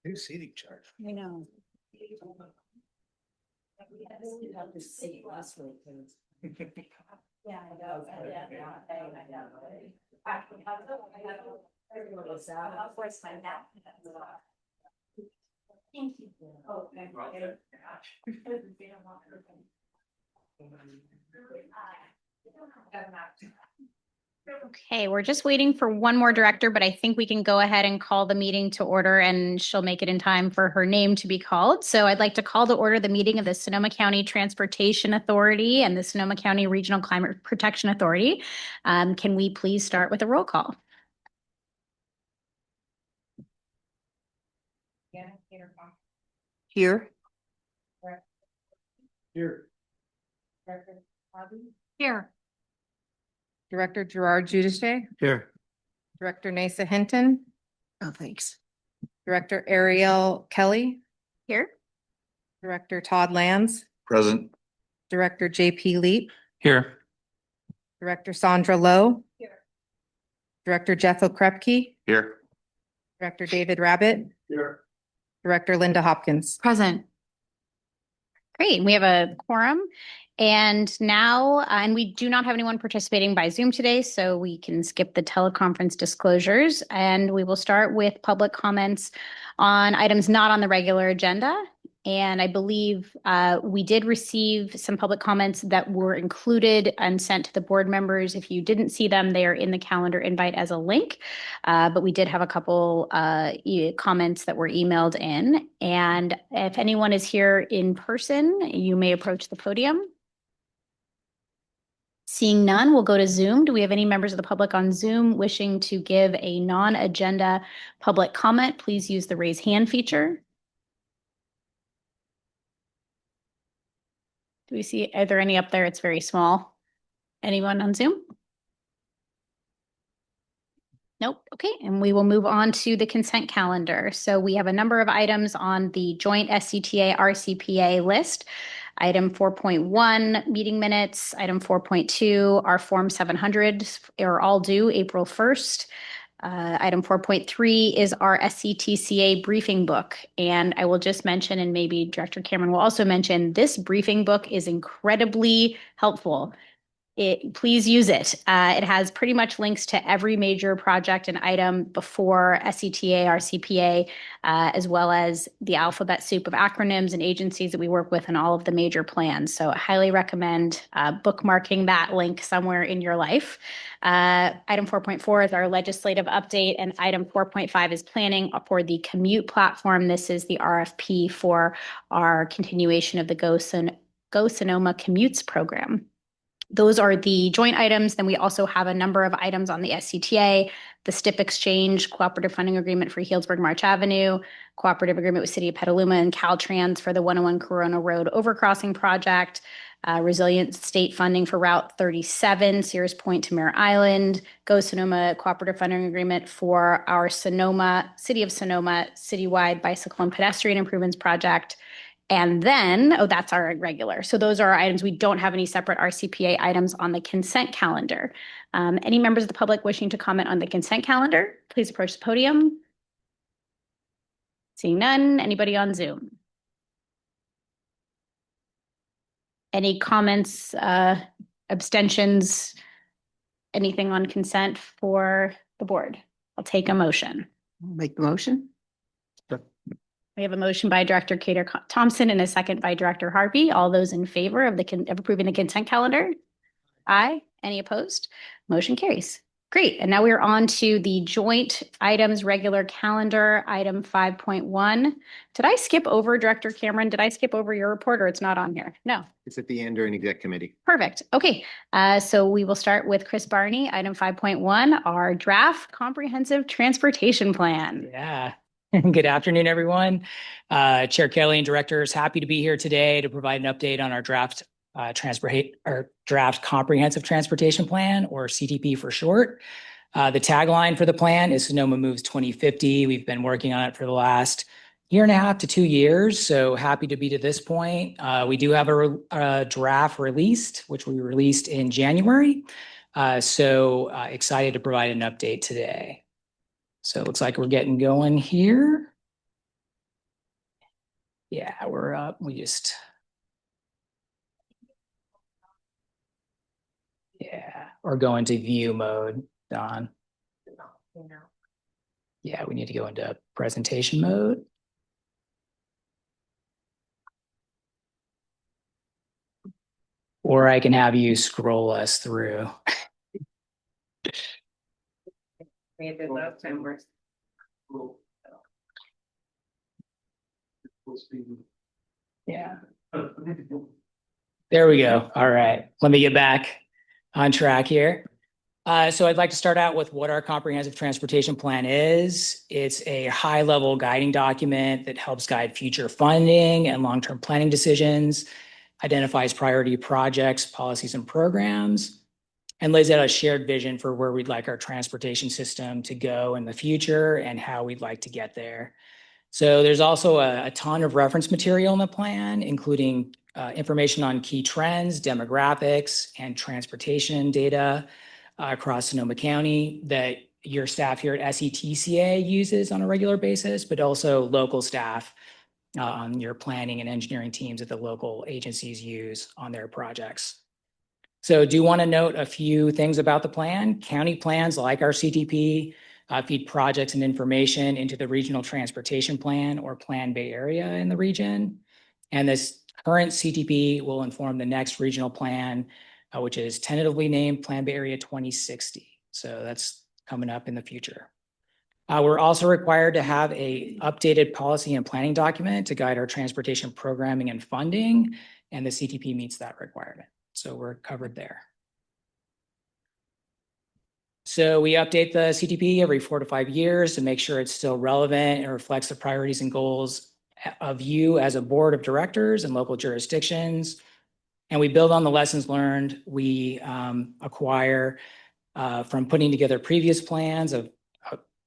New seating chart. I know. Yeah, I know. Thank you. Oh, okay, we're just waiting for one more director, but I think we can go ahead and call the meeting to order and she'll make it in time for her name to be called. So I'd like to call to order the meeting of the Sonoma County Transportation Authority and the Sonoma County Regional Climate Protection Authority. Can we please start with a roll call? Here. Here. Here. Director Gerard Giudice. Here. Director Nasa Hinton. Oh, thanks. Director Ariel Kelly. Here. Director Todd Lands. Present. Director JP Leap. Here. Director Sandra Lowe. Here. Director Jeff Okrepke. Here. Director David Rabbit. Here. Director Linda Hopkins. Present. Great, we have a quorum. And now, and we do not have anyone participating by Zoom today, so we can skip the teleconference disclosures. And we will start with public comments on items not on the regular agenda. And I believe we did receive some public comments that were included and sent to the board members. If you didn't see them, they are in the calendar invite as a link. But we did have a couple comments that were emailed in. And if anyone is here in person, you may approach the podium. Seeing none, we'll go to Zoom. Do we have any members of the public on Zoom wishing to give a non-agenda public comment? Please use the raise hand feature. Do we see, are there any up there? It's very small. Anyone on Zoom? Nope. Okay. And we will move on to the consent calendar. So we have a number of items on the joint SCTA RCPA list. Item 4.1, meeting minutes. Item 4.2, our Form 700 are all due April 1st. Item 4.3 is our SCTCA briefing book. And I will just mention, and maybe Director Cameron will also mention, this briefing book is incredibly helpful. Please use it. It has pretty much links to every major project and item before SCTA, RCPA, as well as the alphabet soup of acronyms and agencies that we work with in all of the major plans. So I highly recommend bookmarking that link somewhere in your life. Item 4.4 is our legislative update, and item 4.5 is planning for the commute platform. This is the RFP for our continuation of the Go Sonoma Commutes program. Those are the joint items. Then we also have a number of items on the SCTA, the STIP exchange, cooperative funding agreement for Healdsburg March Avenue, cooperative agreement with City of Petaluma and Caltrans for the 101 Corona Road overcrossing project, resilient state funding for Route 37, Sears Point to Mare Island, Go Sonoma cooperative funding agreement for our City of Sonoma citywide bicycle and pedestrian improvements project. And then, oh, that's our regular. So those are our items. We don't have any separate RCPA items on the consent calendar. Any members of the public wishing to comment on the consent calendar, please approach the podium. Seeing none, anybody on Zoom? Any comments, abstentions, anything on consent for the board? I'll take a motion. Make the motion. We have a motion by Director Cater Thompson and a second by Director Harvey. All those in favor of approving the consent calendar? Aye. Any opposed? Motion carries. Great. And now we're on to the joint items regular calendar, item 5.1. Did I skip over, Director Cameron? Did I skip over your report, or it's not on here? No. It's at the end during exec committee. Perfect. Okay. So we will start with Chris Barney, item 5.1, our draft comprehensive transportation plan. Yeah. Good afternoon, everyone. Chair Kelly and directors, happy to be here today to provide an update on our draft comprehensive transportation plan, or CTP for short. The tagline for the plan is Sonoma Moves 2050. We've been working on it for the last year and a half to 2 years. So happy to be to this point. We do have a draft released, which we released in January. So excited to provide an update today. So it looks like we're getting going here. Yeah, we're up. We just. Yeah, or go into view mode, Don. Yeah, we need to go into presentation mode. Or I can have you scroll us through. Yeah. There we go. All right. Let me get back on track here. So I'd like to start out with what our comprehensive transportation plan is. It's a high-level guiding document that helps guide future funding and long-term planning decisions, identifies priority projects, policies, and programs, and lays out a shared vision for where we'd like our transportation system to go in the future and how we'd like to get there. So there's also a ton of reference material in the plan, including information on key trends, demographics, and transportation data across Sonoma County that your staff here at SCTCA uses on a regular basis, but also local staff on your planning and engineering teams that the local agencies use on their projects. So do want to note a few things about the plan. County plans like our CTP feed projects and information into the regional transportation plan or Plan Bay Area in the region. And this current CTP will inform the next regional plan, which is tentatively named Plan Bay Area 2060. So that's coming up in the future. We're also required to have an updated policy and planning document to guide our transportation programming and funding, and the CTP meets that requirement. So we're covered there. So we update the CTP every 4 to 5 years to make sure it's still relevant and reflects the priorities and goals of you as a board of directors and local jurisdictions. And we build on the lessons learned we acquire from putting together previous plans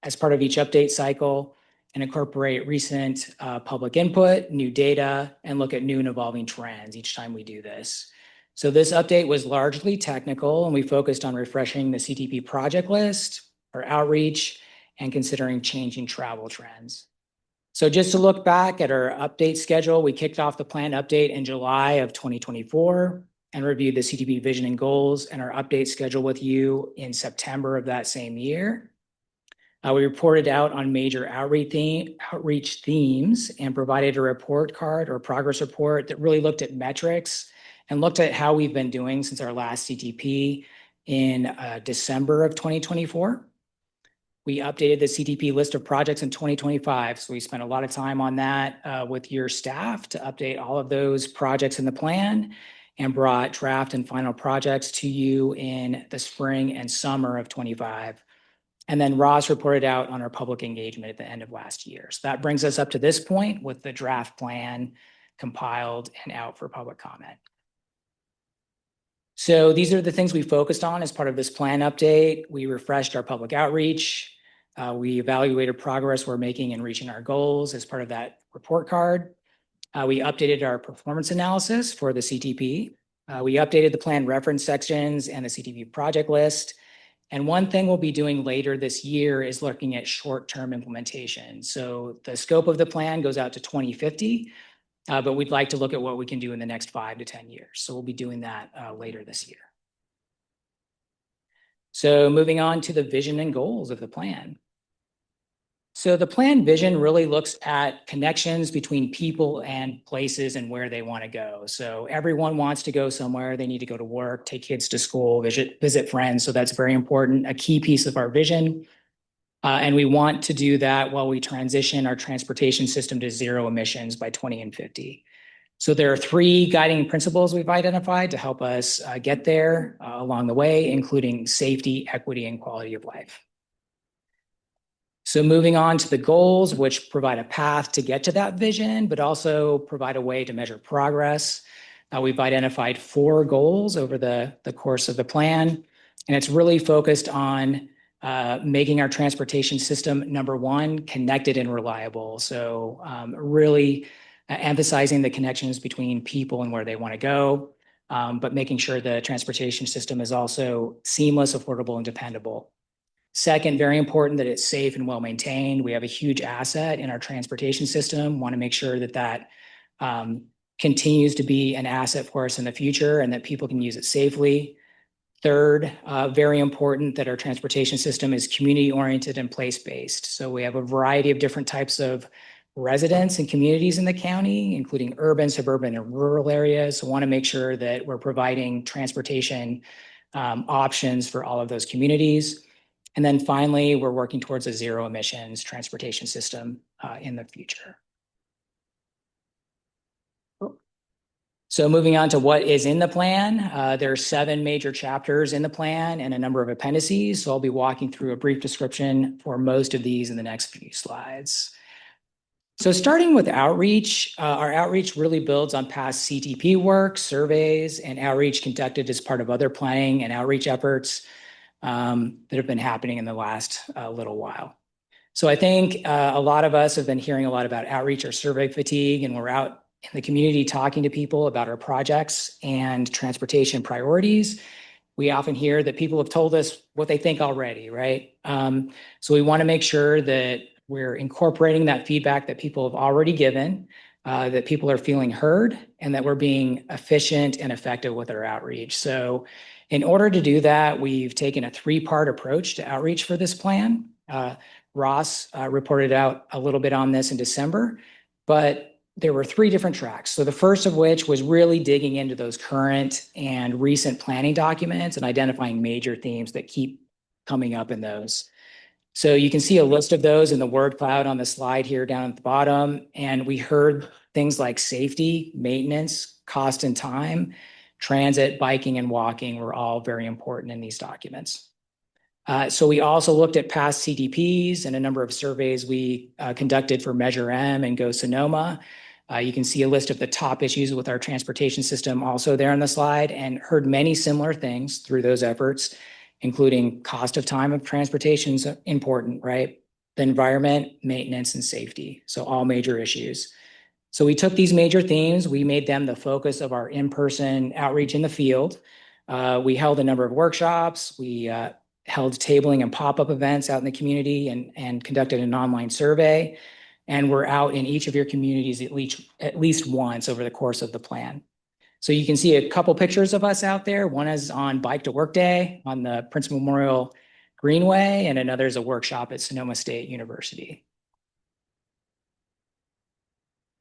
as part of each update cycle and incorporate recent public input, new data, and look at new and evolving trends each time we do this. So this update was largely technical, and we focused on refreshing the CTP project list, our outreach, and considering changing travel trends. So just to look back at our update schedule, we kicked off the plan update in July of 2024 and reviewed the CTP vision and goals and our update schedule with you in September of that same year. We reported out on major outreach themes and provided a report card or progress report that really looked at metrics and looked at how we've been doing since our last CTP in December of 2024. We updated the CTP list of projects in 2025. So we spent a lot of time on that with your staff to update all of those projects in the plan and brought draft and final projects to you in the spring and summer of 25. And then Ross reported out on our public engagement at the end of last year. So that brings us up to this point with the draft plan compiled and out for public comment. So these are the things we focused on as part of this plan update. We refreshed our public outreach. We evaluated progress we're making in reaching our goals as part of that report card. We updated our performance analysis for the CTP. We updated the plan reference sections and the CTP project list. And one thing we'll be doing later this year is looking at short-term implementation. So the scope of the plan goes out to 2050, but we'd like to look at what we can do in the next 5 to 10 years. So we'll be doing that later this year. So moving on to the vision and goals of the plan. So the plan vision really looks at connections between people and places and where they want to go. So everyone wants to go somewhere. They need to go to work, take kids to school, visit friends. So that's very important, a key piece of our vision. And we want to do that while we transition our transportation system to zero emissions by 2050. So there are 3 guiding principles we've identified to help us get there along the way, including safety, equity, and quality of life. So moving on to the goals, which provide a path to get to that vision, but also provide a way to measure progress. We've identified 4 goals over the course of the plan, and it's really focused on making our transportation system, number 1, connected and reliable. So really emphasizing the connections between people and where they want to go, but making sure the transportation system is also seamless, affordable, and dependable. Second, very important that it's safe and well maintained. We have a huge asset in our transportation system. Want to make sure that continues to be an asset for us in the future and that people can use it safely. Third, very important that our transportation system is community-oriented and place-based. So we have a variety of different types of residents and communities in the county, including urban, suburban, and rural areas. So want to make sure that we're providing transportation options for all of those communities. And then finally, we're working towards a zero emissions transportation system in the future. So moving on to what is in the plan, there are 7 major chapters in the plan and a number of appendices. So I'll be walking through a brief description for most of these in the next few slides. So starting with outreach, our outreach really builds on past CTP work, surveys, and outreach conducted as part of other planning and outreach efforts that have been happening in the last little while. So I think a lot of us have been hearing a lot about outreach or survey fatigue, and we're out in the community talking to people about our projects and transportation priorities. We often hear that people have told us what they think already, right? So we want to make sure that we're incorporating that feedback that people have already given, that people are feeling heard, and that we're being efficient and effective with our outreach. So in order to do that, we've taken a 3-part approach to outreach for this plan. Ross reported out a little bit on this in December, but there were 3 different tracks. So the first of which was really digging into those current and recent planning documents and identifying major themes that keep coming up in those. So you can see a list of those in the word cloud on the slide here down at the bottom. And we heard things like safety, maintenance, cost and time, transit, biking, and walking were all very important in these documents. So we also looked at past CDPs and a number of surveys we conducted for Measure M and Go Sonoma. You can see a list of the top issues with our transportation system also there on the slide, and heard many similar things through those efforts, including cost of time of transportation is important, right? The environment, maintenance, and safety. So all major issues. So we took these major themes, we made them the focus of our in-person outreach in the field. We held a number of workshops. We held tabling and pop-up events out in the community and conducted an online survey. And we're out in each of your communities at least once over the course of the plan. So you can see a couple pictures of us out there. One is on Bike to Work Day on the Prince Memorial Greenway, and another is a workshop at Sonoma State University.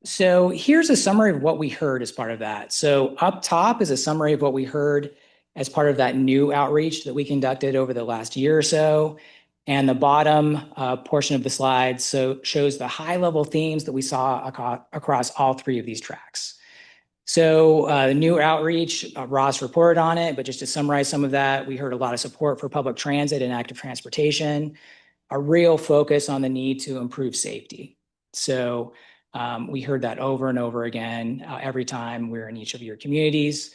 So here's a summary of what we heard as part of that. So up top is a summary of what we heard as part of that new outreach that we conducted over the last year or so. And the bottom portion of the slide shows the high-level themes that we saw across all 3 of these tracks. So the new outreach, Ross reported on it, but just to summarize some of that, we heard a lot of support for public transit and active transportation, a real focus on the need to improve safety. So we heard that over and over again every time we're in each of your communities.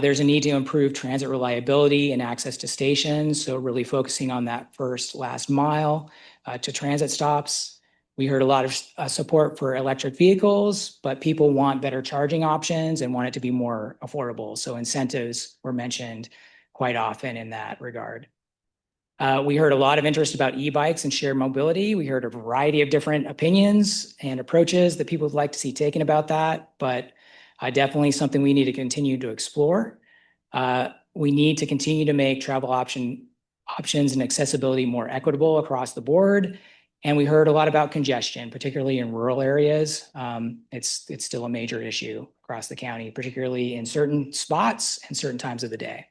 There's a need to improve transit reliability and access to stations. So really focusing on that last mile to transit stops. We heard a lot of support for electric vehicles, but people want better charging options and want it to be more affordable. So incentives were mentioned quite often in that regard. We heard a lot of interest about e-bikes and shared mobility. We heard a variety of different opinions and approaches that people would like to see taken about that, but definitely something we need to continue to explore. We need to continue to make travel options and accessibility more equitable across the board. And we heard a lot about congestion, particularly in rural areas. It's still a major issue across the county, particularly in certain spots and certain times of the day.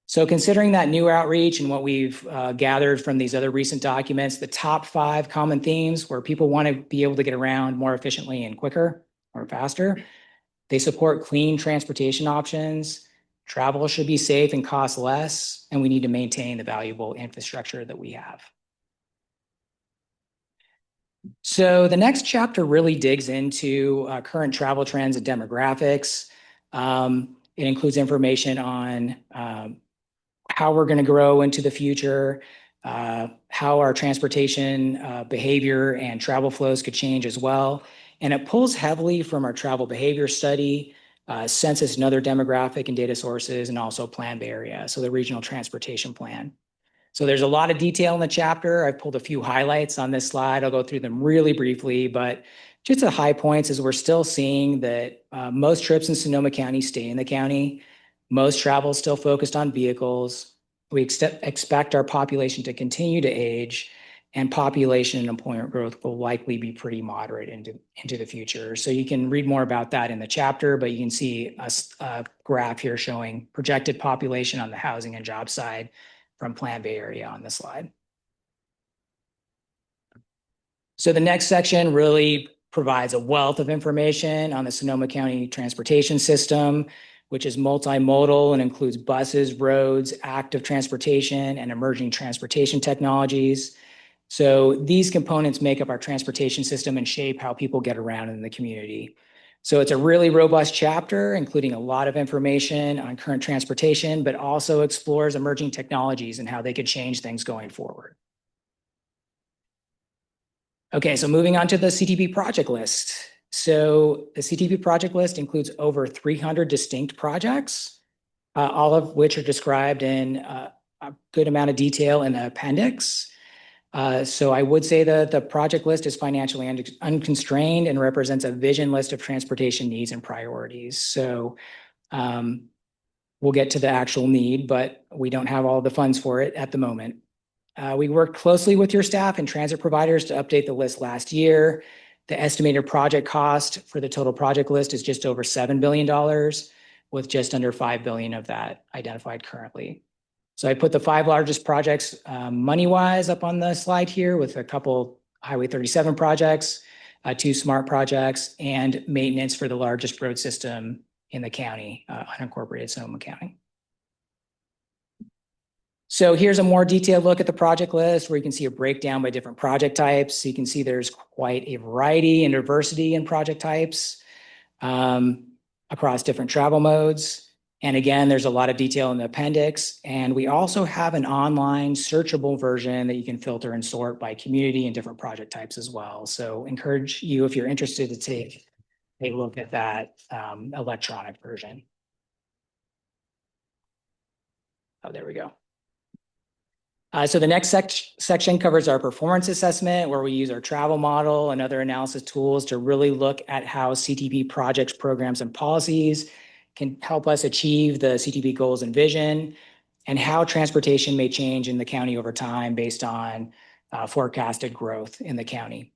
So considering that new outreach and what we've gathered from these other recent documents, the top 5 common themes where people want to be able to get around more efficiently and quicker or faster. They support clean transportation options. Travel should be safe and cost less, and we need to maintain the valuable infrastructure that we have. So the next chapter really digs into current travel trends and demographics. It includes information on how we're going to grow into the future, how our transportation behavior and travel flows could change as well. And it pulls heavily from our travel behavior study, census and other demographic and data sources, and also Plan Bay Area, so the regional transportation plan. So there's a lot of detail in the chapter. I've pulled a few highlights on this slide. I'll go through them really briefly, but just the high points is we're still seeing that most trips in Sonoma County stay in the county. Most travel is still focused on vehicles. We expect our population to continue to age, and population and employment growth will likely be pretty moderate into the future. So you can read more about that in the chapter, but you can see a graph here showing projected population on the housing and job side from Plan Bay Area on the slide. So the next section really provides a wealth of information on the Sonoma County transportation system, which is multimodal and includes buses, roads, active transportation, and emerging transportation technologies. So these components make up our transportation system and shape how people get around in the community. So it's a really robust chapter, including a lot of information on current transportation, but also explores emerging technologies and how they could change things going forward. Okay, so moving on to the CTP project list. So the CTP project list includes over 300 distinct projects, all of which are described in a good amount of detail in the appendix. So I would say that the project list is financially unconstrained and represents a vision list of transportation needs and priorities. So we'll get to the actual need, but we don't have all the funds for it at the moment. We worked closely with your staff and transit providers to update the list last year. The estimated project cost for the total project list is just over $7 billion, with just under $5 billion of that identified currently. So I put the 5 largest projects money-wise up on the slide here, with a couple Highway 37 projects, 2 SMART projects, and maintenance for the largest road system in the county, unincorporated Sonoma County. So here's a more detailed look at the project list, where you can see a breakdown by different project types. So you can see there's quite a variety and diversity in project types across different travel modes. And again, there's a lot of detail in the appendix. And we also have an online searchable version that you can filter and sort by community and different project types as well. So encourage you, if you're interested, to take a look at that electronic version. Oh, there we go. So the next section covers our performance assessment, where we use our travel model and other analysis tools to really look at how CTP projects, programs, and policies can help us achieve the CTP goals and vision, and how transportation may change in the county over time based on forecasted growth in the county.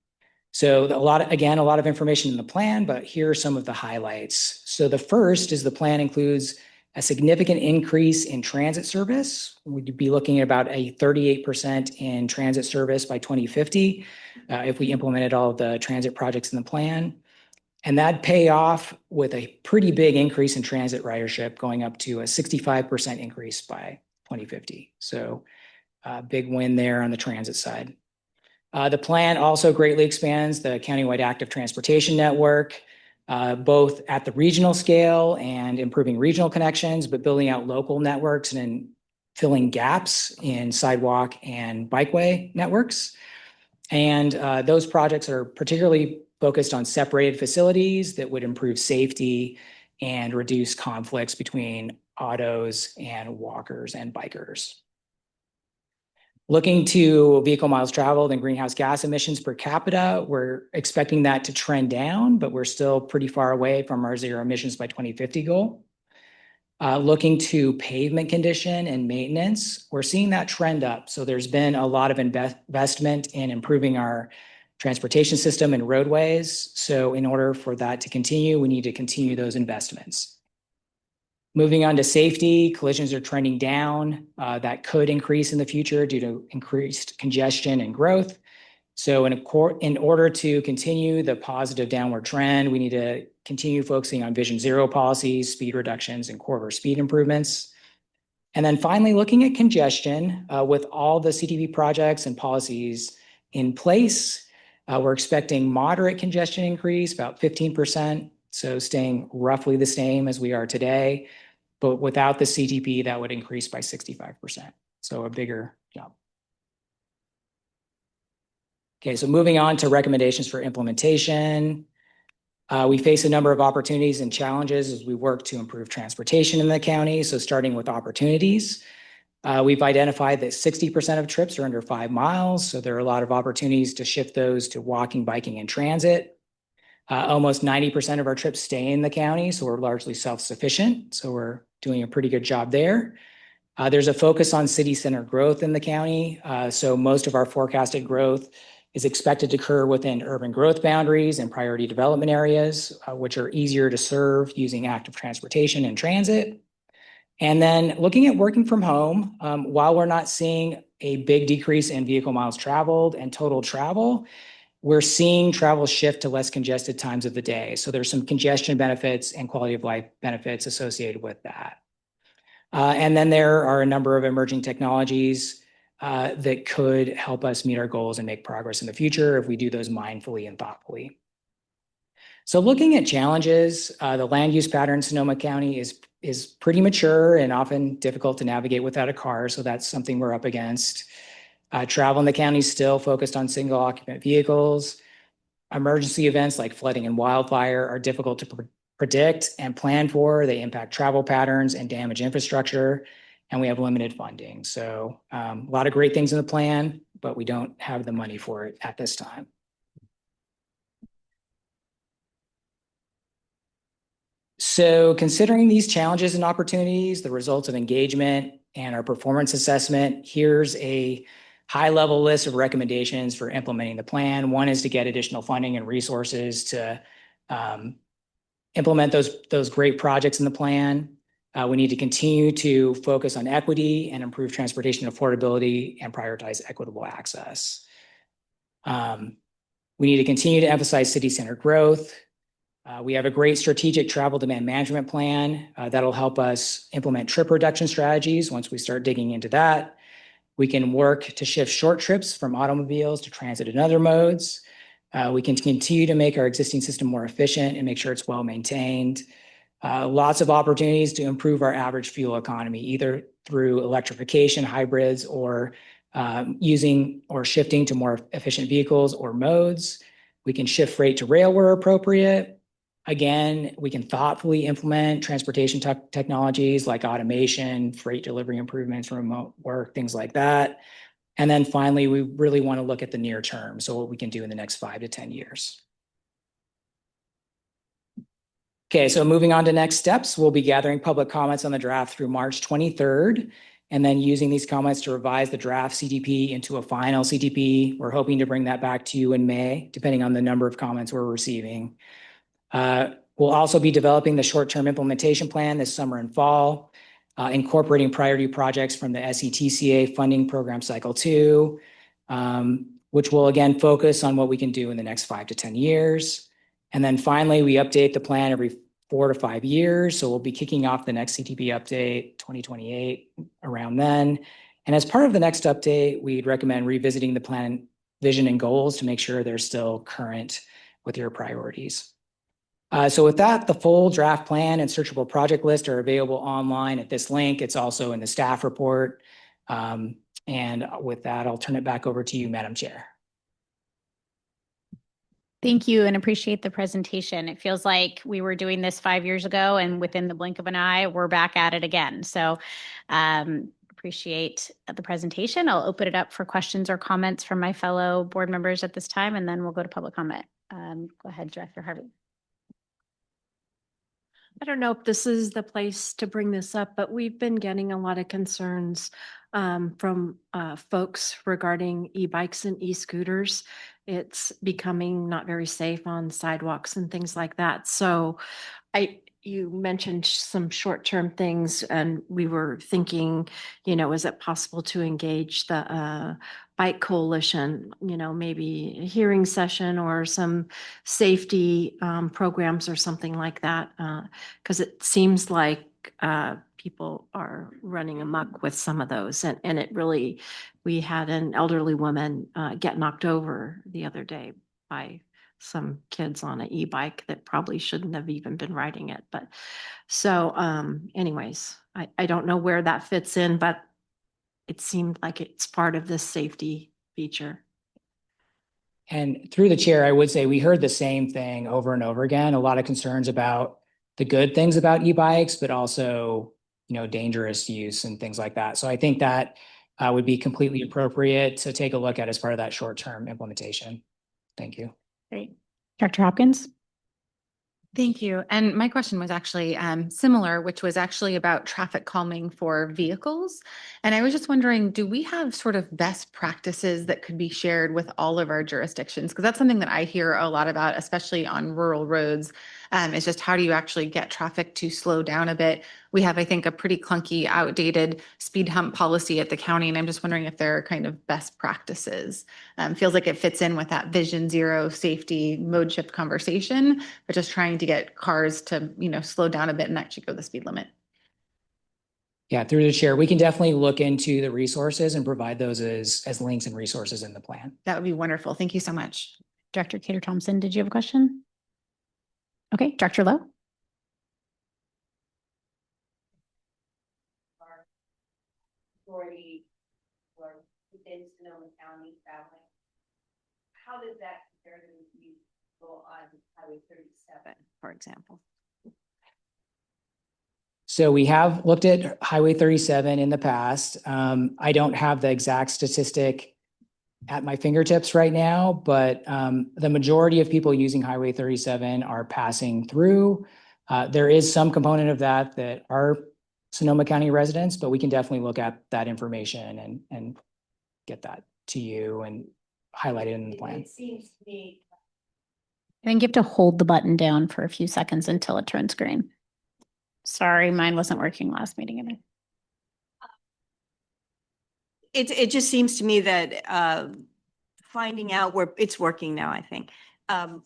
So a lot of information in the plan, but here are some of the highlights. So the first is the plan includes a significant increase in transit service. We'd be looking at about a 38% in transit service by 2050 if we implemented all of the transit projects in the plan. And that'd pay off with a pretty big increase in transit ridership, going up to a 65% increase by 2050. So a big win there on the transit side. The plan also greatly expands the countywide active transportation network, both at the regional scale and improving regional connections, but building out local networks and filling gaps in sidewalk and bikeway networks. And those projects are particularly focused on separated facilities that would improve safety and reduce conflicts between autos and walkers and bikers. Looking to vehicle miles traveled and greenhouse gas emissions per capita, we're expecting that to trend down, but we're still pretty far away from our zero emissions by 2050 goal. Looking to pavement condition and maintenance, we're seeing that trend up. So there's been a lot of investment in improving our transportation system and roadways. So in order for that to continue, we need to continue those investments. Moving on to safety, collisions are trending down. That could increase in the future due to increased congestion and growth. So in order to continue the positive downward trend, we need to continue focusing on Vision Zero policies, speed reductions, and corridor speed improvements. And then finally, looking at congestion, with all the CTP projects and policies in place, we're expecting moderate congestion increase, about 15%. So staying roughly the same as we are today. But without the CTP, that would increase by 65%. So a bigger jump. Okay, so moving on to recommendations for implementation. We face a number of opportunities and challenges as we work to improve transportation in the county. So starting with opportunities, We've identified that 60% of trips are under 5 miles, so there are a lot of opportunities to shift those to walking, biking, and transit. Almost 90% of our trips stay in the county, so we're largely self-sufficient. So we're doing a pretty good job there. There's a focus on city center growth in the county. So most of our forecasted growth is expected to occur within urban growth boundaries and priority development areas, which are easier to serve using active transportation and transit. And then looking at working from home, while we're not seeing a big decrease in vehicle miles traveled and total travel, we're seeing travel shift to less congested times of the day. So there's some congestion benefits and quality of life benefits associated with that. And then there are a number of emerging technologies that could help us meet our goals and make progress in the future if we do those mindfully and thoughtfully. So looking at challenges, the land use pattern in Sonoma County is pretty mature and often difficult to navigate without a car. So that's something we're up against. Travel in the county is still focused on single occupant vehicles. Emergency events like flooding and wildfire are difficult to predict and plan for. They impact travel patterns and damage infrastructure, and we have limited funding. So a lot of great things in the plan, but we don't have the money for it at this time. So considering these challenges and opportunities, the results of engagement and our performance assessment, here's a high-level list of recommendations for implementing the plan. One is to get additional funding and resources to implement those great projects in the plan. We need to continue to focus on equity and improve transportation affordability and prioritize equitable access. We need to continue to emphasize city center growth. We have a great strategic travel demand management plan that'll help us implement trip reduction strategies once we start digging into that. We can work to shift short trips from automobiles to transit and other modes. We can continue to make our existing system more efficient and make sure it's well maintained. Lots of opportunities to improve our average fuel economy, either through electrification, hybrids, or using or shifting to more efficient vehicles or modes. We can shift freight to rail where appropriate. Again, we can thoughtfully implement transportation technologies like automation, freight delivery improvements, remote work, things like that. And then finally, we really want to look at the near term, so what we can do in the next 5 to 10 years. Okay, so moving on to next steps, we'll be gathering public comments on the draft through March 23rd, and then using these comments to revise the draft CTP into a final CTP. We're hoping to bring that back to you in May, depending on the number of comments we're receiving. We'll also be developing the short-term implementation plan this summer and fall, incorporating priority projects from the SCTCA funding program cycle 2, which will again focus on what we can do in the next 5 to 10 years. And then finally, we update the plan every 4 to 5 years. So we'll be kicking off the next CTP update 2028 around then. And as part of the next update, we'd recommend revisiting the plan vision and goals to make sure they're still current with your priorities. So with that, the full draft plan and searchable project list are available online at this link. It's also in the staff report. And with that, I'll turn it back over to you, Madam Chair. Thank you and appreciate the presentation. It feels like we were doing this 5 years ago and within the blink of an eye, we're back at it again. So appreciate the presentation. I'll open it up for questions or comments from my fellow board members at this time, and then we'll go to public comment. Go ahead, Director Harvey. I don't know if this is the place to bring this up, but we've been getting a lot of concerns from folks regarding e-bikes and e-scooters. It's becoming not very safe on sidewalks and things like that. So you mentioned some short-term things, and we were thinking, is it possible to engage the Bike Coalition, maybe a hearing session or some safety programs or something like that? Because it seems like people are running amok with some of those. And it really, we had an elderly woman get knocked over the other day by some kids on an e-bike that probably shouldn't have even been riding it. But so anyways, I don't know where that fits in, but it seemed like it's part of this safety feature. And through the chair, I would say we heard the same thing over and over again, a lot of concerns about the good things about e-bikes, but also, dangerous use and things like that. So I think that would be completely appropriate to take a look at as part of that short-term implementation. Thank you. Great. Dr. Hopkins? Thank you. And my question was actually similar, which was actually about traffic calming for vehicles. And I was just wondering, do we have sort of best practices that could be shared with all of our jurisdictions? Because that's something that I hear a lot about, especially on rural roads, is just how do you actually get traffic to slow down a bit? We have, I think, a pretty clunky, outdated speed hump policy at the county. And I'm just wondering if there are kind of best practices. Feels like it fits in with that Vision Zero safety mode shift conversation, but just trying to get cars to, slow down a bit and actually go the speed limit. Yeah, through the chair, we can definitely look into the resources and provide those as links and resources in the plan. That would be wonderful. Thank you so much. Director Cater Thompson, did you have a question? Okay, Dr. Lowe? Within Sonoma County traveling. How does that compare to people on Highway 37, for example? So we have looked at Highway 37 in the past. I don't have the exact statistic at my fingertips right now, but the majority of people using Highway 37 are passing through. There is some component of that are Sonoma County residents, but we can definitely look at that information and get that to you and highlight it in the plan. It seems to me. I think you have to hold the button down for a few seconds until it turns green. Sorry, mine wasn't working last meeting either. It just seems to me that finding out where it's working now, I think,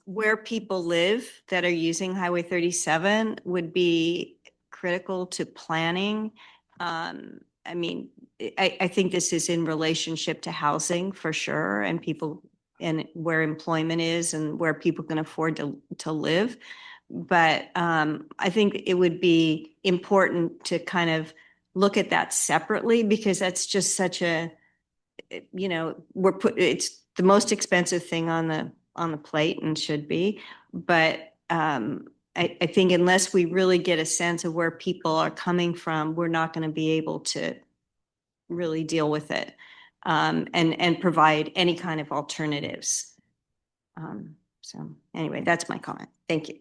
where people live that are using Highway 37 would be critical to planning. I mean, I think this is in relationship to housing for sure, and people and where employment is and where people can afford to live. But I think it would be important to kind of look at that separately, because that's just such a, it's the most expensive thing on the plate and should be. But I think unless we really get a sense of where people are coming from, we're not going to be able to really deal with it and provide any kind of alternatives. So anyway, that's my comment. Thank you.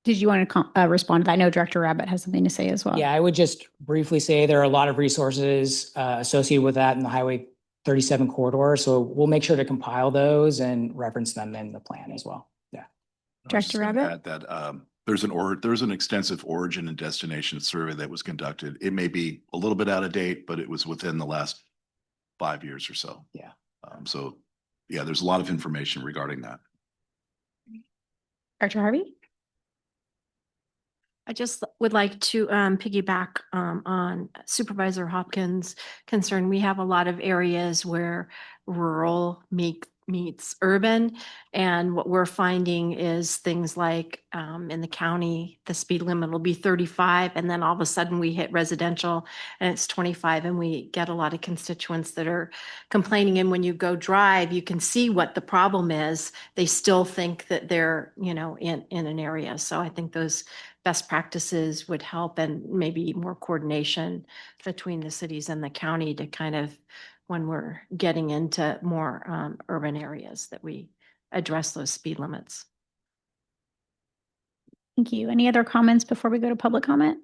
Did you want to respond to that? I know Director Rabbit has something to say as well. Yeah, I would just briefly say there are a lot of resources associated with that in the Highway 37 corridor. So we'll make sure to compile those and reference them in the plan as well. Yeah. Director Rabbit? There's an extensive origin and destination survey that was conducted. It may be a little bit out of date, but it was within the last 5 years or so. Yeah. So yeah, there's a lot of information regarding that. Dr. Harvey? I just would like to piggyback on Supervisor Hopkins' concern. We have a lot of areas where rural meets urban. And what we're finding is things like in the county, the speed limit will be 35. And then all of a sudden we hit residential and it's 25. And we get a lot of constituents that are complaining. And when you go drive, you can see what the problem is. They still think that they're, in an area. So I think those best practices would help, and maybe more coordination between the cities and the county to kind of, when we're getting into more urban areas, that we address those speed limits. Thank you. Any other comments before we go to public comment?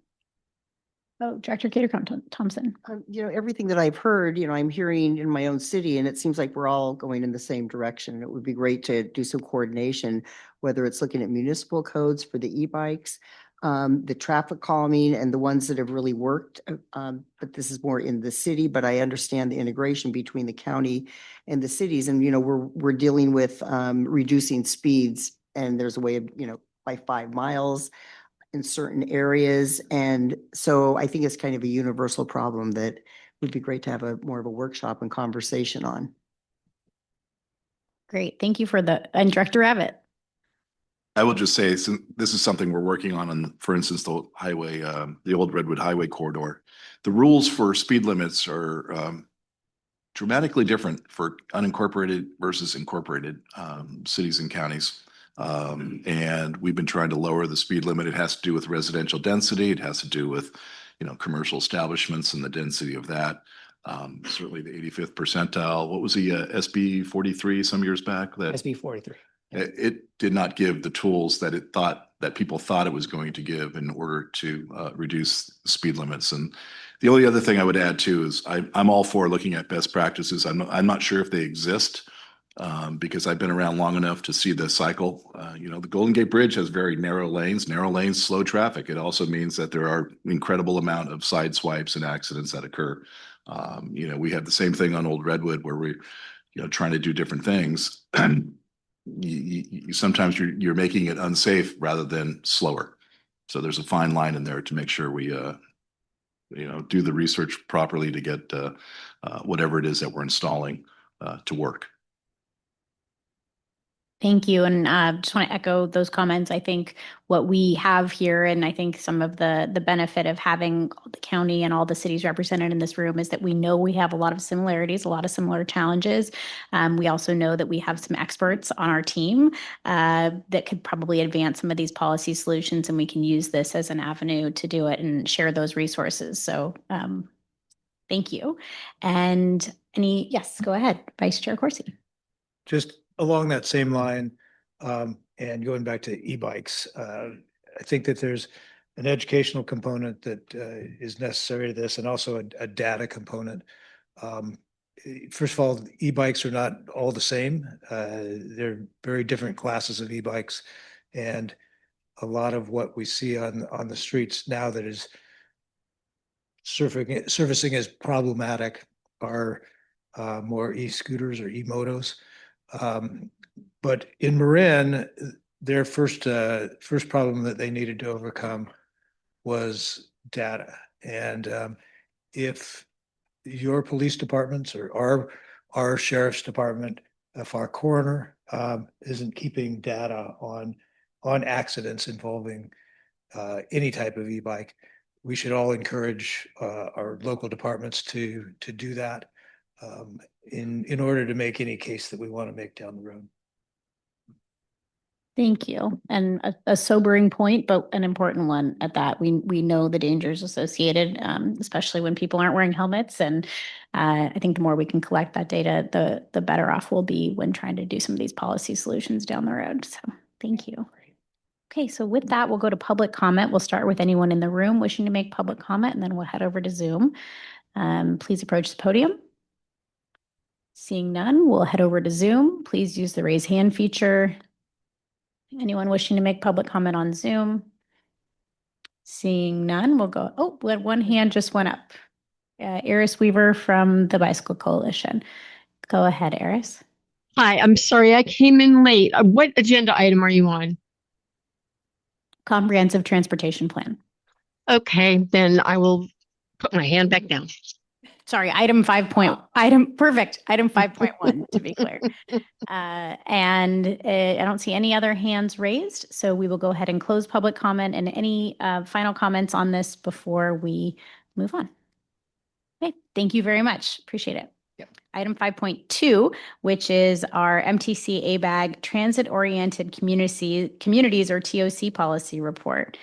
Oh, Director Cater Thompson. Everything that I've heard, I'm hearing in my own city, and it seems like we're all going in the same direction. It would be great to do some coordination, whether it's looking at municipal codes for the e-bikes, the traffic calming, and the ones that have really worked. But this is more in the city, but I understand the integration between the county and the cities. And, we're dealing with reducing speeds, and there's a way of, by 5 miles in certain areas. And so I think it's kind of a universal problem that would be great to have more of a workshop and conversation on. Great. Thank you and Director Rabbit. I will just say, this is something we're working on, for instance, the highway, the old Redwood Highway corridor. The rules for speed limits are dramatically different for unincorporated versus incorporated cities and counties. And we've been trying to lower the speed limit. It has to do with residential density. It has to do with, commercial establishments and the density of that. Certainly the 85th percentile. What was the SB 43 some years back? That SB 43. it did not give the tools that people thought it was going to give in order to reduce speed limits. And the only other thing I would add too is I'm all for looking at best practices. I'm not sure if they exist because I've been around long enough to see the cycle. The Golden Gate Bridge has very narrow lanes. Narrow lanes slow traffic. It also means that there are incredible amount of side swipes and accidents that occur. We have the same thing on Old Redwood where we're trying to do different things. Sometimes you're making it unsafe rather than slower. So there's a fine line in there to make sure we do the research properly to get whatever it is that we're installing to work. Thank you. And just want to echo those comments. I think what we have here, and I think some of the benefit of having the county and all the cities represented in this room is that we know we have a lot of similarities, a lot of similar challenges. We also know that we have some experts on our team that could probably advance some of these policy solutions, and we can use this as an avenue to do it and share those resources. So thank you. And yes, go ahead, Vice Chair Corsi. Just along that same line, and going back to e-bikes, I think that there's an educational component that is necessary to this, and also a data component. First of all, e-bikes are not all the same. They're very different classes of e-bikes, and a lot of what we see on the streets now that is surfacing as problematic are more e-scooters or e-motos. But in Marin, their first problem that they needed to overcome was data. And if your police departments or our sheriff's department, if our coroner isn't keeping data on accidents involving any type of e-bike, we should all encourage our local departments to do that in order to make any case that we want to make down the road. Thank you. And a sobering point, but an important one at that. We know the dangers associated, especially when people aren't wearing helmets. And I think the more we can collect that data, the better off we'll be when trying to do some of these policy solutions down the road. So thank you. Okay, so with that, we'll go to public comment. We'll start with anyone in the room wishing to make public comment, and then we'll head over to Zoom. Please approach the podium. Seeing none, we'll head over to Zoom. Please use the raise hand feature. Anyone wishing to make public comment on Zoom? Seeing none, we'll go. Oh, one hand just went up. Eris Weaver from the Bicycle Coalition. Go ahead, Eris. Hi, I'm sorry I came in late. What agenda item are you on? Comprehensive Transportation Plan. Okay, then I will put my hand back down. Sorry, item 5.1, item 5.1 to be clear. And I don't see any other hands raised, so we will go ahead and close public comment. And any final comments on this before we move on? Okay, thank you very much. Appreciate it. Yep. Item 5.2, which is our MTC ABAG Transit-Oriented Communities or TOC policy report.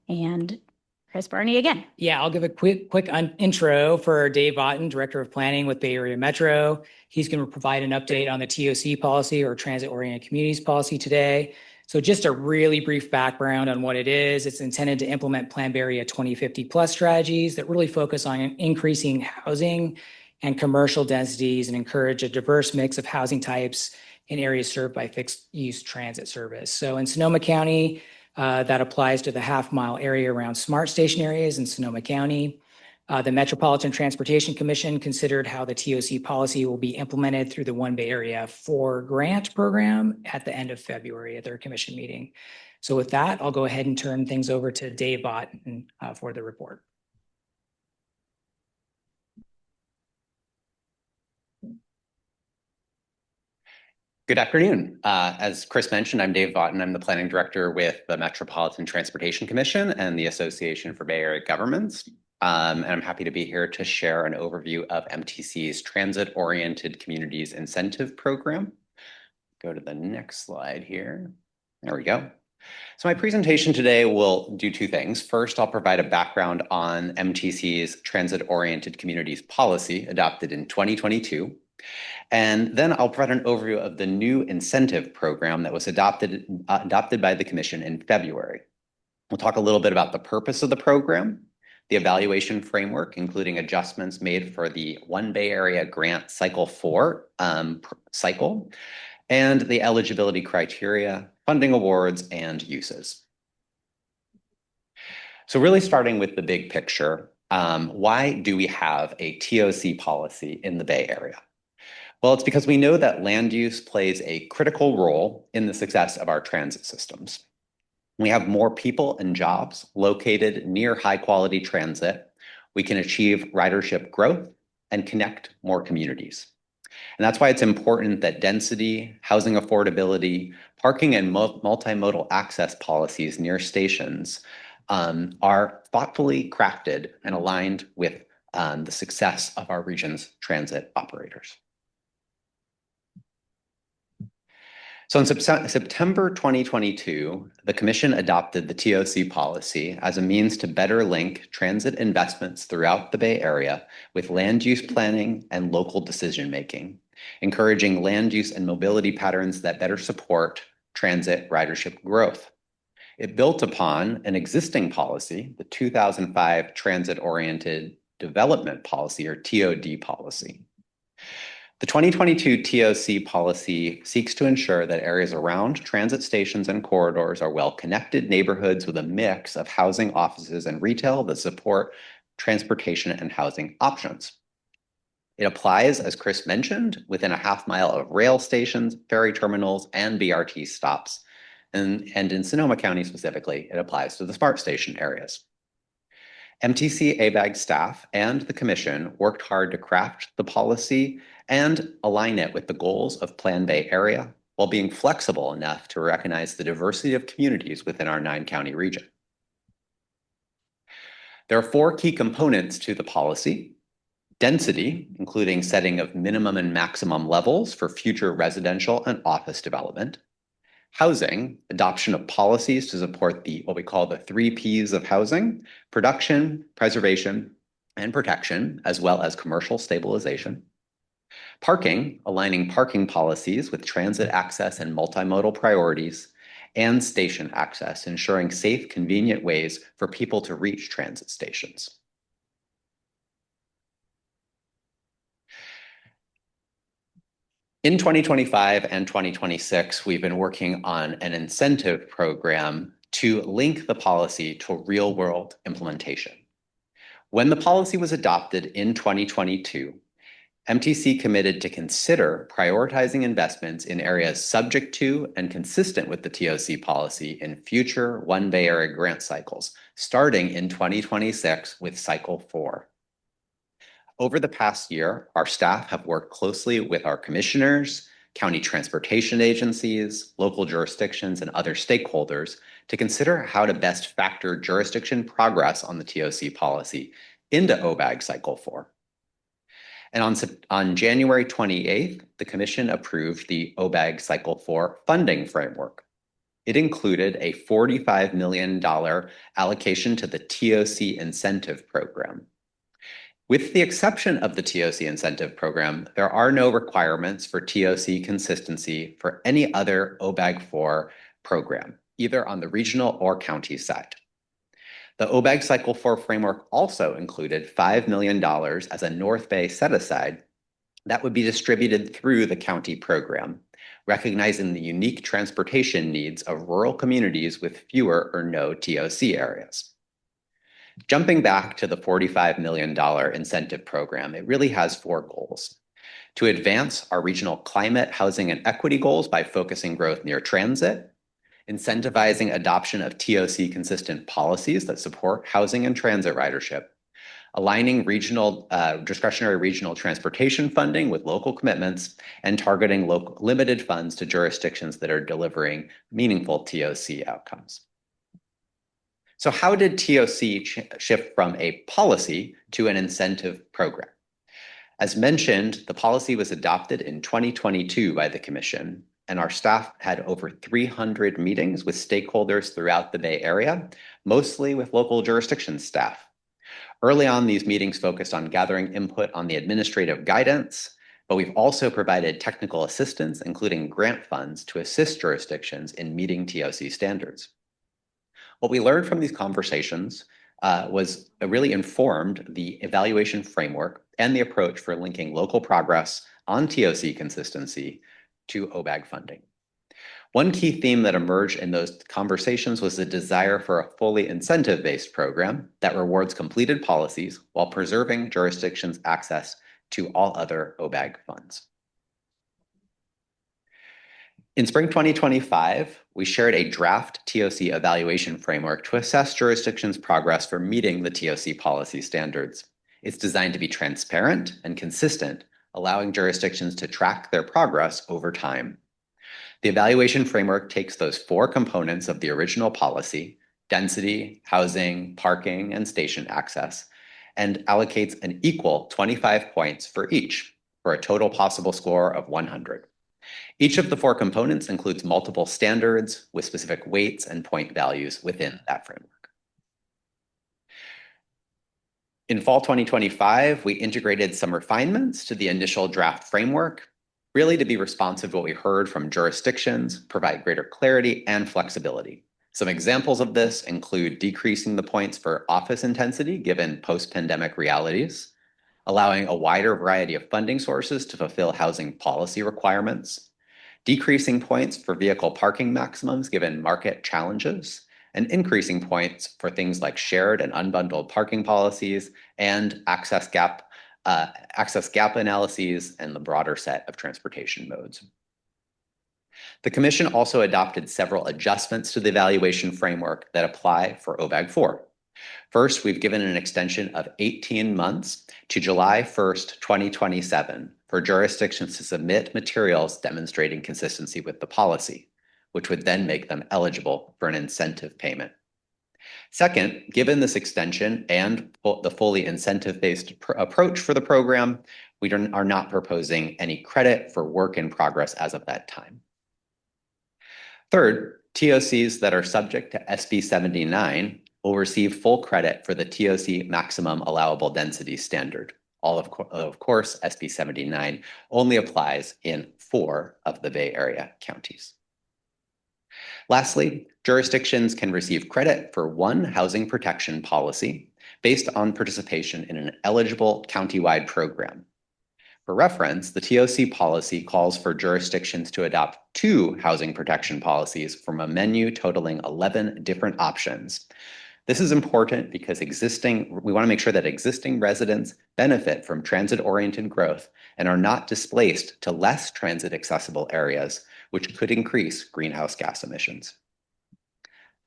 And Chris Barney again. Yeah, I'll give a quick intro for Dave Otten, Director of Planning with Bay Area Metro. He's going to provide an update on the TOC policy or Transit-Oriented Communities policy today. So just a really brief background on what it is. It's intended to implement Plan Bay Area 2050 plus strategies that really focus on increasing housing and commercial densities and encourage a diverse mix of housing types in areas served by fixed use transit service. So in Sonoma County, that applies to the half-mile area around SMART station areas in Sonoma County. The Metropolitan Transportation Commission considered how the TOC policy will be implemented through the One Bay Area 4 grant program at the end of February at their commission meeting. So with that, I'll go ahead and turn things over to Dave Otten for the report. Good afternoon. As Chris mentioned, I'm Dave Otten. I'm the planning director with the Metropolitan Transportation Commission and the Association for Bay Area Governments. And I'm happy to be here to share an overview of MTC's Transit-Oriented Communities Incentive Program. Go to the next slide here. There we go. So my presentation today will do two things. First, I'll provide a background on MTC's Transit-Oriented Communities Policy adopted in 2022. And then I'll provide an overview of the new incentive program that was adopted by the Commission in February. We'll talk a little bit about the purpose of the program, the evaluation framework, including adjustments made for the One Bay Area Grant Cycle 4 cycle, and the eligibility criteria, funding awards, and uses. So really starting with the big picture, why do we have a TOC policy in the Bay Area? Well, it's because we know that land use plays a critical role in the success of our transit systems. We have more people and jobs located near high-quality transit. We can achieve ridership growth and connect more communities. And that's why it's important that density, housing affordability, parking, and multimodal access policies near stations are thoughtfully crafted and aligned with the success of our region's transit operators. So in September 2022, the Commission adopted the TOC policy as a means to better link transit investments throughout the Bay Area with land use planning and local decision-making, encouraging land use and mobility patterns that better support transit ridership growth. It built upon an existing policy, the 2005 Transit-Oriented Development Policy, or TOD policy. The 2022 TOC policy seeks to ensure that areas around transit stations and corridors are well-connected neighborhoods with a mix of housing, offices, and retail that support transportation and housing options. It applies, as Chris mentioned, within a half-mile of rail stations, ferry terminals, and BRT stops. And in Sonoma County specifically, it applies to the SMART station areas. MTC ABAG staff and the Commission worked hard to craft the policy and align it with the goals of Plan Bay Area while being flexible enough to recognize the diversity of communities within our 9-county region. There are 4 key components to the policy: density, including setting of minimum and maximum levels for future residential and office development; housing, adoption of policies to support what we call the 3 Ps of housing: production, preservation, and protection, as well as commercial stabilization; parking, aligning parking policies with transit access and multimodal priorities; and station access, ensuring safe, convenient ways for people to reach transit stations. In 2025 and 2026, we've been working on an incentive program to link the policy to real-world implementation. When the policy was adopted in 2022, MTC committed to consider prioritizing investments in areas subject to and consistent with the TOC policy in future One Bay Area grant cycles, starting in 2026 with Cycle 4. Over the past year, our staff have worked closely with our commissioners, county transportation agencies, local jurisdictions, and other stakeholders to consider how to best factor jurisdiction progress on the TOC policy into OBAG Cycle 4. And on January 28th, the Commission approved the OBAG Cycle 4 funding framework. It included a $45 million allocation to the TOC incentive program. With the exception of the TOC incentive program, there are no requirements for TOC consistency for any other OBAG 4 program, either on the regional or county side. The OBAG Cycle 4 framework also included $5 million as a North Bay set-aside that would be distributed through the county program, recognizing the unique transportation needs of rural communities with fewer or no TOC areas. Jumping back to the $45 million incentive program, it really has 4 goals: to advance our regional climate, housing, and equity goals by focusing growth near transit, incentivizing adoption of TOC consistent policies that support housing and transit ridership, aligning discretionary regional transportation funding with local commitments, and targeting limited funds to jurisdictions that are delivering meaningful TOC outcomes. So how did TOC shift from a policy to an incentive program? As mentioned, the policy was adopted in 2022 by the Commission, and our staff had over 300 meetings with stakeholders throughout the Bay Area, mostly with local jurisdiction staff. Early on, these meetings focused on gathering input on the administrative guidance, but we've also provided technical assistance, including grant funds, to assist jurisdictions in meeting TOC standards. What we learned from these conversations was really informed the evaluation framework and the approach for linking local progress on TOC consistency to OBAG funding. One key theme that emerged in those conversations was the desire for a fully incentive-based program that rewards completed policies while preserving jurisdictions' access to all other OBAG funds. In spring 2025, we shared a draft TOC evaluation framework to assess jurisdictions' progress for meeting the TOC policy standards. It's designed to be transparent and consistent, allowing jurisdictions to track their progress over time. The evaluation framework takes those 4 components of the original policy, density, housing, parking, and station access, and allocates an equal 25 points for each, for a total possible score of 100. Each of the 4 components includes multiple standards with specific weights and point values within that framework. In fall 2025, we integrated some refinements to the initial draft framework, really to be responsive to what we heard from jurisdictions, provide greater clarity and flexibility. Some examples of this include decreasing the points for office intensity given post-pandemic realities, allowing a wider variety of funding sources to fulfill housing policy requirements, decreasing points for vehicle parking maximums given market challenges, and increasing points for things like shared and unbundled parking policies and access gap analyses and the broader set of transportation modes. The Commission also adopted several adjustments to the evaluation framework that apply for OBAG 4. First, we've given an extension of 18 months to July 1st, 2027 for jurisdictions to submit materials demonstrating consistency with the policy, which would then make them eligible for an incentive payment. Second, given this extension and the fully incentive-based approach for the program, we are not proposing any credit for work in progress as of that time. Third, TOCs that are subject to SB 79 will receive full credit for the TOC maximum allowable density standard. Of course, SB 79 only applies in 4 of the Bay Area counties. Lastly, jurisdictions can receive credit for 1 housing protection policy based on participation in an eligible countywide program. For reference, the TOC policy calls for jurisdictions to adopt 2 housing protection policies from a menu totaling 11 different options. This is important because we want to make sure that existing residents benefit from transit-oriented growth and are not displaced to less transit-accessible areas, which could increase greenhouse gas emissions.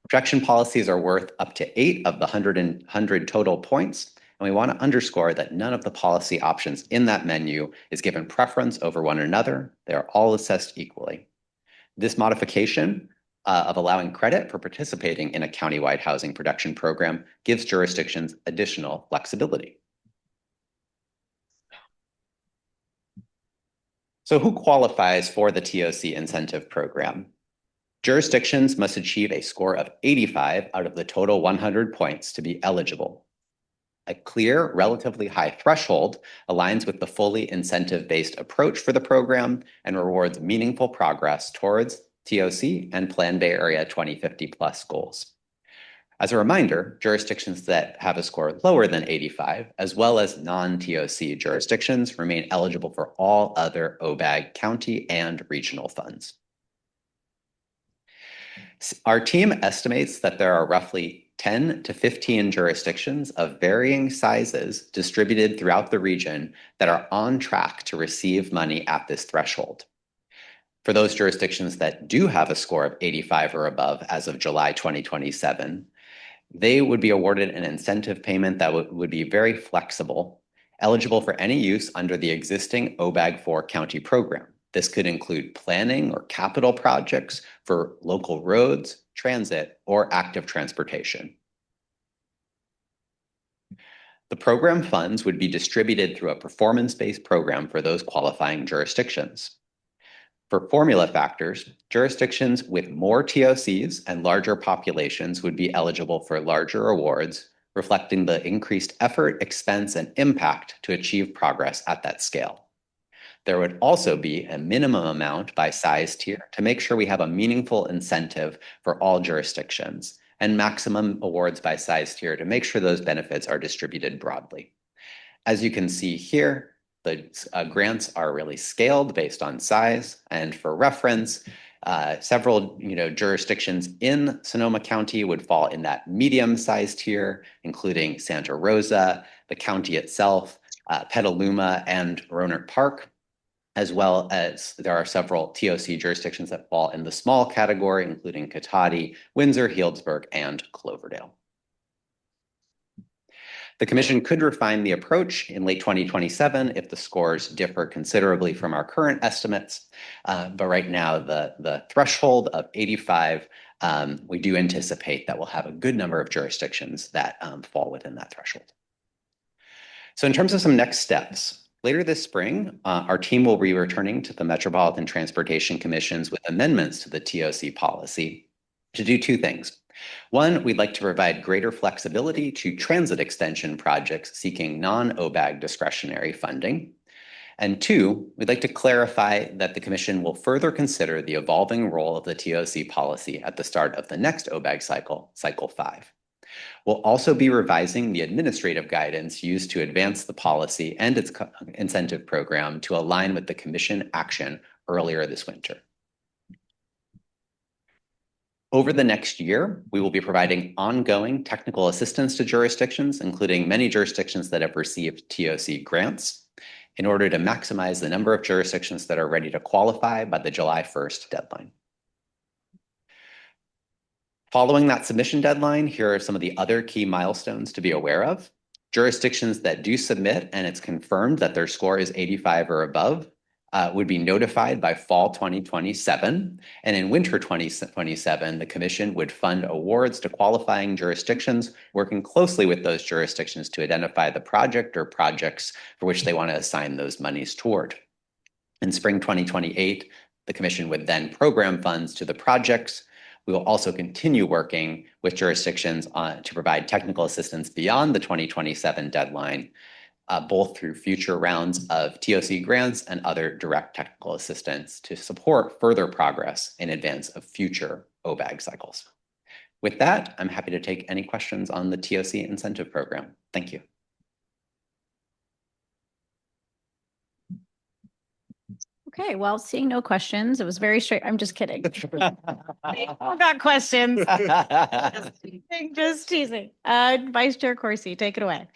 Protection policies are worth up to 8 of the 100 total points, and we want to underscore that none of the policy options in that menu is given preference over one another. They are all assessed equally. This modification of allowing credit for participating in a countywide housing protection program gives jurisdictions additional flexibility. So who qualifies for the TOC incentive program? Jurisdictions must achieve a score of 85 out of the total 100 points to be eligible. A clear, relatively high threshold aligns with the fully incentive-based approach for the program and rewards meaningful progress towards TOC and Plan Bay Area 2050 plus goals. As a reminder, jurisdictions that have a score lower than 85, as well as non-TOC jurisdictions, remain eligible for all other OBAG county and regional funds. Our team estimates that there are roughly 10 to 15 jurisdictions of varying sizes distributed throughout the region that are on track to receive money at this threshold. For those jurisdictions that do have a score of 85 or above as of July 2027, they would be awarded an incentive payment that would be very flexible, eligible for any use under the existing OBAG 4 county program. This could include planning or capital projects for local roads, transit, or active transportation. The program funds would be distributed through a performance-based program for those qualifying jurisdictions. For formula factors, jurisdictions with more TOCs and larger populations would be eligible for larger awards, reflecting the increased effort, expense, and impact to achieve progress at that scale. There would also be a minimum amount by size tier to make sure we have a meaningful incentive for all jurisdictions, and maximum awards by size tier to make sure those benefits are distributed broadly. As you can see here, the grants are really scaled based on size, and for reference, several jurisdictions in Sonoma County would fall in that medium-sized tier, including Santa Rosa, the county itself, Petaluma, and Rohnert Park, as well as there are several TOC jurisdictions that fall in the small category, including Cotati, Windsor, Healdsburg, and Cloverdale. The Commission could refine the approach in late 2027 if the scores differ considerably from our current estimates. But right now, the threshold of 85, we do anticipate that we'll have a good number of jurisdictions that fall within that threshold. So in terms of some next steps, later this spring, our team will be returning to the Metropolitan Transportation Commissions with amendments to the TOC policy to do two things. One, we'd like to provide greater flexibility to transit extension projects seeking non-OBAG discretionary funding. And two, we'd like to clarify that the Commission will further consider the evolving role of the TOC policy at the start of the next OBAG cycle, Cycle 5. We'll also be revising the administrative guidance used to advance the policy and its incentive program to align with the Commission action earlier this winter. Over the next year, we will be providing ongoing technical assistance to jurisdictions, including many jurisdictions that have received TOC grants, in order to maximize the number of jurisdictions that are ready to qualify by the July 1st deadline. Following that submission deadline, here are some of the other key milestones to be aware of. Jurisdictions that do submit and it's confirmed that their score is 85 or above would be notified by fall 2027. And in winter 2027, the Commission would fund awards to qualifying jurisdictions, working closely with those jurisdictions to identify the project or projects for which they want to assign those monies toward. In spring 2028, the Commission would then program funds to the projects. We will also continue working with jurisdictions to provide technical assistance beyond the 2027 deadline, both through future rounds of TOC grants and other direct technical assistance to support further progress in advance of future OBAG cycles. With that, I'm happy to take any questions on the TOC incentive program. Thank you. Okay, well, seeing no questions, it was very straight. I'm just kidding. I got questions. Just teasing. Vice Chair Corsi, take it away.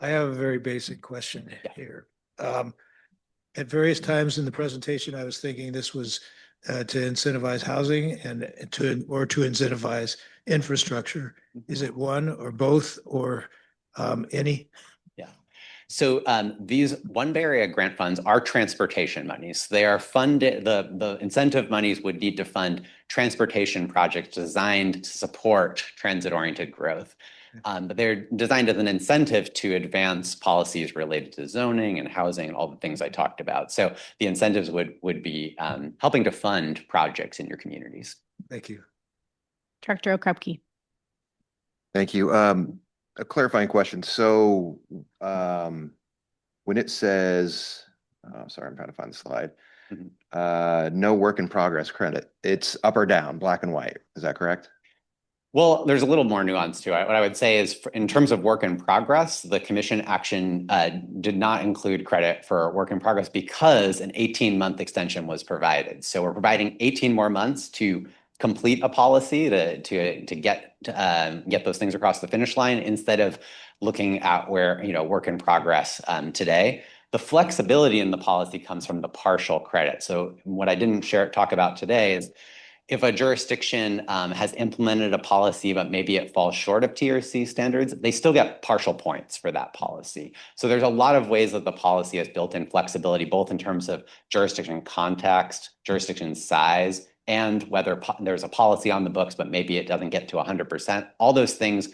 I have a very basic question here. At various times in the presentation, I was thinking this was to incentivize housing and to incentivize infrastructure. Is it one or both or any? Yeah. So these One Bay Area grant funds are transportation monies. They are funded, the incentive monies would need to fund transportation projects designed to support transit-oriented growth. But they're designed as an incentive to advance policies related to zoning and housing and all the things I talked about. So the incentives would be helping to fund projects in your communities. Thank you. Director Okrepke. Thank you. A clarifying question. So when it says, sorry, I'm trying to find the slide. No work in progress credit, it's up or down, black and white. Is that correct? Well, there's a little more nuance to it. What I would say is in terms of work in progress, the Commission action did not include credit for work in progress because an 18-month extension was provided. So we're providing 18 more months to complete a policy to get those things across the finish line instead of looking at where, work in progress today. The flexibility in the policy comes from the partial credit. So what I didn't talk about today is if a jurisdiction has implemented a policy, but maybe it falls short of TRC standards, they still get partial points for that policy. So there's a lot of ways that the policy has built in flexibility, both in terms of jurisdiction context, jurisdiction size, and whether there's a policy on the books, but maybe it doesn't get to 100%. All those things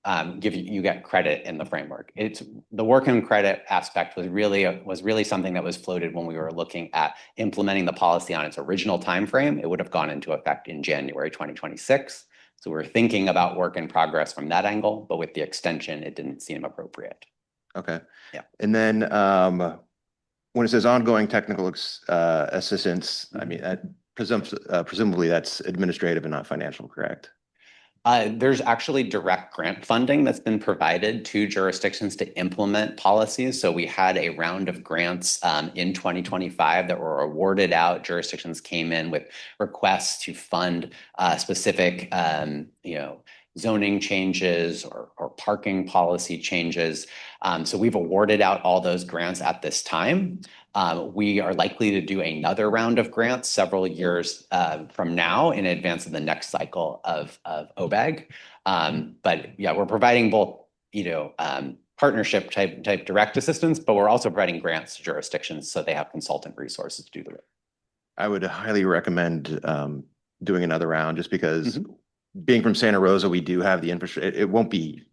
you get credit in the framework. It's the work and credit aspect was really something that was floated when we were looking at implementing the policy on its original timeframe. It would have gone into effect in January 2026. So we're thinking about work in progress from that angle, but with the extension, it didn't seem appropriate. Okay. Yeah. And then when it says ongoing technical assistance, I mean, presumably that's administrative and not financial, correct? There's actually direct grant funding that's been provided to jurisdictions to implement policies. So we had a round of grants in 2025 that were awarded out. Jurisdictions came in with requests to fund specific, zoning changes or parking policy changes. So we've awarded out all those grants at this time. We are likely to do another round of grants several years from now in advance of the next cycle of OBEG. But yeah, we're providing both, partnership type direct assistance, but we're also providing grants to jurisdictions so they have consultant resources to do the work. I would highly recommend doing another round just because being from Santa Rosa, we do have the infrastructure. It won't be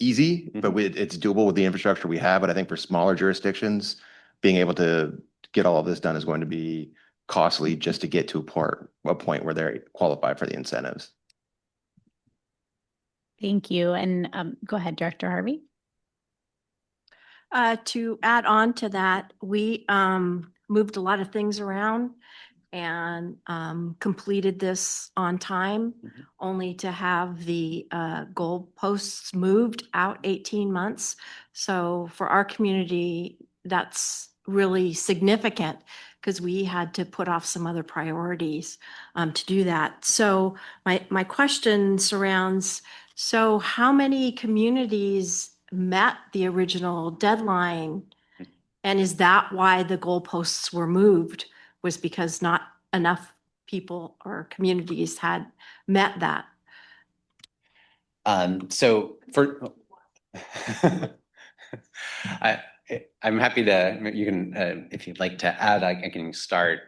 easy, but it's doable with the infrastructure we have. But I think for smaller jurisdictions, being able to get all of this done is going to be costly just to get to a point where they qualify for the incentives. Thank you. And go ahead, Director Harvey. To add on to that, we moved a lot of things around and completed this on time, only to have the goalposts moved out 18 months. So for our community, that's really significant because we had to put off some other priorities to do that. So my question surrounds, so how many communities met the original deadline? And is that why the goalposts were moved? Was because not enough people or communities had met that? So for I'm happy to, you can, if you'd like to add, I can start.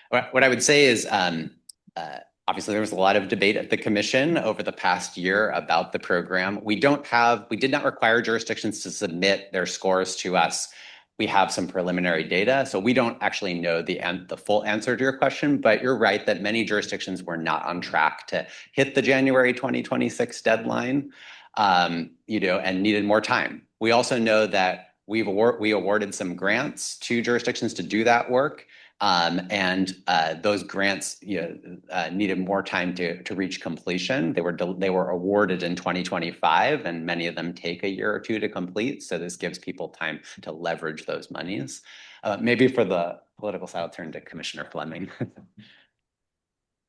What I would say is, obviously there was a lot of debate at the commission over the past year about the program. We did not require jurisdictions to submit their scores to us. We have some preliminary data, so we don't actually know the full answer to your question, but you're right that many jurisdictions were not on track to hit the January 2026 deadline, and needed more time. We also know that we awarded some grants to jurisdictions to do that work, and those grants needed more time to reach completion. They were awarded in 2025, and many of them take a year or two to complete. So this gives people time to leverage those monies. Maybe for the political side, I'll turn to Commissioner Fleming.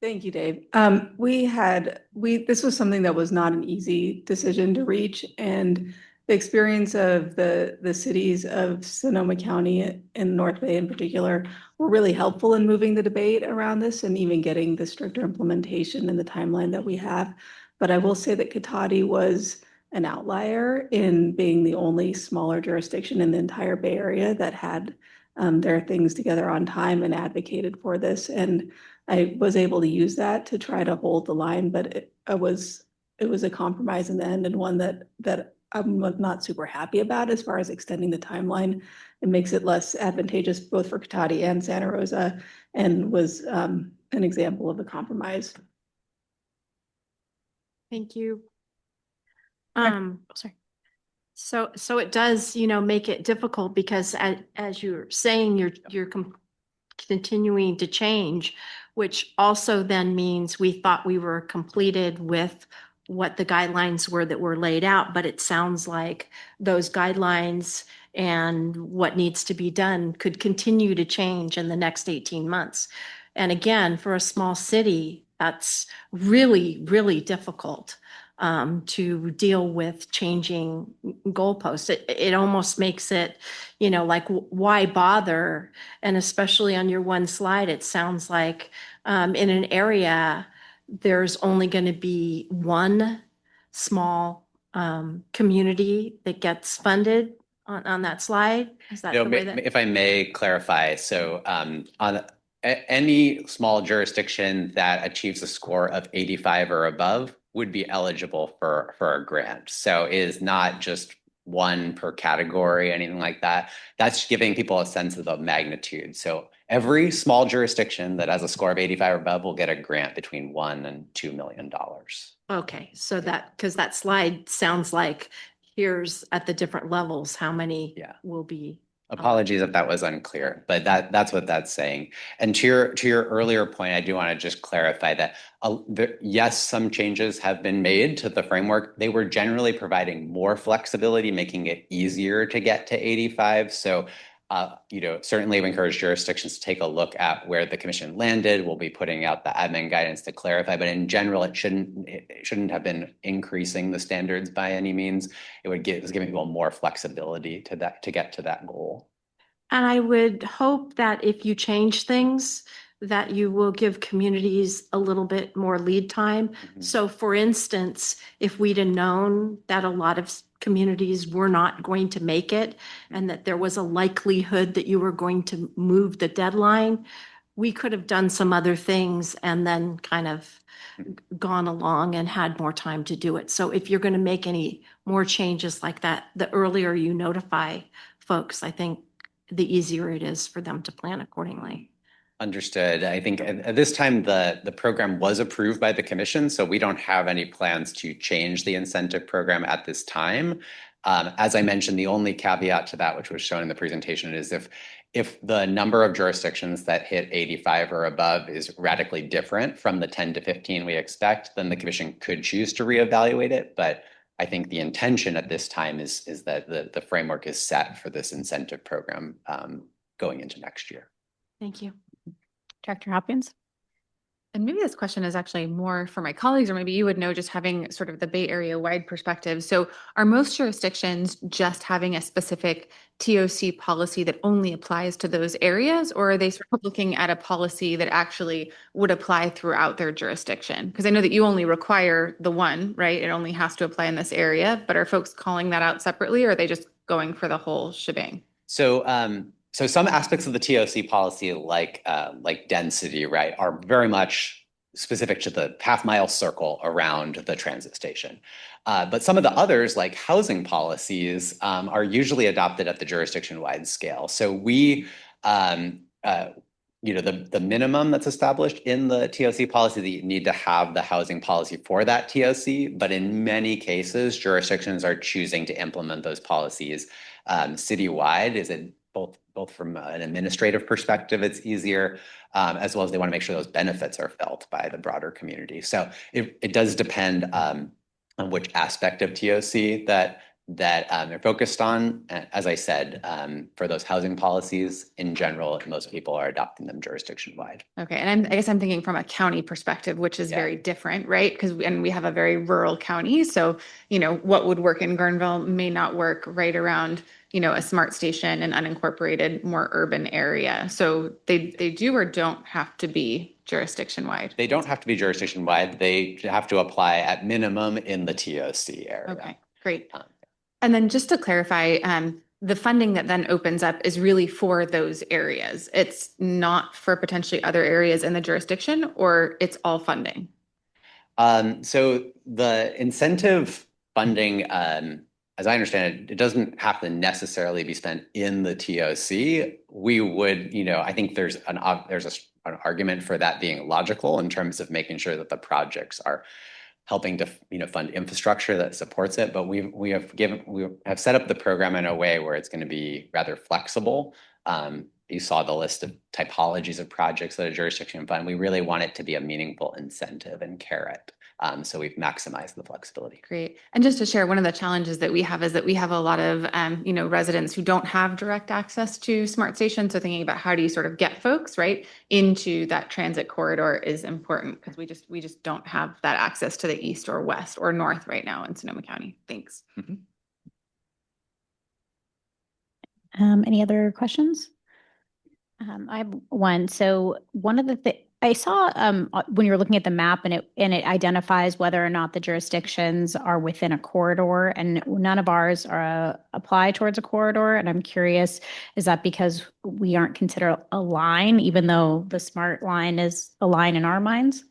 Thank you, Dave. This was something that was not an easy decision to reach, and the experience of the cities of Sonoma County and North Bay in particular were really helpful in moving the debate around this and even getting the stricter implementation and the timeline that we have. But I will say that Cotati was an outlier in being the only smaller jurisdiction in the entire Bay Area that had their things together on time and advocated for this. And I was able to use that to try to hold the line, but it was a compromise in the end, and one that I'm not super happy about as far as extending the timeline. It makes it less advantageous both for Cotati and Santa Rosa, and was an example of a compromise. Thank you. Sorry. So it does, make it difficult because as you're saying, you're continuing to change, which also then means we thought we were completed with what the guidelines were that were laid out, but it sounds like those guidelines and what needs to be done could continue to change in the next 18 months. And again, for a small city, that's really, really difficult to deal with changing goalposts. It almost makes it, like, why bother? And especially on your one slide, it sounds like in an area, there's only going to be one small community that gets funded on that slide. Is that the way that? If I may clarify, so on any small jurisdiction that achieves a score of 85 or above would be eligible for a grant. So it is not just one per category, anything like that. That's giving people a sense of the magnitude. So every small jurisdiction that has a score of 85 or above will get a grant between $1 and $2 million. Okay, so that, because that slide sounds like here's at the different levels, how many Yeah. will be. Apologies if that was unclear, but that's what that's saying. And to your earlier point, I do want to just clarify that yes, some changes have been made to the framework. They were generally providing more flexibility, making it easier to get to 85. So, certainly we encourage jurisdictions to take a look at where the commission landed. We'll be putting out the admin guidance to clarify, but in general, it shouldn't have been increasing the standards by any means. It was giving people more flexibility to get to that goal. And I would hope that if you change things, that you will give communities a little bit more lead time. So for instance, if we'd have known that a lot of communities were not going to make it and that there was a likelihood that you were going to move the deadline, we could have done some other things and then kind of gone along and had more time to do it. So if you're going to make any more changes like that, the earlier you notify folks, I think the easier it is for them to plan accordingly. Understood. I think at this time, the program was approved by the commission, so we don't have any plans to change the incentive program at this time. As I mentioned, the only caveat to that, which was shown in the presentation, is if the number of jurisdictions that hit 85 or above is radically different from the 10 to 15 we expect, then the commission could choose to reevaluate it. But I think the intention at this time is that the framework is set for this incentive program going into next year. Thank you. Director Hopkins? And maybe this question is actually more for my colleagues, or maybe you would know, just having sort of the Bay Area wide perspective. So are most jurisdictions just having a specific TOC policy that only applies to those areas, or are they sort of looking at a policy that actually would apply throughout their jurisdiction? Because I know that you only require the one, right? It only has to apply in this area, but are folks calling that out separately, or are they just going for the whole shebang? So some aspects of the TOC policy, like density, right, are very much specific to the half-mile circle around the transit station. But some of the others, like housing policies, are usually adopted at the jurisdiction-wide scale. So the minimum that's established in the TOC policy, that you need to have the housing policy for that TOC, but in many cases, jurisdictions are choosing to implement those policies citywide. Is it both from an administrative perspective, it's easier, as well as they want to make sure those benefits are felt by the broader community. So it does depend on which aspect of TOC that they're focused on. As I said, for those housing policies in general, most people are adopting them jurisdiction-wide. Okay, and I guess I'm thinking from a county perspective, which is very different, right? Because we have a very rural county, so what would work in Guerneville may not work right around a smart station, an unincorporated, more urban area. So they do or don't have to be jurisdiction-wide. They don't have to be jurisdiction-wide. They have to apply at minimum in the TOC area. Okay, great. And then just to clarify, the funding that then opens up is really for those areas. It's not for potentially other areas in the jurisdiction, or it's all funding? So the incentive funding, as I understand it, it doesn't have to necessarily be spent in the TOC. We would, I think there's an argument for that being logical in terms of making sure that the projects are helping to fund infrastructure that supports it. But we have set up the program in a way where it's going to be rather flexible. You saw the list of typologies of projects that a jurisdiction fund. We really want it to be a meaningful incentive and carrot. So we've maximized the flexibility. Great. And just to share, one of the challenges that we have is that we have a lot of, residents who don't have direct access to smart stations. So thinking about how do you sort of get folks right into that transit corridor is important, because we just don't have that access to the east or west or north right now in Sonoma County. Thanks. Any other questions? I have one. So one of the things I saw when you were looking at the map, and it identifies whether or not the jurisdictions are within a corridor, and none of ours are apply towards a corridor. And I'm curious, is that because we aren't considered a line, even though the smart line is a line in our minds?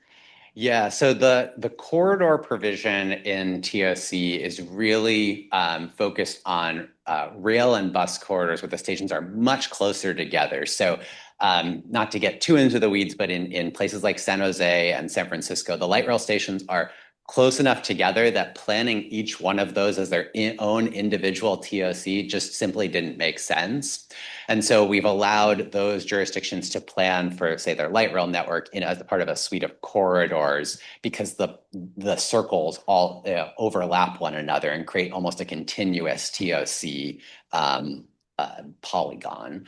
Yeah, so the corridor provision in TOC is really focused on rail and bus corridors where the stations are much closer together. So not to get too into the weeds, but in places like San Jose and San Francisco, the light rail stations are close enough together that planning each one of those as their own individual TOC just simply didn't make sense. And so we've allowed those jurisdictions to plan for, say, their light rail network as a part of a suite of corridors because the circles all overlap one another and create almost a continuous TOC polygon.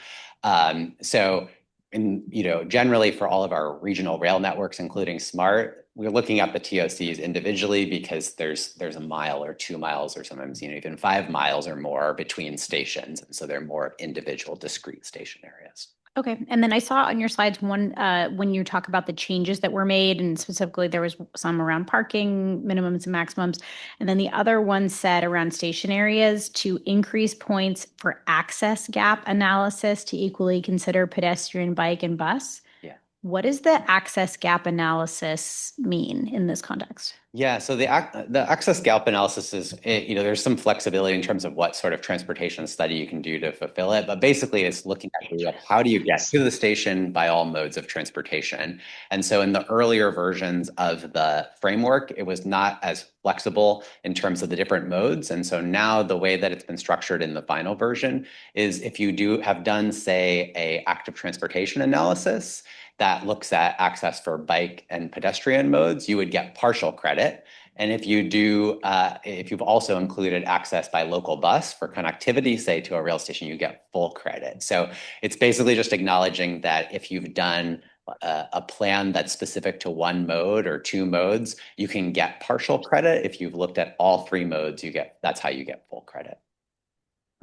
So generally for all of our regional rail networks, including SMART, we're looking at the TOCs individually because there's a mile or 2 miles or sometimes even 5 miles or more between stations. And so they're more individual discrete station areas. Okay. And then I saw on your slides one when you talk about the changes that were made, and specifically there was some around parking minimums and maximums. And then the other one said around station areas to increase points for access gap analysis to equally consider pedestrian, bike, and bus. Yeah. What does the access gap analysis mean in this context? Yeah, so the access gap analysis is, there's some flexibility in terms of what sort of transportation study you can do to fulfill it. But basically, it's looking at how do you get to the station by all modes of transportation. And so in the earlier versions of the framework, it was not as flexible in terms of the different modes. And so now the way that it's been structured in the final version is if you have done, say, a active transportation analysis, that looks at access for bike and pedestrian modes, you would get partial credit. And if you've also included access by local bus for connectivity, say to a rail station, you get full credit. So it's basically just acknowledging that if you've done a plan that's specific to one mode or 2 modes, you can get partial credit. If you've looked at all 3 modes, that's how you get full credit.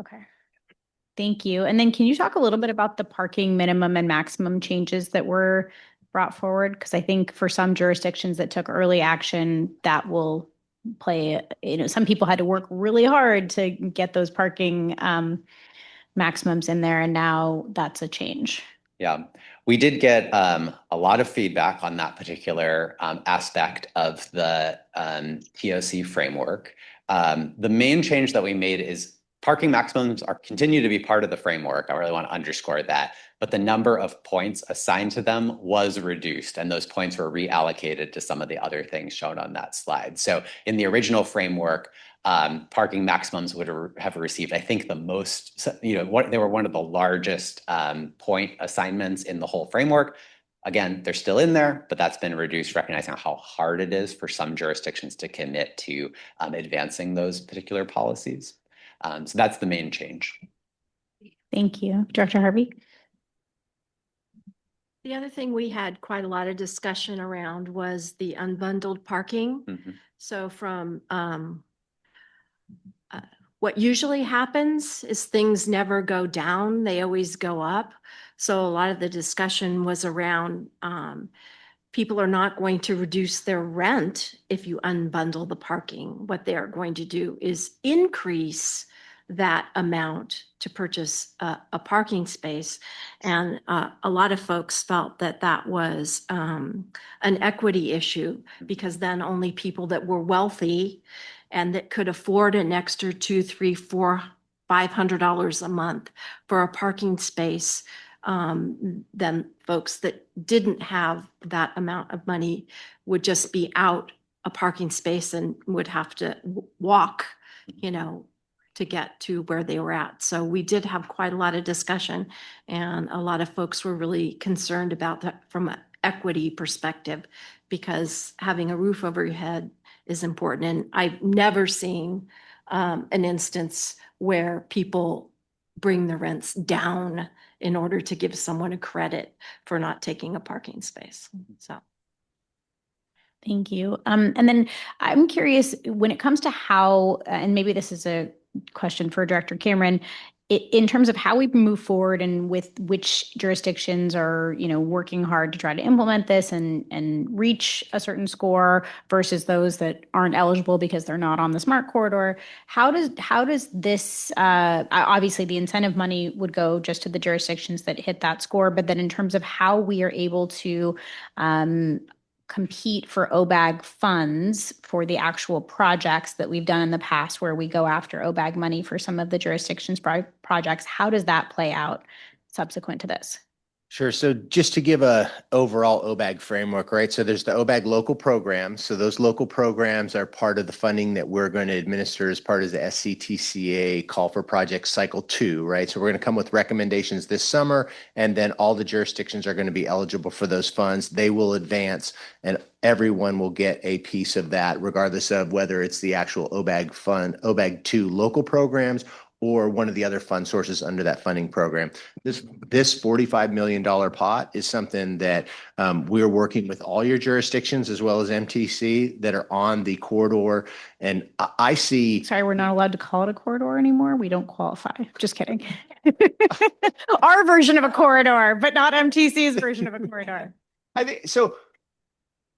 Okay. Thank you. And then can you talk a little bit about the parking minimum and maximum changes that were brought forward? Because I think for some jurisdictions that took early action, that will play, some people had to work really hard to get those parking maximums in there, and now that's a change. Yeah, we did get a lot of feedback on that particular aspect of the TOC framework. The main change that we made is parking maximums continue to be part of the framework. I really want to underscore that. But the number of points assigned to them was reduced, and those points were reallocated to some of the other things shown on that slide. So in the original framework, parking maximums would have received, I think, the most, they were one of the largest point assignments in the whole framework. Again, they're still in there, but that's been reduced, recognizing how hard it is for some jurisdictions to commit to advancing those particular policies. So that's the main change. Thank you. Director Harvey? The other thing we had quite a lot of discussion around was the unbundled parking. Mm-hmm. So from what usually happens is things never go down, they always go up. So a lot of the discussion was around people are not going to reduce their rent if you unbundle the parking. What they are going to do is increase that amount to purchase a parking space. And a lot of folks felt that that was an equity issue because then only people that were wealthy and that could afford an extra $200, $300, $400, $500 a month for a parking space, then folks that didn't have that amount of money would just be out a parking space and would have to walk, to get to where they were at. So we did have quite a lot of discussion, and a lot of folks were really concerned about that from an equity perspective, because having a roof over your head is important. And I've never seen an instance where people bring the rents down in order to give someone a credit for not taking a parking space. So. Thank you. And then I'm curious when it comes to how, and maybe this is a question for Director Cameron, in terms of how we move forward and with which jurisdictions are, working hard to try to implement this and reach a certain score versus those that aren't eligible because they're not on the SMART corridor. How does this, obviously the incentive money would go just to the jurisdictions that hit that score, but then in terms of how we are able to compete for OBAG funds for the actual projects that we've done in the past where we go after OBAG money for some of the jurisdictions projects. How does that play out subsequent to this? Sure. So just to give a overall OBAG framework, right? So there's the OBAG local programs. So those local programs are part of the funding that we're going to administer as part of the SCTCA call for project cycle 2, right? So we're going to come with recommendations this summer, and then all the jurisdictions are going to be eligible for those funds. They will advance, and everyone will get a piece of that, regardless of whether it's the actual OBAG fund, OBAG 2 local programs, or one of the other fund sources under that funding program. This $45 million pot is something that we're working with all your jurisdictions as well as MTC that are on the corridor. And I see. Sorry, we're not allowed to call it a corridor anymore. We don't qualify. Just kidding. Our version of a corridor, but not MTC's version of a corridor. I think so.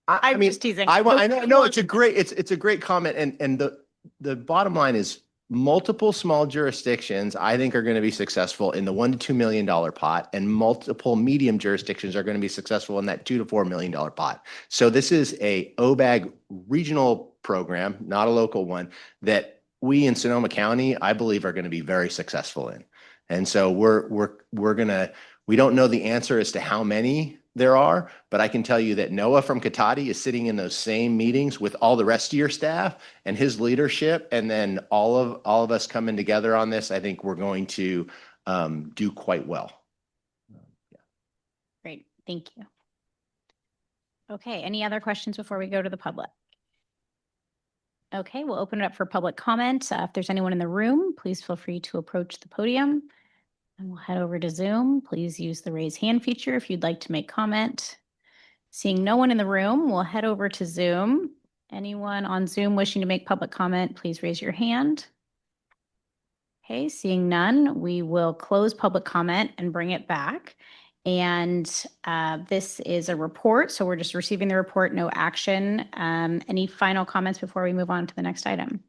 I'm just teasing. I know it's a great comment. And the bottom line is, multiple small jurisdictions, I think, are going to be successful in the $1 to $2 million pot, and multiple medium jurisdictions are going to be successful in that $2 to $4 million pot. So this is a OBAG regional program, not a local one, that we in Sonoma County, I believe, are going to be very successful in. And so we don't know the answer as to how many there are, but I can tell you that Noah from Katati is sitting in those same meetings with all the rest of your staff and his leadership, and then all of us coming together on this. I think we're going to do quite well. Great, thank you. Okay, any other questions before we go to the public? Okay, we'll open it up for public comment. If there's anyone in the room, please feel free to approach the podium. And we'll head over to Zoom. Please use the raise hand feature if you'd like to make comment. Seeing no one in the room, we'll head over to Zoom. Anyone on Zoom wishing to make public comment, please raise your hand. Okay, seeing none, we will close public comment and bring it back. And this is a report, so we're just receiving the report, no action. Any final comments before we move on to the next item?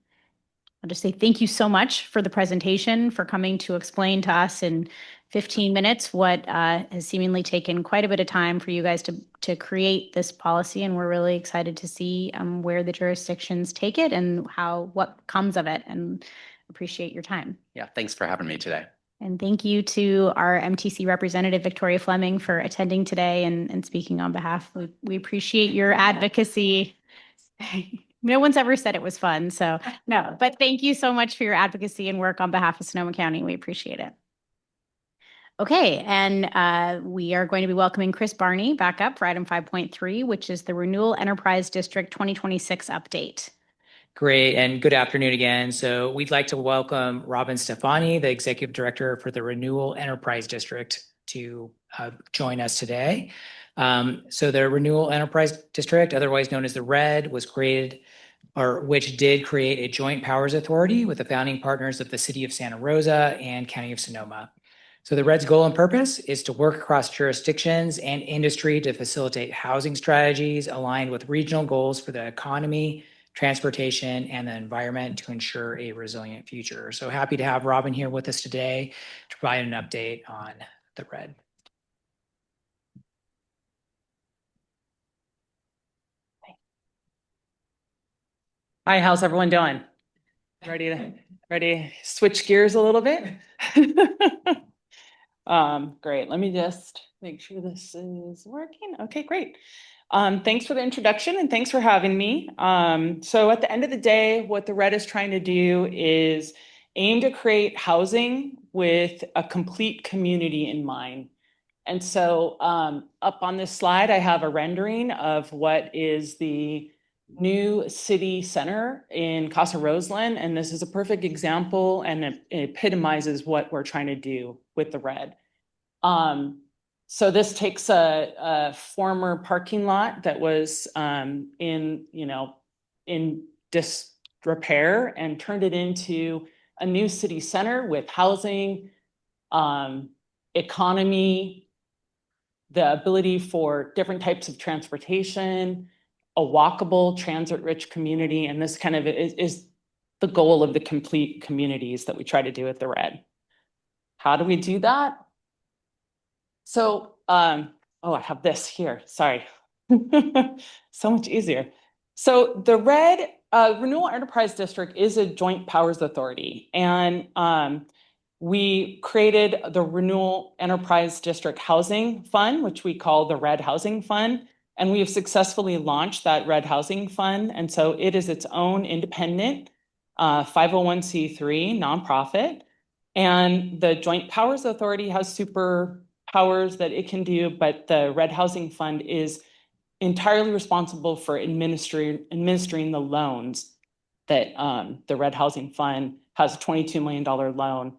I'll just say thank you so much for the presentation, for coming to explain to us in 15 minutes what has seemingly taken quite a bit of time for you guys to create this policy. And we're really excited to see where the jurisdictions take it and what comes of it, and appreciate your time. Yeah, thanks for having me today. And thank you to our MTC representative, Victoria Fleming, for attending today and speaking on behalf. We appreciate your advocacy. No one's ever said it was fun, so no, but thank you so much for your advocacy and work on behalf of Sonoma County. We appreciate it. Okay, and we are going to be welcoming Chris Barney back up for item 5.3, which is the Renewal Enterprise District 2026 update. Great, and good afternoon again. So we'd like to welcome Robin Stefani, the Executive Director for the Renewal Enterprise District, to join us today. So the Renewal Enterprise District, otherwise known as the RED, was created, which did create a joint powers authority with the founding partners of the City of Santa Rosa and County of Sonoma. So the RED's goal and purpose is to work across jurisdictions and industry to facilitate housing strategies aligned with regional goals for the economy, transportation, and the environment to ensure a resilient future. So happy to have Robin here with us today to provide an update on the RED. Hi, how's everyone doing? Ready to switch gears a little bit? Great. Let me just make sure this is working. Okay, great. Thanks for the introduction and thanks for having me. So at the end of the day, what the RED is trying to do is aim to create housing with a complete community in mind. And so up on this slide, I have a rendering of what is the new city center in Casa Roseland. And this is a perfect example, and it epitomizes what we're trying to do with the RED. So this takes a former parking lot that was in disrepair and turned it into a new city center with housing, economy, the ability for different types of transportation, a walkable, transit-rich community. And this kind of is the goal of the complete communities that we try to do at the RED. How do we do that? So, I have this here, sorry. So much easier. So the red Renewal Enterprise District is a joint powers authority, and we created the Renewal Enterprise District Housing Fund, which we call the Red Housing Fund, and we have successfully launched that Red Housing Fund, and so it is its own independent 501c3 nonprofit, and the Joint Powers Authority has super powers that it can do, but the Red Housing Fund is entirely responsible for administering the loans that the Red Housing Fund has a $22 million loan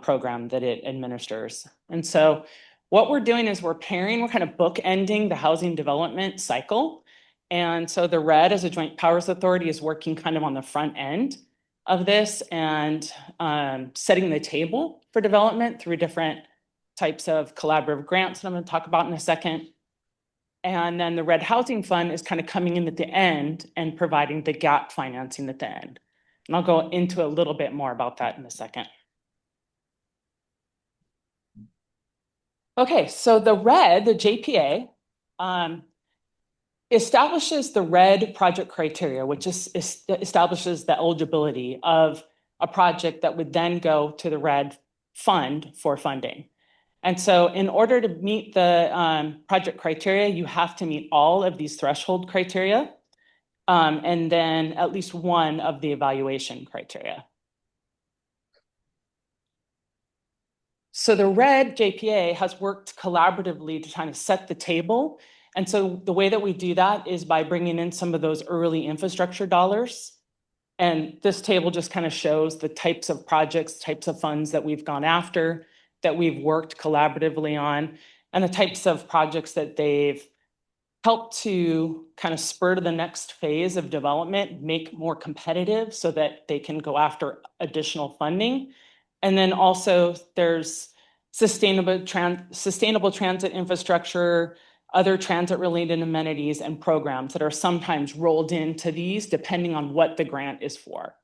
program that it administers. And so what we're doing is we're kind of bookending the housing development cycle. And so the Red as a joint powers authority is working kind of on the front end of this and setting the table for development through different types of collaborative grants that I'm going to talk about in a second. And then the Red Housing Fund is kind of coming in at the end and providing the gap financing at the end. And I'll go into a little bit more about that in a second. Okay, so the RED, the JPA, establishes the RED project criteria, which establishes the eligibility of a project that would then go to the RED fund for funding. And so in order to meet the project criteria, you have to meet all of these threshold criteria, and then at least one of the evaluation criteria. So the RED JPA has worked collaboratively to kind of set the table. And so the way that we do that is by bringing in some of those early infrastructure dollars. And this table just kind of shows the types of projects, types of funds that we've gone after, that we've worked collaboratively on, and the types of projects that they've helped to kind of spur to the next phase of development, make more competitive so that they can go after additional funding. And then also there's sustainable transit infrastructure, other transit-related amenities and programs that are sometimes rolled into these depending on what the grant is for.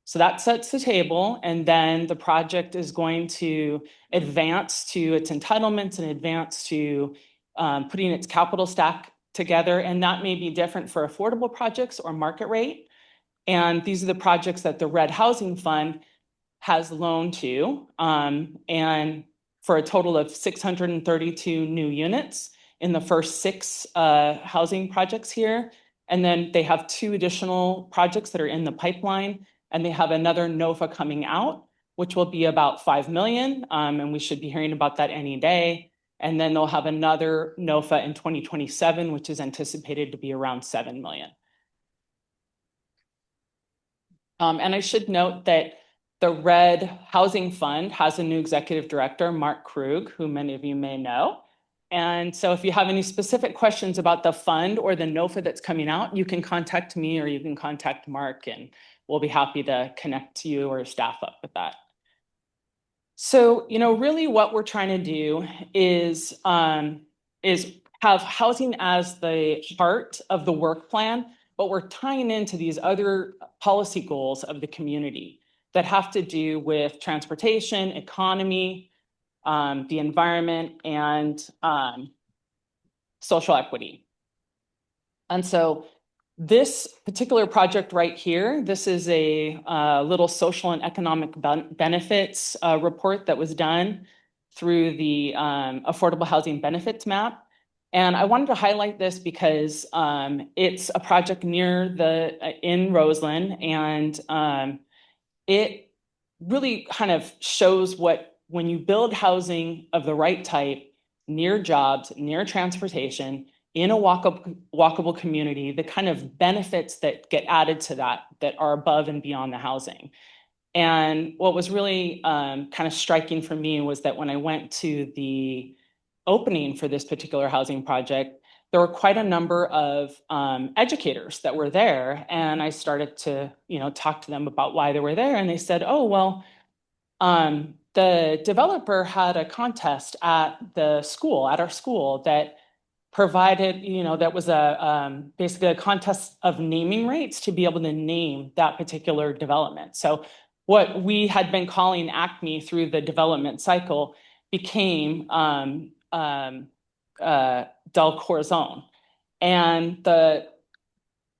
So that sets the table, and then the project is going to advance to its entitlements and advance to putting its capital stack together. And that may be different for affordable projects or market rate. And these are the projects that the Red Housing Fund has loaned to, and for a total of 632 new units in the first 6 housing projects here. And then they have 2 additional projects that are in the pipeline, and they have another NOFA coming out, which will be about 5 million. And we should be hearing about that any day. And then they'll have another NOFA in 2027, which is anticipated to be around 7 million. And I should note that the Red Housing Fund has a new executive director, Mark Krug, who many of you may know. And so if you have any specific questions about the fund or the NOFA that's coming out, you can contact me or you can contact Mark, and we'll be happy to connect you or staff up with that. So, really what we're trying to do is have housing as the heart of the work plan, but we're tying into these other policy goals of the community that have to do with transportation, economy, the environment, and social equity. And so this particular project right here, this is a little social and economic benefits report that was done through the Affordable Housing Benefits Map. And I wanted to highlight this because it's a project in Roseland, and it really kind of shows when you build housing of the right type, near jobs, near transportation, in a walkable community, the kind of benefits that get added to that are above and beyond the housing. And what was really kind of striking for me was that when I went to the opening for this particular housing project, there were quite a number of educators that were there. And I started to, talk to them about why they were there. And they said, oh, well, the developer had a contest at our school that provided, that was basically a contest of naming rights to be able to name that particular development. So what we had been calling Acme through the development cycle became Del Corazon. And the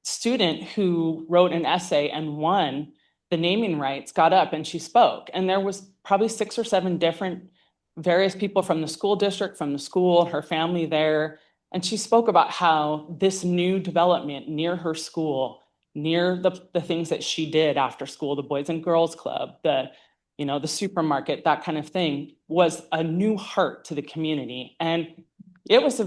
student who wrote an essay and won the naming rights got up and she spoke. And there was probably 6 or 7 different various people from the school district, from the school, her family there. And she spoke about how this new development near her school, near the things that she did after school, the Boys and Girls Club, the supermarket, that kind of thing, was a new heart to the community. And it was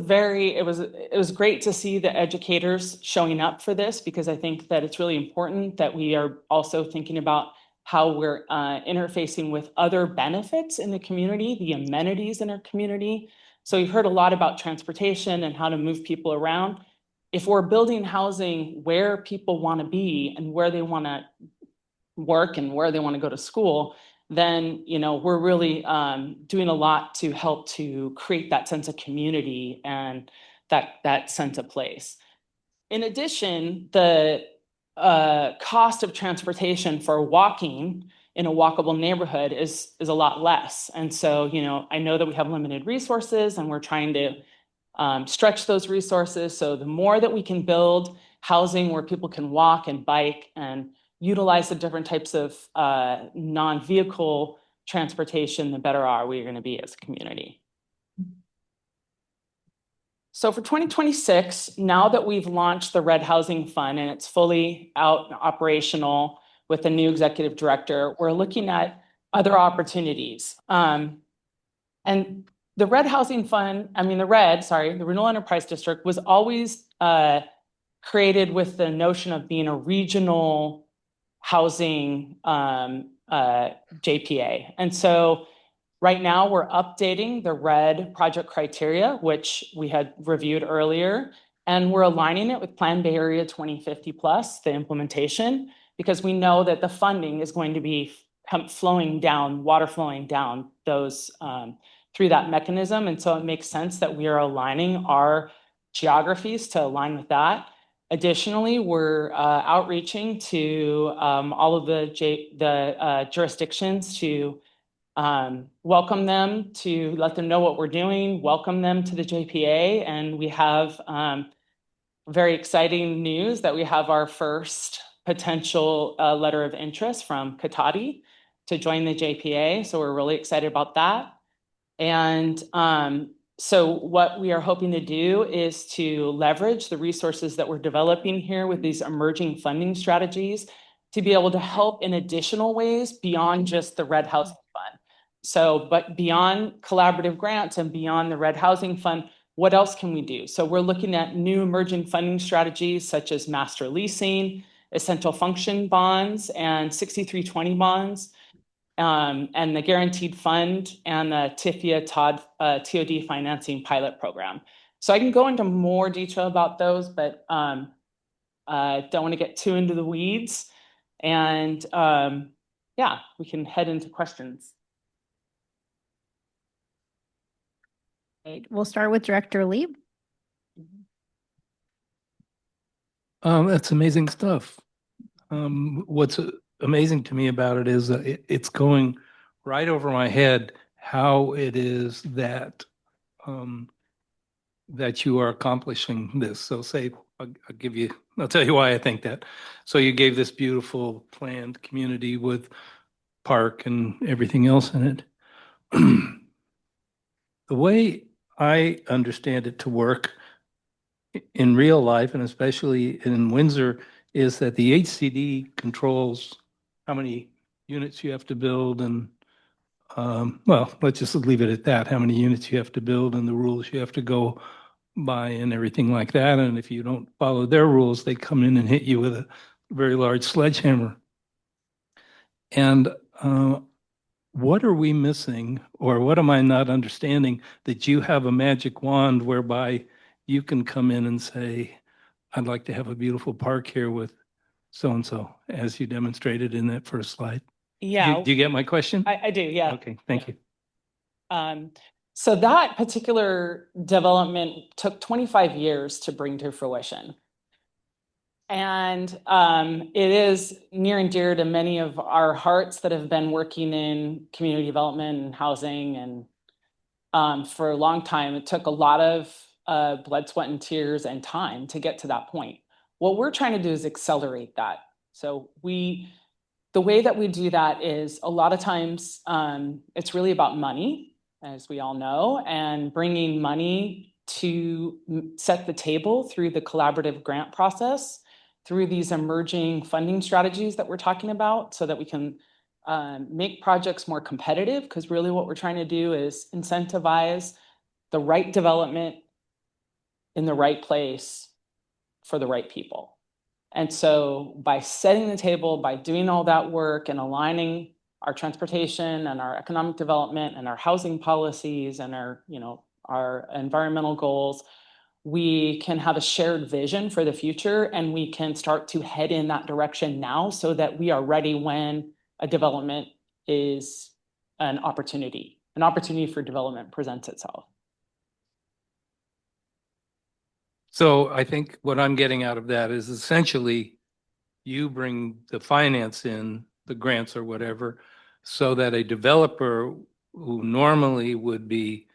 great to see the educators showing up for this, because I think that it's really important that we are also thinking about how we're interfacing with other benefits in the community, the amenities in our community. So we've heard a lot about transportation and how to move people around. If we're building housing where people want to be and where they want to work and where they want to go to school, then we're really doing a lot to help to create that sense of community and that sense of place. In addition, the cost of transportation for walking in a walkable neighborhood is a lot less. And so, I know that we have limited resources and we're trying to stretch those resources. So the more that we can build housing where people can walk and bike and utilize the different types of non-vehicle transportation, the better are we going to be as a community. So for 2026, now that we've launched the Red Housing Fund and it's fully out and operational with the new executive director, we're looking at other opportunities. And the Red Housing Fund, the Renewal Enterprise District was always created with the notion of being a regional housing JPA. And so right now we're updating the RED project criteria, which we had reviewed earlier, and we're aligning it with Plan Bay Area 2050 plus, the implementation, because we know that the funding is going to be water flowing down those through that mechanism. And so it makes sense that we are aligning our geographies to align with that. Additionally, we're outreaching to all of the jurisdictions to welcome them, to let them know what we're doing, welcome them to the JPA. And we have very exciting news that we have our first potential letter of interest from Katati to join the JPA. So we're really excited about that. And so what we are hoping to do is to leverage the resources that we're developing here with these emerging funding strategies to be able to help in additional ways beyond just the Red Housing Fund. So, but beyond collaborative grants and beyond the Red Housing Fund, what else can we do? So we're looking at new emerging funding strategies such as master leasing, essential function bonds, and 6320 bonds. And the guaranteed fund and the TIFIA TOD financing pilot program. So I can go into more detail about those, but don't want to get too into the weeds. And yeah, we can head into questions. Great. We'll start with Director Lee. That's amazing stuff. What's amazing to me about it is it's going right over my head how it is that that you are accomplishing this. So say, I'll tell you why I think that. So you gave this beautiful planned community with park and everything else in it. The way I understand it to work in real life, and especially in Windsor, is that the HCD controls how many units you have to build and, well, let's just leave it at that, how many units you have to build and the rules you have to go by and everything like that. And if you don't follow their rules, they come in and hit you with a very large sledgehammer. And what are we missing, or what am I not understanding, that you have a magic wand whereby you can come in and say, I'd like to have a beautiful park here with so-and-so, as you demonstrated in that first slide? Yeah. Do you get my question? I do, yeah. Okay, thank you. So that particular development took 25 years to bring to fruition. And it is near and dear to many of our hearts that have been working in community development and housing. for a long time. It took a lot of blood, sweat, and tears and time to get to that point. What we're trying to do is accelerate that. So the way that we do that is a lot of times it's really about money, as we all know, and bringing money to set the table through the collaborative grant process, through these emerging funding strategies that we're talking about, so that we can make projects more competitive, because really what we're trying to do is incentivize the right development in the right place for the right people. And so by setting the table, by doing all that work and aligning our transportation and our economic development and our housing policies and our, our environmental goals, we can have a shared vision for the future, and we can start to head in that direction now so that we are ready when a development is an opportunity for development presents itself. So I think what I'm getting out of that is essentially you bring the finance in, the grants or whatever, so that a developer who normally would be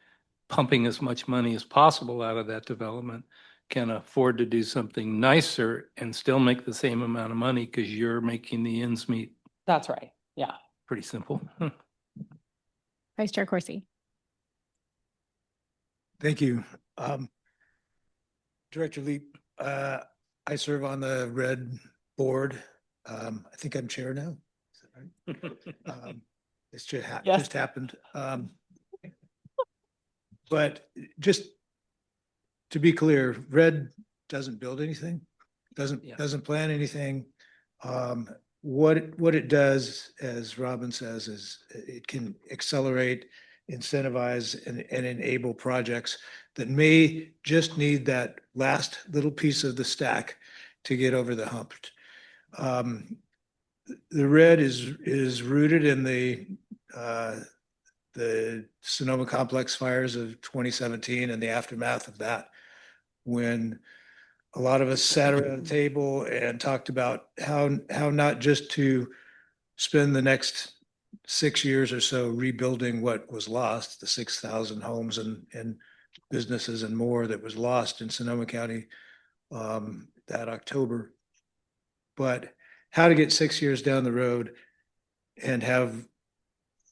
pumping as much money as possible out of that development can afford to do something nicer and still make the same amount of money because you're making the ends meet. That's right. Yeah. Pretty simple. Vice Chair Corsi. Thank you. Director Leap, I serve on the RED board. I think I'm chair now. Is that right? It's just happened. But just to be clear, RED doesn't build anything, doesn't plan anything. What it does, as Robin says, is it can accelerate, incentivize, and enable projects that may just need that last little piece of the stack to get over the hump. The RED is rooted in the Sonoma Complex fires of 2017 and the aftermath of that, when a lot of us sat around the table and talked about how not just to spend the next 6 years or so rebuilding what was lost, the 6,000 homes and businesses and more that was lost in Sonoma County that October, but how to get 6 years down the road and have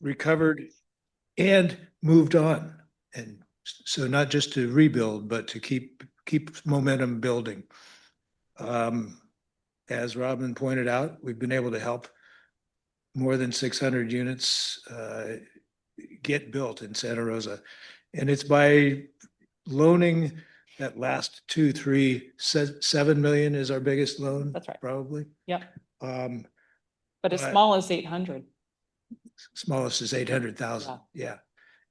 recovered and moved on. And so not just to rebuild, but to keep momentum building. As Robin pointed out, we've been able to help more than 600 units get built in Santa Rosa. And it's by loaning that last 7 million is our biggest loan. That's right. Probably. Yep. But as small as 800. Smallest is 800,000. Yeah.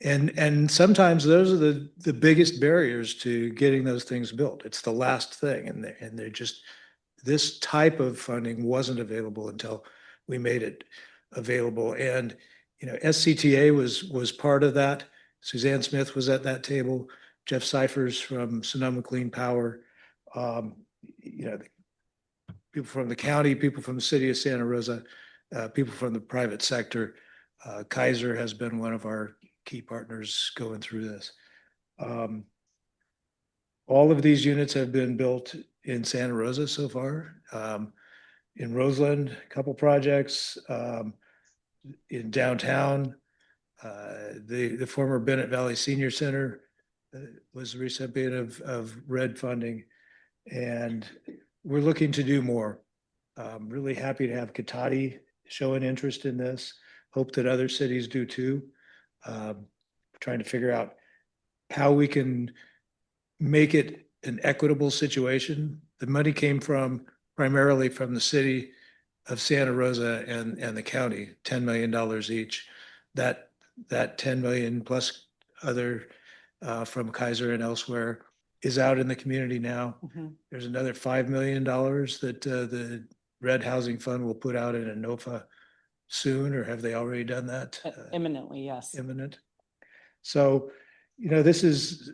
And sometimes those are the biggest barriers to getting those things built. It's the last thing. And they're just, this type of funding wasn't available until we made it available. And, SCTA was part of that. Suzanne Smith was at that table. Jeff Cyphers from Sonoma Clean Power. People from the county, people from the city of Santa Rosa, people from the private sector. Kaiser has been one of our key partners going through this. All of these units have been built in Santa Rosa so far. In Roseland, a couple projects. In downtown, the former Bennett Valley Senior Center was the recipient of RED funding. And we're looking to do more. Really happy to have Cotati show an interest in this. Hope that other cities do too. Trying to figure out how we can make it an equitable situation. The money came primarily from the city of Santa Rosa and the county, $10 million each. That 10 million plus other from Kaiser and elsewhere is out in the community now. Mm-hmm. There's another $5 million that the RED Housing Fund will put out in a NOFA soon, or have they already done that? Imminently, yes. Imminent. So, this is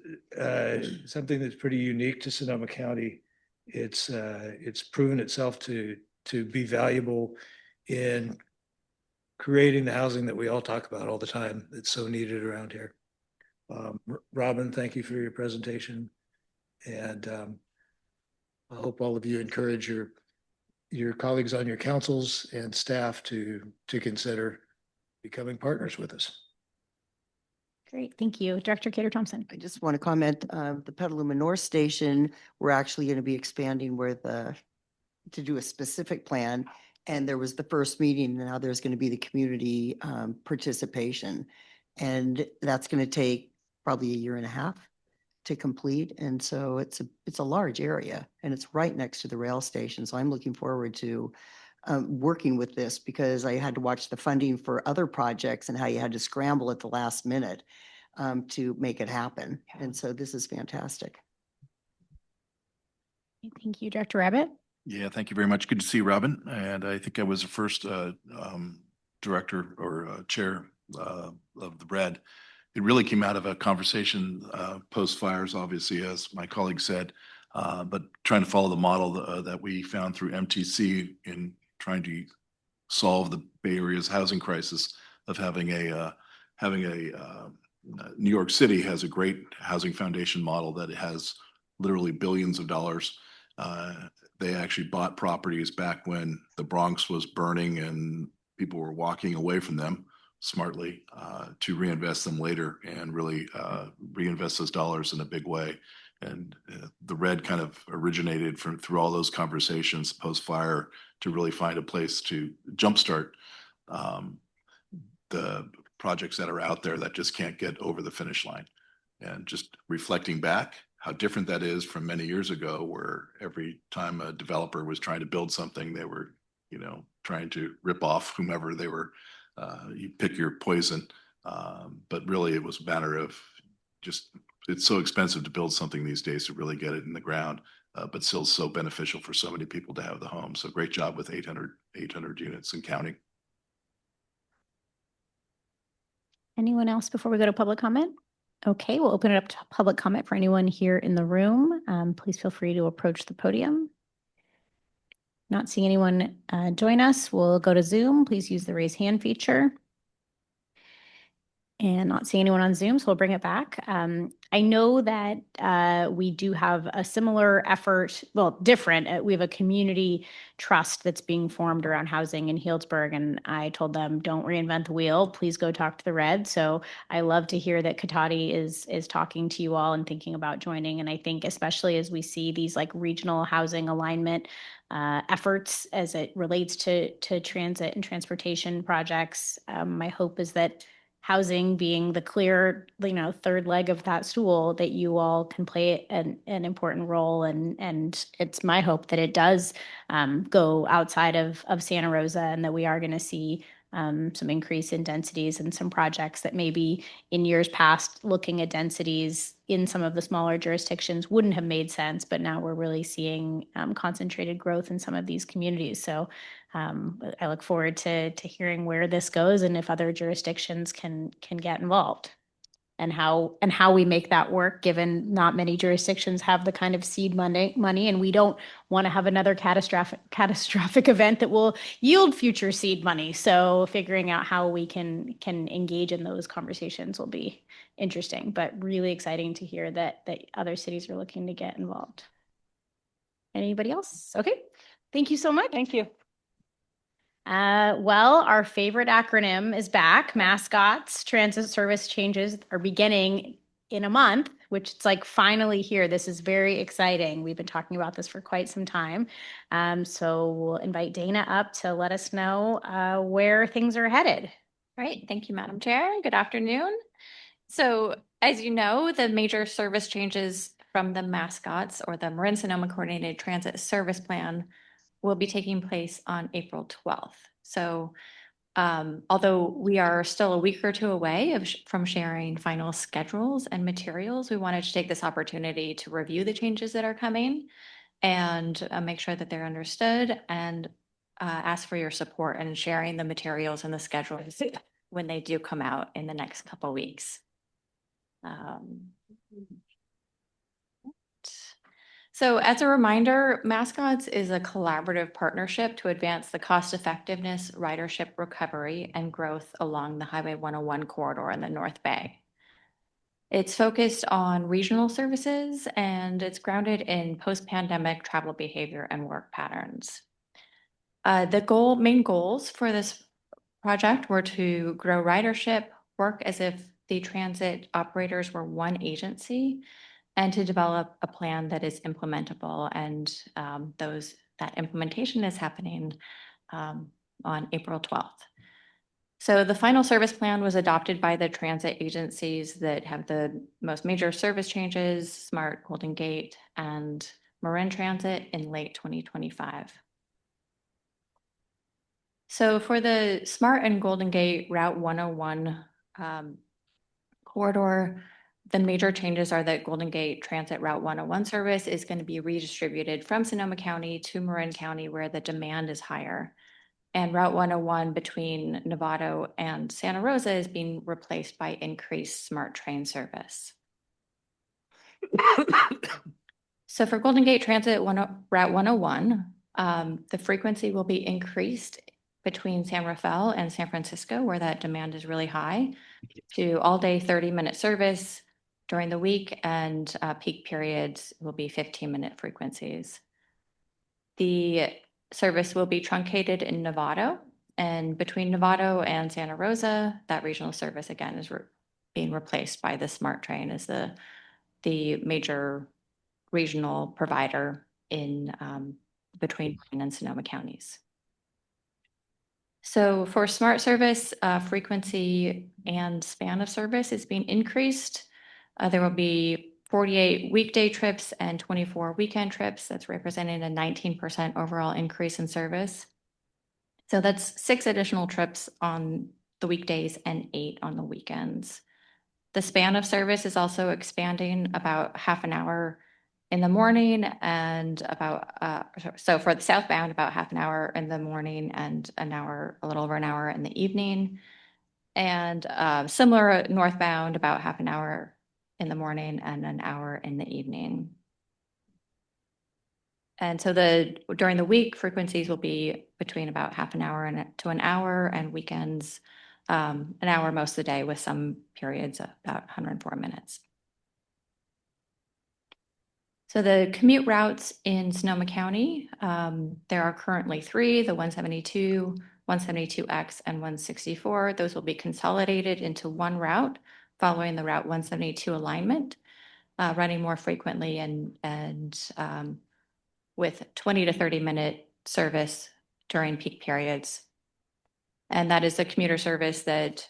something that's pretty unique to Sonoma County. It's proven itself to be valuable in creating the housing that we all talk about all the time that's so needed around here. Robin, thank you for your presentation. And I hope all of you encourage your colleagues on your councils and staff to consider becoming partners with us. Great, thank you. Director Cater Thompson. I just want to comment, the Petaluma North Station, we're actually going to be expanding to do a specific plan. And there was the first meeting, and now there's going to be the community participation. And that's going to take probably a year and a half to complete. And so it's a large area and it's right next to the rail station. So I'm looking forward to working with this because I had to watch the funding for other projects and how you had to scramble at the last minute to make it happen. And so this is fantastic. Thank you, Director Rabbit. Yeah, thank you very much. Good to see you, Robin. And I think I was the first director or chair of the RED. It really came out of a conversation post fires, obviously, as my colleague said, but trying to follow the model that we found through MTC in trying to solve the Bay Area's housing crisis of having a New York City has a great housing foundation model that has literally billions of dollars. They actually bought properties back when the Bronx was burning and people were walking away from them smartly to reinvest them later and really reinvest those dollars in a big way. And the RED kind of originated through all those conversations post-fire to really find a place to jumpstart the projects that are out there that just can't get over the finish line. And just reflecting back, how different that is from many years ago, where every time a developer was trying to build something, they were, trying to rip off whomever they were. You pick your poison, but really it was a matter of just, it's so expensive to build something these days to really get it in the ground, but still so beneficial for so many people to have the home. So great job with 800 units and counting. Anyone else before we go to public comment? Okay, we'll open it up to public comment for anyone here in the room. Please feel free to approach the podium. Not seeing anyone join us, we'll go to Zoom. Please use the raise hand feature. And not seeing anyone on Zoom, so we'll bring it back. I know that we do have a similar effort, well, different. We have a community trust that's being formed around housing in Healdsburg, and I told them, don't reinvent the wheel. Please go talk to the RED. So I love to hear that Katati is talking to you all and thinking about joining. And I think especially as we see these like regional housing alignment efforts as it relates to transit and transportation projects, my hope is that housing being the clear, third leg of that stool, that you all can play an important role. And it's my hope that it does go outside of Santa Rosa and that we are going to see some increase in densities and some projects that maybe in years past looking at densities in some of the smaller jurisdictions wouldn't have made sense, but now we're really seeing concentrated growth in some of these communities. So I look forward to hearing where this goes and if other jurisdictions can get involved and how we make that work, given not many jurisdictions have the kind of seed money, and we don't want to have another catastrophic event that will yield future seed money. So figuring out how we can engage in those conversations will be interesting, but really exciting to hear that other cities are looking to get involved. Anybody else? Okay, thank you so much. Thank you. Well, our favorite acronym is back. Mascots. Transit service changes are beginning in a month, which it's like finally here. This is very exciting. We've been talking about this for quite some time. So we'll invite Dana up to let us know where things are headed. All right. Thank you, Madam Chair. Good afternoon. So as you know, the major service changes from the mascots or the Marin Sonoma Coordinated Transit Service Plan will be taking place on April 12th. So although we are still a week or two away from sharing final schedules and materials, we wanted to take this opportunity to review the changes that are coming and make sure that they're understood and ask for your support in sharing the materials and the schedules when they do come out in the next couple of weeks. So as a reminder, Mascots is a collaborative partnership to advance the cost effectiveness, ridership recovery, and growth along the Highway 101 corridor in the North Bay. It's focused on regional services and it's grounded in post-pandemic travel behavior and work patterns. The main goals for this project were to grow ridership, work as if the transit operators were one agency, and to develop a plan that is implementable. And that implementation is happening on April 12th. So the final service plan was adopted by the transit agencies that have the most major service changes, Smart, Golden Gate, and Marin Transit in late 2025. So for the Smart and Golden Gate Route 101 corridor, the major changes are that Golden Gate Transit Route 101 service is going to be redistributed from Sonoma County to Marin County where the demand is higher. And Route 101 between Novato and Santa Rosa is being replaced by increased Smart train service. So for Golden Gate Transit Route 101, the frequency will be increased between San Rafael and San Francisco, where that demand is really high, to all-day 30-minute service during the week, and peak periods will be 15-minute frequencies. The service will be truncated in Novato, and between Novato and Santa Rosa, that regional service again is being replaced by the Smart train as the major regional provider in between Marin and Sonoma counties. So for Smart service, frequency and span of service is being increased. There will be 48 weekday trips and 24 weekend trips. That's representing a 19% overall increase in service. So that's 6 additional trips on the weekdays and 8 on the weekends. The span of service is also expanding about half an hour in the morning and so for the southbound, about half an hour in the morning and a little over an hour in the evening. And similar northbound, about half an hour in the morning and an hour in the evening. And so during the week, frequencies will be between about half an hour to an hour, and weekends, an hour most of the day with some periods of about 104 minutes. So the commute routes in Sonoma County, there are currently 3, the 172, 172X, and 164. Those will be consolidated into one route following the Route 172 alignment, running more frequently and with 20 to 30-minute service during peak periods. And that is a commuter service that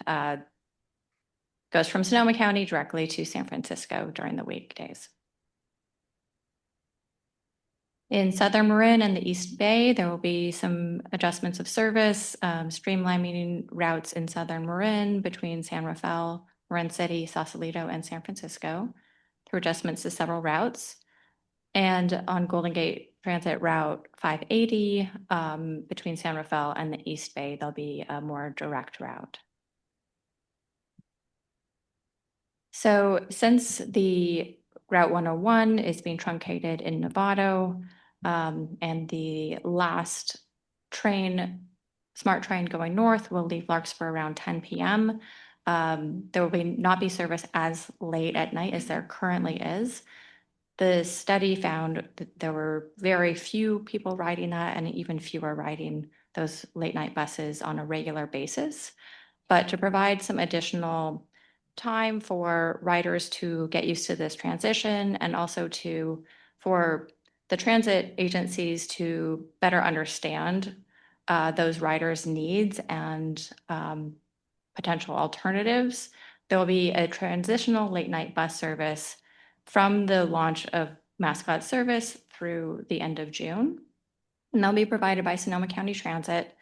goes from Sonoma County directly to San Francisco during the weekdays. In Southern Marin and the East Bay, there will be some adjustments of service, streamlining routes in Southern Marin between San Rafael, Marin City, Sausalito, and San Francisco through adjustments to several routes. And on Golden Gate Transit Route 580 between San Rafael and the East Bay, there'll be a more direct route. So since the Route 101 is being truncated in Novato, and the last Smart train going north will leave Larkspur around 10 p.m. There will not be service as late at night as there currently is. The study found that there were very few people riding that and even fewer riding those late night buses on a regular basis. But to provide some additional time for riders to get used to this transition and also for the transit agencies to better understand those riders' needs and potential alternatives, there will be a transitional late night bus service from the launch of Mascot service through the end of June. And they'll be provided by Sonoma County Transit.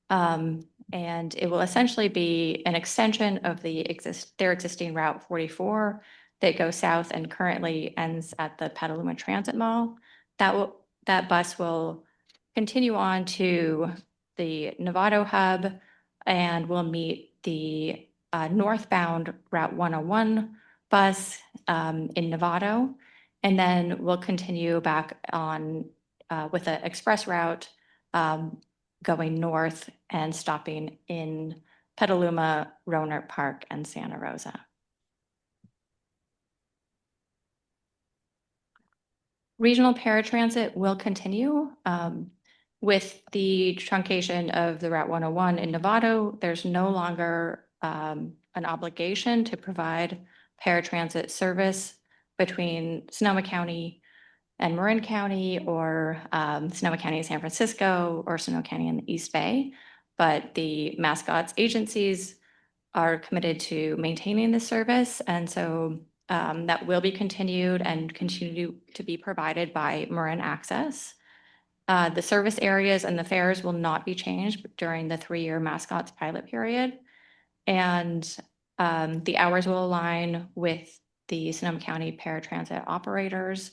And it will essentially be an extension of their existing Route 44 that goes south and currently ends at the Petaluma Transit Mall. That bus will continue on to the Novato hub and will meet the northbound Route 101 bus in Novato, and then we'll continue back on with an express route going north and stopping in Petaluma, Rohnert Park, and Santa Rosa. Regional paratransit will continue. With the truncation of the Route 101 in Novato, there's no longer an obligation to provide paratransit service between Sonoma County and Marin County, or Sonoma County and San Francisco, or Sonoma County and the East Bay. But the mascots agencies are committed to maintaining the service. And so that will be continued and continue to be provided by Marin Access. The service areas and the fares will not be changed during the 3-year mascots pilot period. And the hours will align with the Sonoma County paratransit operators.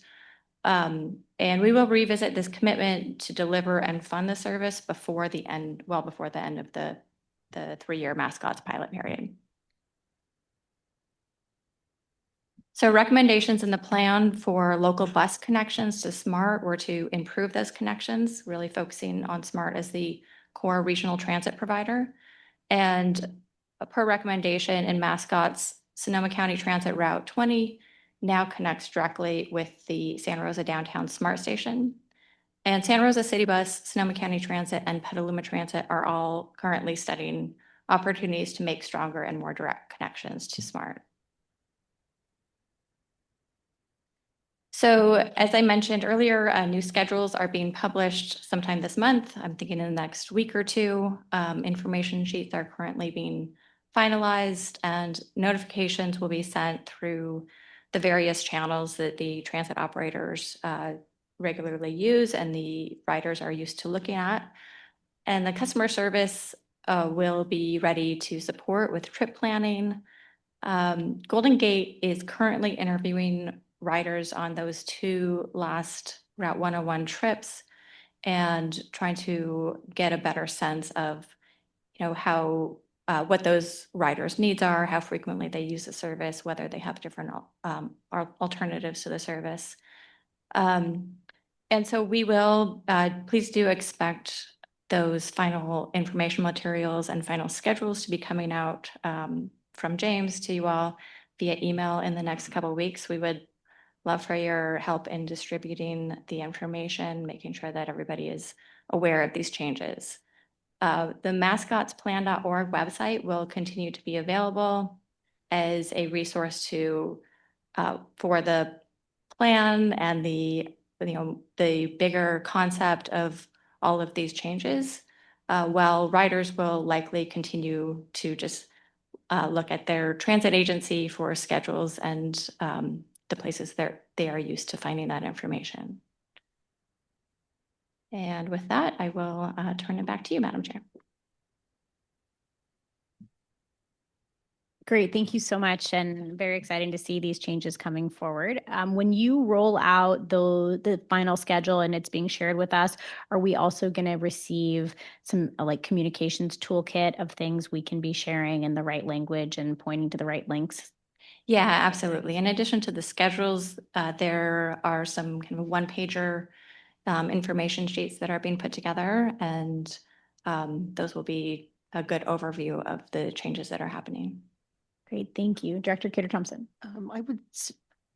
And we will revisit this commitment to deliver and fund the service before the end, well before the end of the 3-year mascots pilot period. So recommendations in the plan for local bus connections to SMART were to improve those connections, really focusing on SMART as the core regional transit provider. And per recommendation in mascots, Sonoma County Transit Route 20 now connects directly with the Santa Rosa Downtown Smart Station. And Santa Rosa City Bus, Sonoma County Transit, and Petaluma Transit are all currently studying opportunities to make stronger and more direct connections to SMART. So as I mentioned earlier, new schedules are being published sometime this month. I'm thinking in the next week or two. Information sheets are currently being finalized, and notifications will be sent through the various channels that the transit operators regularly use and the riders are used to looking at. And the customer service will be ready to support with trip planning. Golden Gate is currently interviewing riders on those 2 last Route 101 trips and trying to get a better sense of, how what those riders' needs are, how frequently they use the service, whether they have different alternatives to the service. And so we will, please do expect those final information materials and final schedules to be coming out from James to you all via email in the next couple of weeks. We would love for your help in distributing the information, making sure that everybody is aware of these changes. The mascotsplan.org website will continue to be available as a resource to for the plan and the bigger concept of all of these changes. While riders will likely continue to just look at their transit agency for schedules and the places they are used to finding that information. And with that, I will turn it back to you, Madam Chair. Great, thank you so much, and very exciting to see these changes coming forward. When you roll out the final schedule and it's being shared with us, are we also going to receive some communications toolkit of things we can be sharing in the right language and pointing to the right links? Yeah, absolutely. In addition to the schedules, there are some kind of one-pager information sheets that are being put together, and those will be a good overview of the changes that are happening. Great, thank you. Director Kidder-Thompson. I would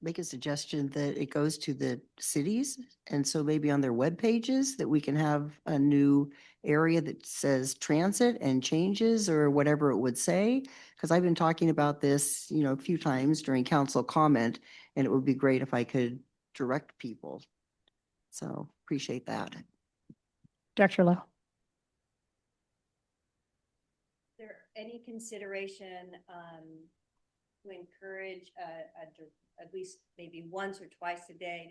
make a suggestion that it goes to the cities, and so maybe on their web pages that we can have a new area that says transit and changes or whatever it would say. Because I've been talking about this, a few times during council comment, and it would be great if I could direct people. So appreciate that. Director Lowe. There any consideration to encourage at least maybe once or twice a day,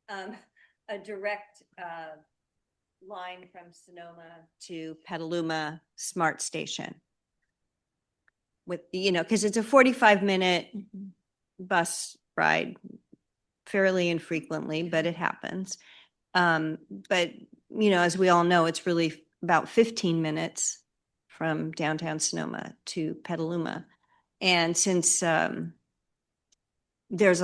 don't know, a direct line from Sonoma to Petaluma Smart Station? With, because it's a 45-minute bus ride fairly infrequently, but it happens. But, as we all know, it's really about 15 minutes from downtown Sonoma to Petaluma. And since there's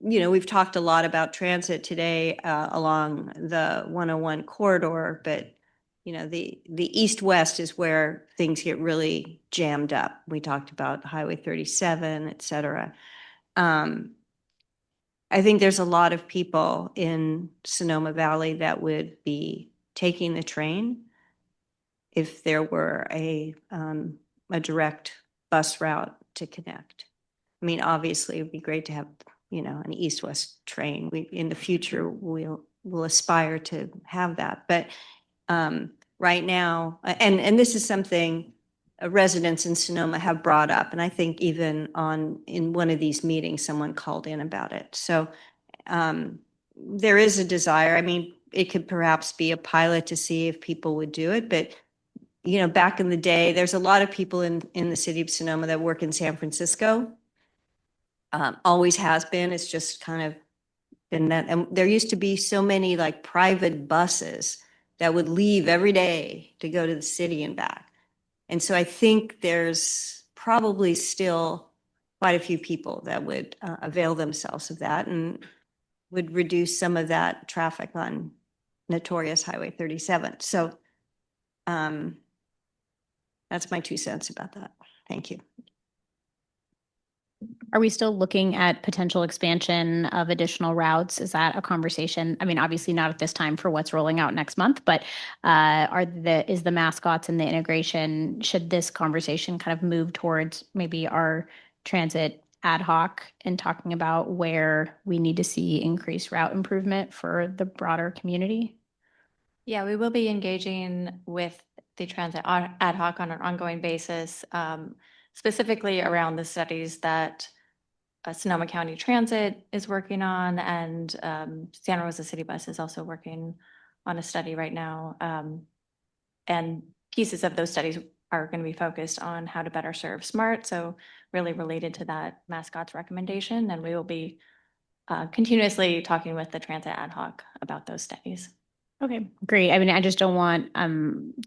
we've talked a lot about transit today along the 101 corridor, but the east-west is where things get really jammed up. We talked about Highway 37, et cetera. I think there's a lot of people in Sonoma Valley that would be taking the train if there were a direct bus route to connect. I mean, obviously, it'd be great to have, an east-west train. In the future, we'll aspire to have that. But right now, and this is something residents in Sonoma have brought up, and I think even in one of these meetings, someone called in about it. So there is a desire. I mean, it could perhaps be a pilot to see if people would do it, but back in the day, there's a lot of people in the city of Sonoma that work in San Francisco. Always has been. It's just kind of been that. And there used to be so many like private buses that would leave every day to go to the city and back. And so I think there's probably still quite a few people that would avail themselves of that and would reduce some of that traffic on notorious Highway 37. So that's my 2 cents about that. Thank you. Are we still looking at potential expansion of additional routes? Is that a conversation? I mean, obviously not at this time for what's rolling out next month, but is the mascots and the integration, should this conversation kind of move towards maybe our transit ad hoc and talking about where we need to see increased route improvement for the broader community? Yeah, we will be engaging with the transit ad hoc on an ongoing basis, specifically around the studies that Sonoma County Transit is working on, and Santa Rosa City Bus is also working on a study right now. And pieces of those studies are going to be focused on how to better serve SMART, so really related to that mascots recommendation. And we will be continuously talking with the transit ad hoc about those studies. Okay, great. I mean, I just don't want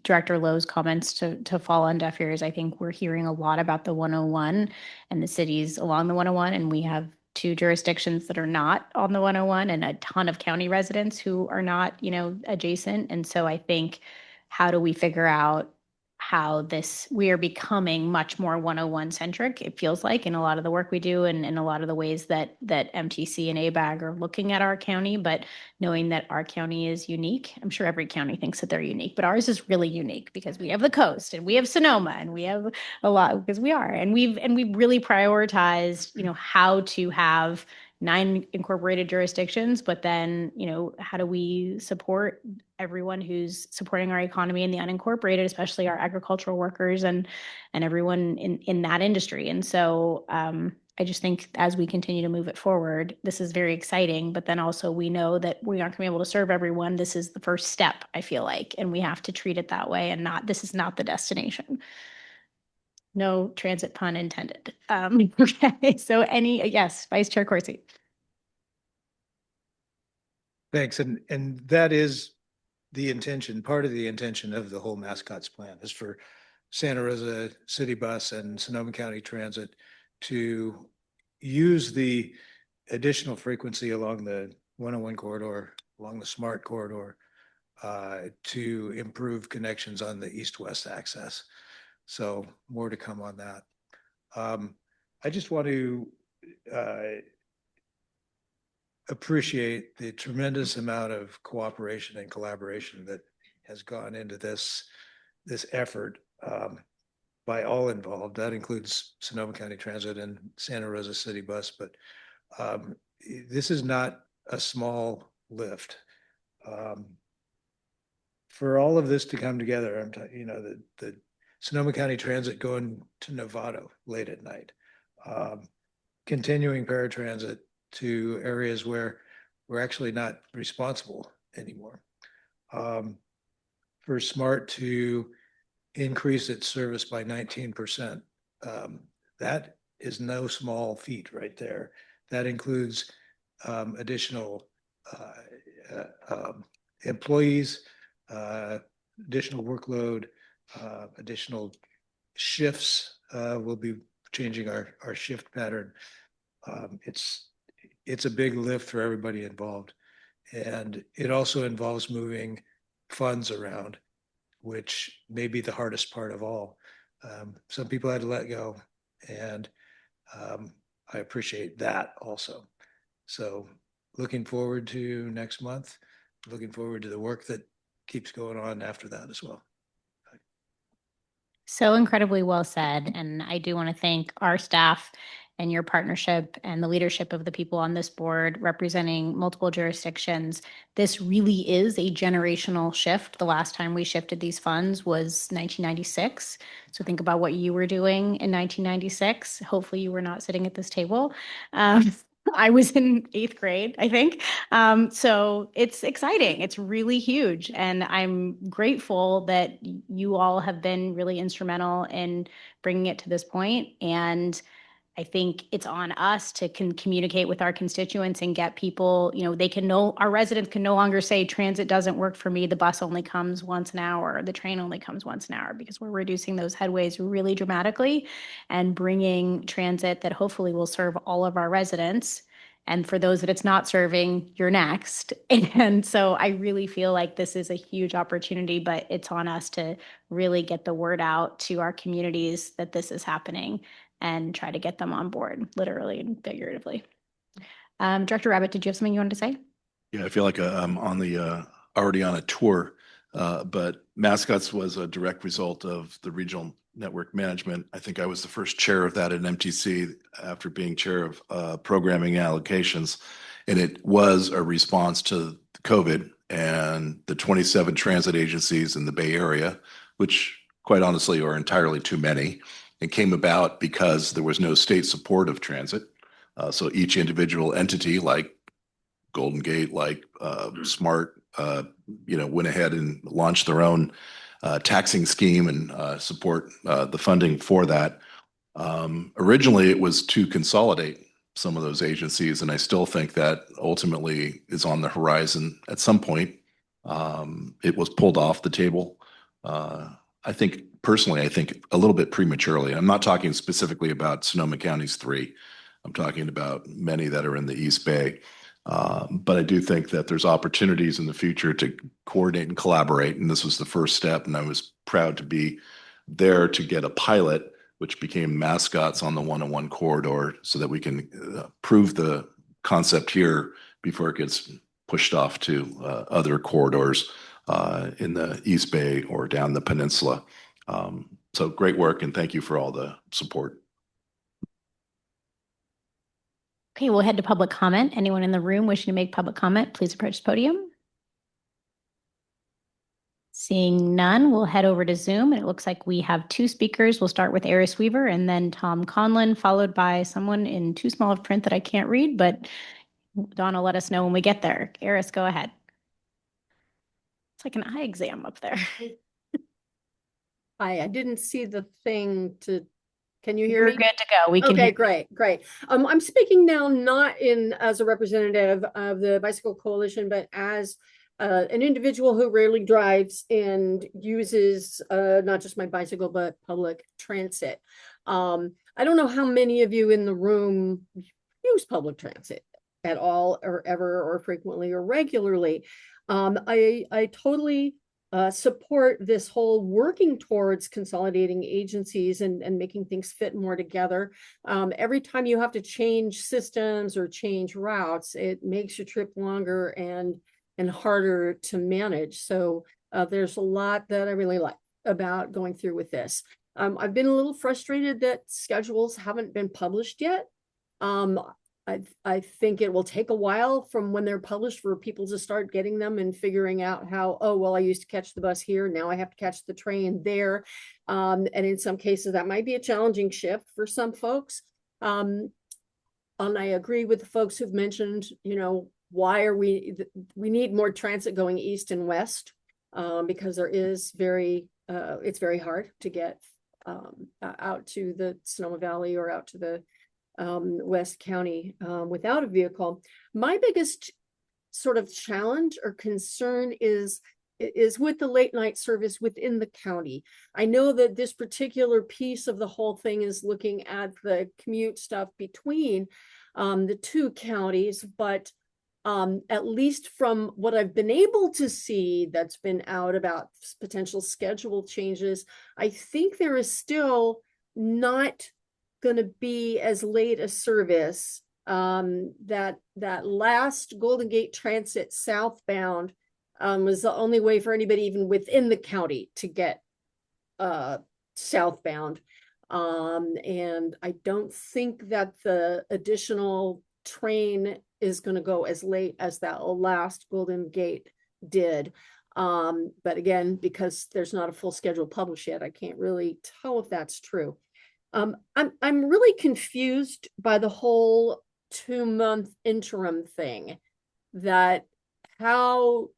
Director Lowe's comments to fall on deaf ears. I think we're hearing a lot about the 101 and the cities along the 101, and we have 2 jurisdictions that are not on the 101 and a ton of county residents who are not, adjacent. And so I think, how do we figure out how we are becoming much more 101 centric, it feels like, in a lot of the work we do and in a lot of the ways that MTC and ABAG are looking at our county, but knowing that our county is unique. I'm sure every county thinks that they're unique, but ours is really unique because we have the coast and we have Sonoma and we have a lot because we are. And we've really prioritized, how to have 9 incorporated jurisdictions, but then, how do we support everyone who's supporting our economy and the unincorporated, especially our agricultural workers and everyone in that industry. And so I just think as we continue to move it forward, this is very exciting, but then also we know that we aren't gonna be able to serve everyone. This is the first step, I feel like, and we have to treat it that way and this is not the destination. No transit pun intended. Okay, so yes, Vice Chair Corsi. Thanks. And that is the intention, part of the intention of the whole mascots plan is for Santa Rosa City Bus and Sonoma County Transit to use the additional frequency along the 101 corridor, along the SMART corridor, to improve connections on the east-west access. So more to come on that. I just want to appreciate the tremendous amount of cooperation and collaboration that has gone into this effort by all involved. That includes Sonoma County Transit and Santa Rosa City Bus, but this is not a small lift. For all of this to come together, the Sonoma County Transit going to Novato late at night, continuing paratransit to areas where we're actually not responsible anymore. For SMART to increase its service by 19%, that is no small feat right there. That includes additional employees, additional workload, additional shifts. We'll be changing our shift pattern. It's a big lift for everybody involved. And it also involves moving funds around, which may be the hardest part of all. Some people had to let go, and I appreciate that also. So looking forward to next month, looking forward to the work that keeps going on after that as well. So incredibly well said. And I do want to thank our staff and your partnership and the leadership of the people on this board representing multiple jurisdictions. This really is a generational shift. The last time we shifted these funds was 1996. So think about what you were doing in 1996. Hopefully you were not sitting at this table. I was in 8th grade, I think. So it's exciting. It's really huge. And I'm grateful that you all have been really instrumental in bringing it to this point. And I think it's on us to communicate with our constituents and get people, our residents can no longer say transit doesn't work for me. The bus only comes once an hour, the train only comes once an hour, because we're reducing those headways really dramatically and bringing transit that hopefully will serve all of our residents. And for those that it's not serving, you're next. And so I really feel like this is a huge opportunity, but it's on us to really get the word out to our communities that this is happening and try to get them on board, literally and figuratively. Director Rabbit, did you have something you wanted to say? Yeah, I feel like I'm on the already on a tour, but Mascots was a direct result of the regional network management. I think I was the first chair of that at MTC after being chair of programming allocations, and it was a response to COVID and the 27 transit agencies in the Bay Area, which quite honestly are entirely too many. It came about because there was no state support of transit. So each individual entity like Golden Gate, like Smart, went ahead and launched their own taxing scheme and support the funding for that. Originally, it was to consolidate some of those agencies, and I still think that ultimately is on the horizon at some point. It was pulled off the table. I think a little bit prematurely. I'm not talking specifically about Sonoma County's 3. I'm talking about many that are in the East Bay. But I do think that there's opportunities in the future to coordinate and collaborate. And this was the first step. And I was proud to be there to get a pilot, which became Mascots on the 101 corridor so that we can prove the concept here before it gets pushed off to other corridors in the East Bay or down the peninsula. So great work, and thank you for all the support. Okay, we'll head to public comment. Anyone in the room wishing to make public comment, please approach the podium. Seeing none, we'll head over to Zoom. And it looks like we have 2 speakers. We'll start with Eris Weaver and then Tom Conlon, followed by someone in too small of print that I can't read, but Donna, let us know when we get there. Eris, go ahead. It's like an eye exam up there. Hi, I didn't see the thing to, can you hear me? You're good to go. We can Okay, hear you. great. I'm speaking now not as a representative of the Bicycle Coalition, but as an individual who rarely drives and uses not just my bicycle, but public transit. I don't know how many of you in the room use public transit at all or ever or frequently or regularly. I totally support this whole working towards consolidating agencies and making things fit more together. Every time you have to change systems or change routes, it makes your trip longer and harder to manage. So there's a lot that I really like about going through with this. I've been a little frustrated that schedules haven't been published yet. I think it will take a while from when they're published for people to start getting them and figuring out how, oh, well, I used to catch the bus here. Now I have to catch the train there. And in some cases, that might be a challenging shift for some folks. And I agree with the folks who've mentioned, why are we need more transit going east and west because there is it's very hard to get out to the Sonoma Valley or out to the West County without a vehicle. My biggest sort of challenge or concern is with the late night service within the county. I know that this particular piece of the whole thing is looking at the commute stuff between the 2 counties, but at least from what I've been able to see that's been out about potential schedule changes, I think there is still not going to be as late a service that last Golden Gate Transit southbound was the only way for anybody even within the county to get southbound. And I don't think that the additional train is going to go as late as that last Golden Gate did. But again, because there's not a full schedule published yet, I can't really tell if that's true. I'm really confused by the whole 2-month interim thing. That how,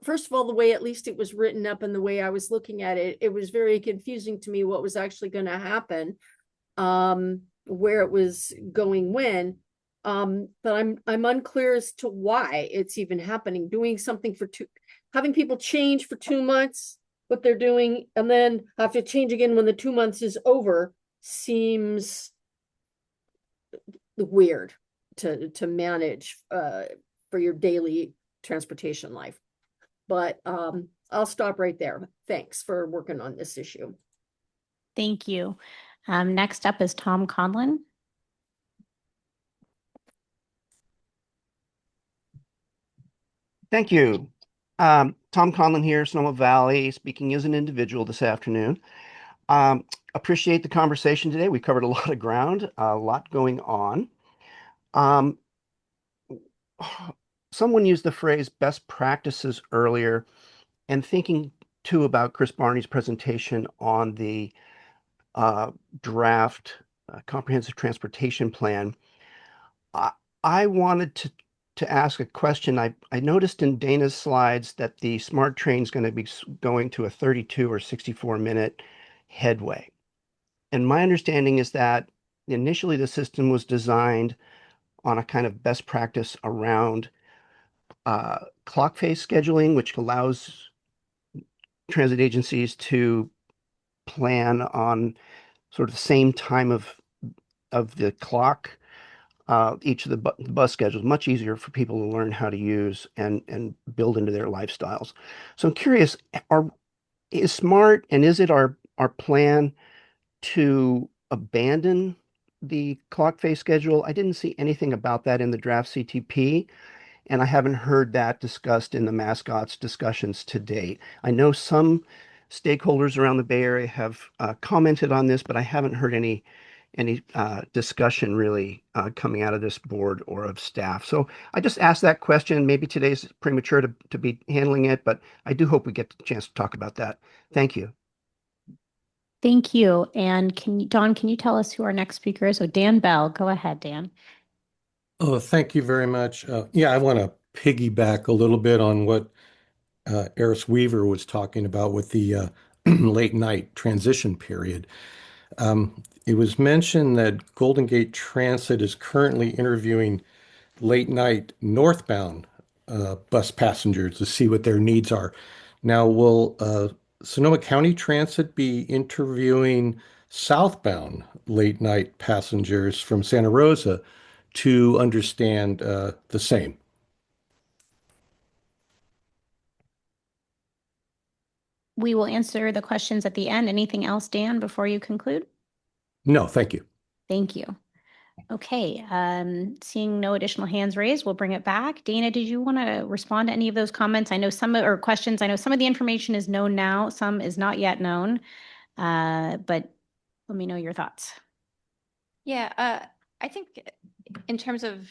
first of all, the way at least it was written up and the way I was looking at it, it was very confusing to me what was actually going to happen, where it was going when. But I'm unclear as to why it's even happening. Doing something for having people change for 2 months what they're doing and then have to change again when the 2 months is over seems weird to manage for your daily transportation life. But I'll stop right there. Thanks for working on this issue. Thank you. Next up is Tom Conlon. Thank you. Tom Conlon here, Sonoma Valley, speaking as an individual this afternoon. Appreciate the conversation today. We covered a lot of ground, a lot going on. Someone used the phrase best practices earlier, and thinking too about Chris Barney's presentation on the draft comprehensive transportation plan. I wanted to ask a question. I noticed in Dana's slides that the smart train is going to be going to a 32 or 64-minute headway. And my understanding is that initially the system was designed on a kind of best practice around clock face scheduling, which allows transit agencies to plan on sort of the same time of the clock. Each of the bus schedules, much easier for people to learn how to use and build into their lifestyles. So I'm curious, is SMART and is it our plan to abandon the clock face schedule? I didn't see anything about that in the draft CTP, and I haven't heard that discussed in the mascots discussions to date. I know some stakeholders around the Bay Area have commented on this, but I haven't heard any discussion really coming out of this board or of staff. So I just asked that question. Maybe today's premature to be handling it, but I do hope we get the chance to talk about that. Thank you. Thank you. And Don, can you tell us who our next speaker is? So Dan Bell, go ahead, Dan. Oh, thank you very much. Yeah, I want to piggyback a little bit on what Eris Weaver was talking about with the late night transition period. It was mentioned that Golden Gate Transit is currently interviewing late night northbound bus passengers to see what their needs are. Now, will Sonoma County Transit be interviewing southbound late night passengers from Santa Rosa to understand the same? We will answer the questions at the end. Anything else, Dan, before you conclude? No, thank you. Thank you. Okay, seeing no additional hands raised, we'll bring it back. Dana, did you want to respond to any of those comments? I know or questions. I know some of the information is known now, some is not yet known, but let me know your thoughts. Yeah, I think in terms of,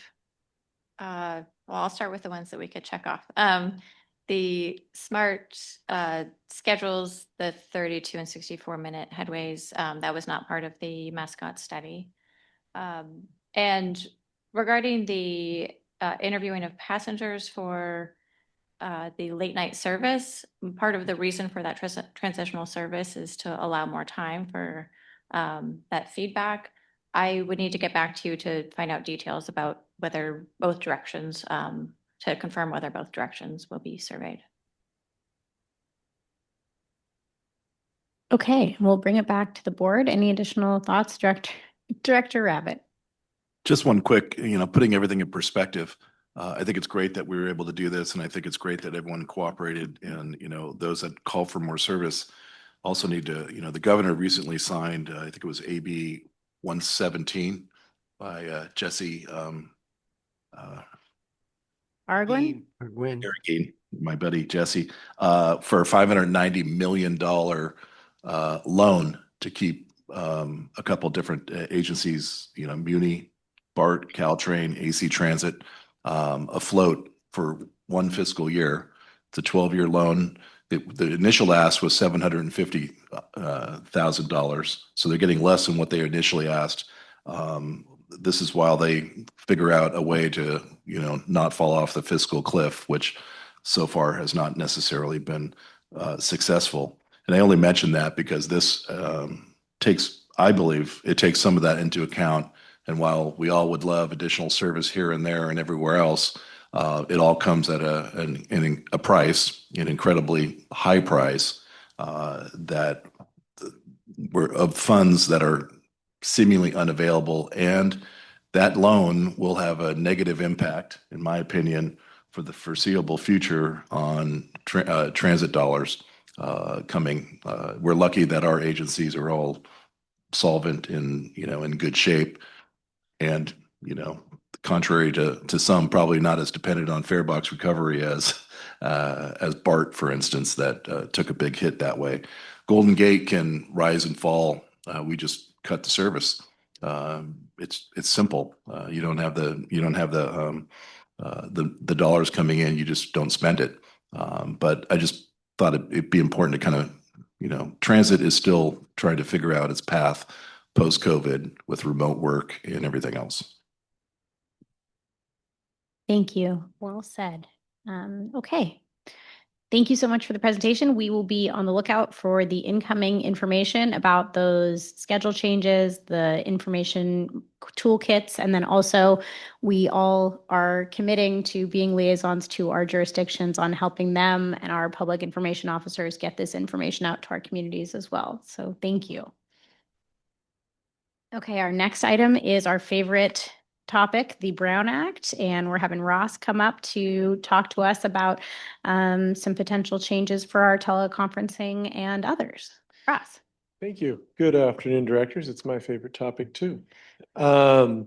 well, I'll start with the ones that we could check off. The SMART schedules the 32 and 64-minute headways. That was not part of the mascot study. And regarding the interviewing of passengers for the late night service, part of the reason for that transitional service is to allow more time for that feedback. I would need to get back to you to find out details about whether both directions, to confirm whether both directions will be surveyed. Okay, we'll bring it back to the board. Any additional thoughts, Director Rabbit? Just one quick, putting everything in perspective. I think it's great that we were able to do this, and I think it's great that everyone cooperated. And those that call for more service also need to. The governor recently signed, I think it was AB 117, by Jesse Argwin? Eric, my buddy Jesse, for a $590 million loan to keep a couple different agencies, Muni, BART, Caltrain, AC Transit, afloat for one fiscal year. It's a 12-year loan. The initial ask was $750,000, so they're getting less than what they initially asked. This is while they figure out a way to, not fall off the fiscal cliff, which so far has not necessarily been successful. And I only mention that because this I believe it takes some of that into account. And while we all would love additional service here and there and everywhere else, it all comes at a price, an incredibly high price that we're of funds that are seemingly unavailable, and that loan will have a negative impact, in my opinion, for the foreseeable future on transit dollars coming. We're lucky that our agencies are all solvent and in good shape, and contrary to some, probably not as dependent on fare box recovery as BART, for instance, that took a big hit that way. Golden Gate can rise and fall. We just cut the service. It's simple. You don't have the dollars coming in. You just don't spend it. But I just thought it'd be important to kind of, transit is still trying to figure out its path post-COVID with remote work and everything else. Thank you. Well said. Okay. Thank you so much for the presentation. We will be on the lookout for the incoming information about those schedule changes, the information toolkits, and then also we all are committing to being liaisons to our jurisdictions on helping them and our public information officers get this information out to our communities as well. So thank you. Okay, our next item is our favorite topic, the Brown Act, and we're having Ross come up to talk to us about some potential changes for our teleconferencing and others. Ross. Thank you. Good afternoon, directors. It's my favorite topic too. Got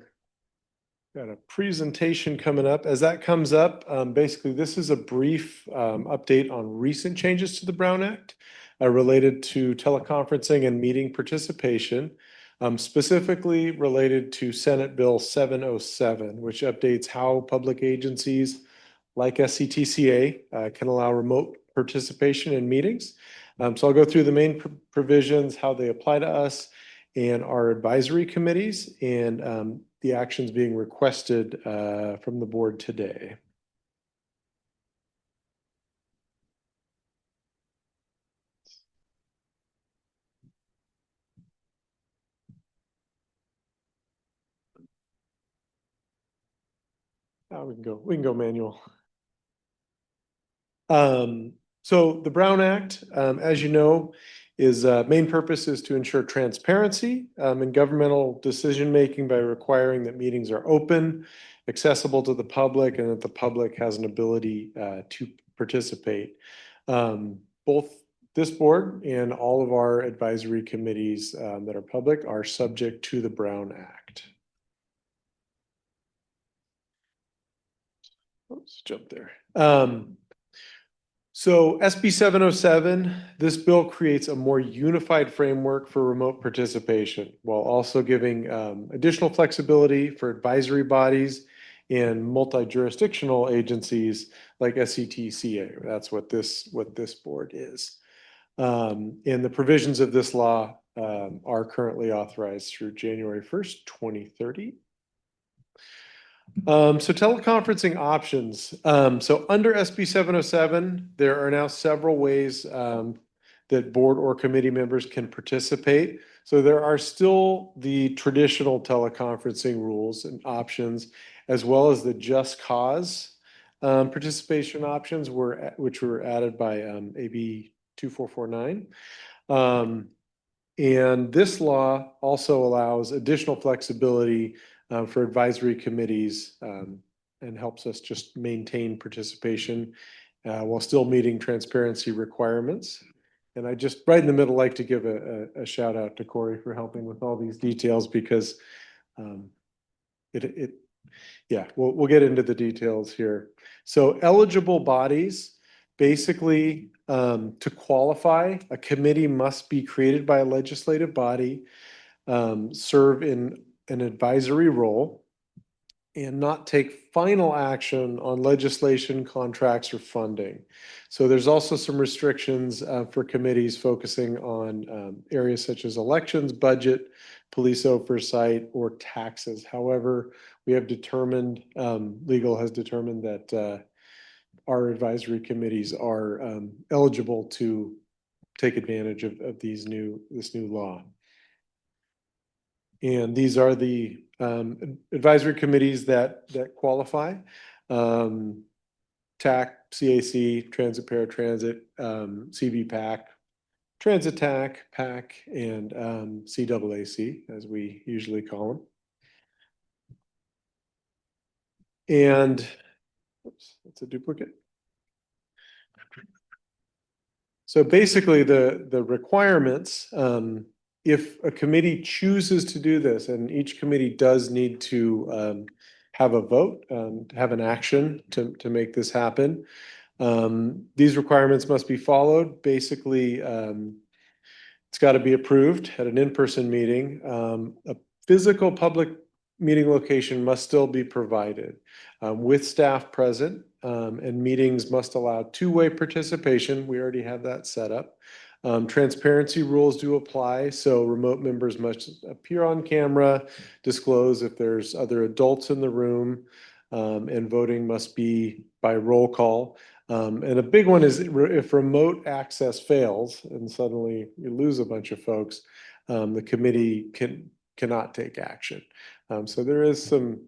a presentation coming up. As that comes up, basically this is a brief update on recent changes to the Brown Act related to teleconferencing and meeting participation. Specifically related to Senate Bill 707, which updates how public agencies like SCTCA can allow remote participation in meetings. So I'll go through the main provisions, how they apply to us and our advisory committees, and the actions being requested from the board today. We can go manual. So the Brown Act, as you know, is main purpose is to ensure transparency in governmental decision-making by requiring that meetings are open, accessible to the public, and that the public has an ability to participate. Both this board and all of our advisory committees that are public are subject to the Brown Act. Let's jump there. So SB 707, this bill creates a more unified framework for remote participation while also giving additional flexibility for advisory bodies and multi-jurisdictional agencies like SCTCA. That's what this board is. And the provisions of this law are currently authorized through January 1st, 2030. So teleconferencing options. So under SB 707, there are now several ways that board or committee members can participate. So there are still the traditional teleconferencing rules and options, as well as the just cause participation options which were added by AB 2449. And this law also allows additional flexibility for advisory committees and helps us just maintain participation while still meeting transparency requirements. And I just right in the middle like to give a shout out to Corey for helping with all these details, because yeah, we'll get into the details here. So eligible bodies, basically, to qualify, a committee must be created by a legislative body, serve in an advisory role, and not take final action on legislation, contracts, or funding. So there's also some restrictions for committees focusing on areas such as elections, budget, police oversight, or taxes. However, we have determined, legal has determined that our advisory committees are eligible to take advantage of this new law. And these are the advisory committees that qualify. TAC, CAC, Transit Paratransit, CVPAC, Transit TAC, PAC, and CAAC, as we usually call them. And, oops, that's a duplicate. So basically the requirements, if a committee chooses to do this, and each committee does need to have a vote, have an action to make this happen. These requirements must be followed. Basically, it's got to be approved at an in-person meeting. A physical public meeting location must still be provided with staff present, and meetings must allow two-way participation. We already have that set up. Transparency rules do apply, so remote members must appear on camera, disclose if there's other adults in the room, and voting must be by roll call. And a big one is if remote access fails and suddenly you lose a bunch of folks, the committee cannot take action. So there is some,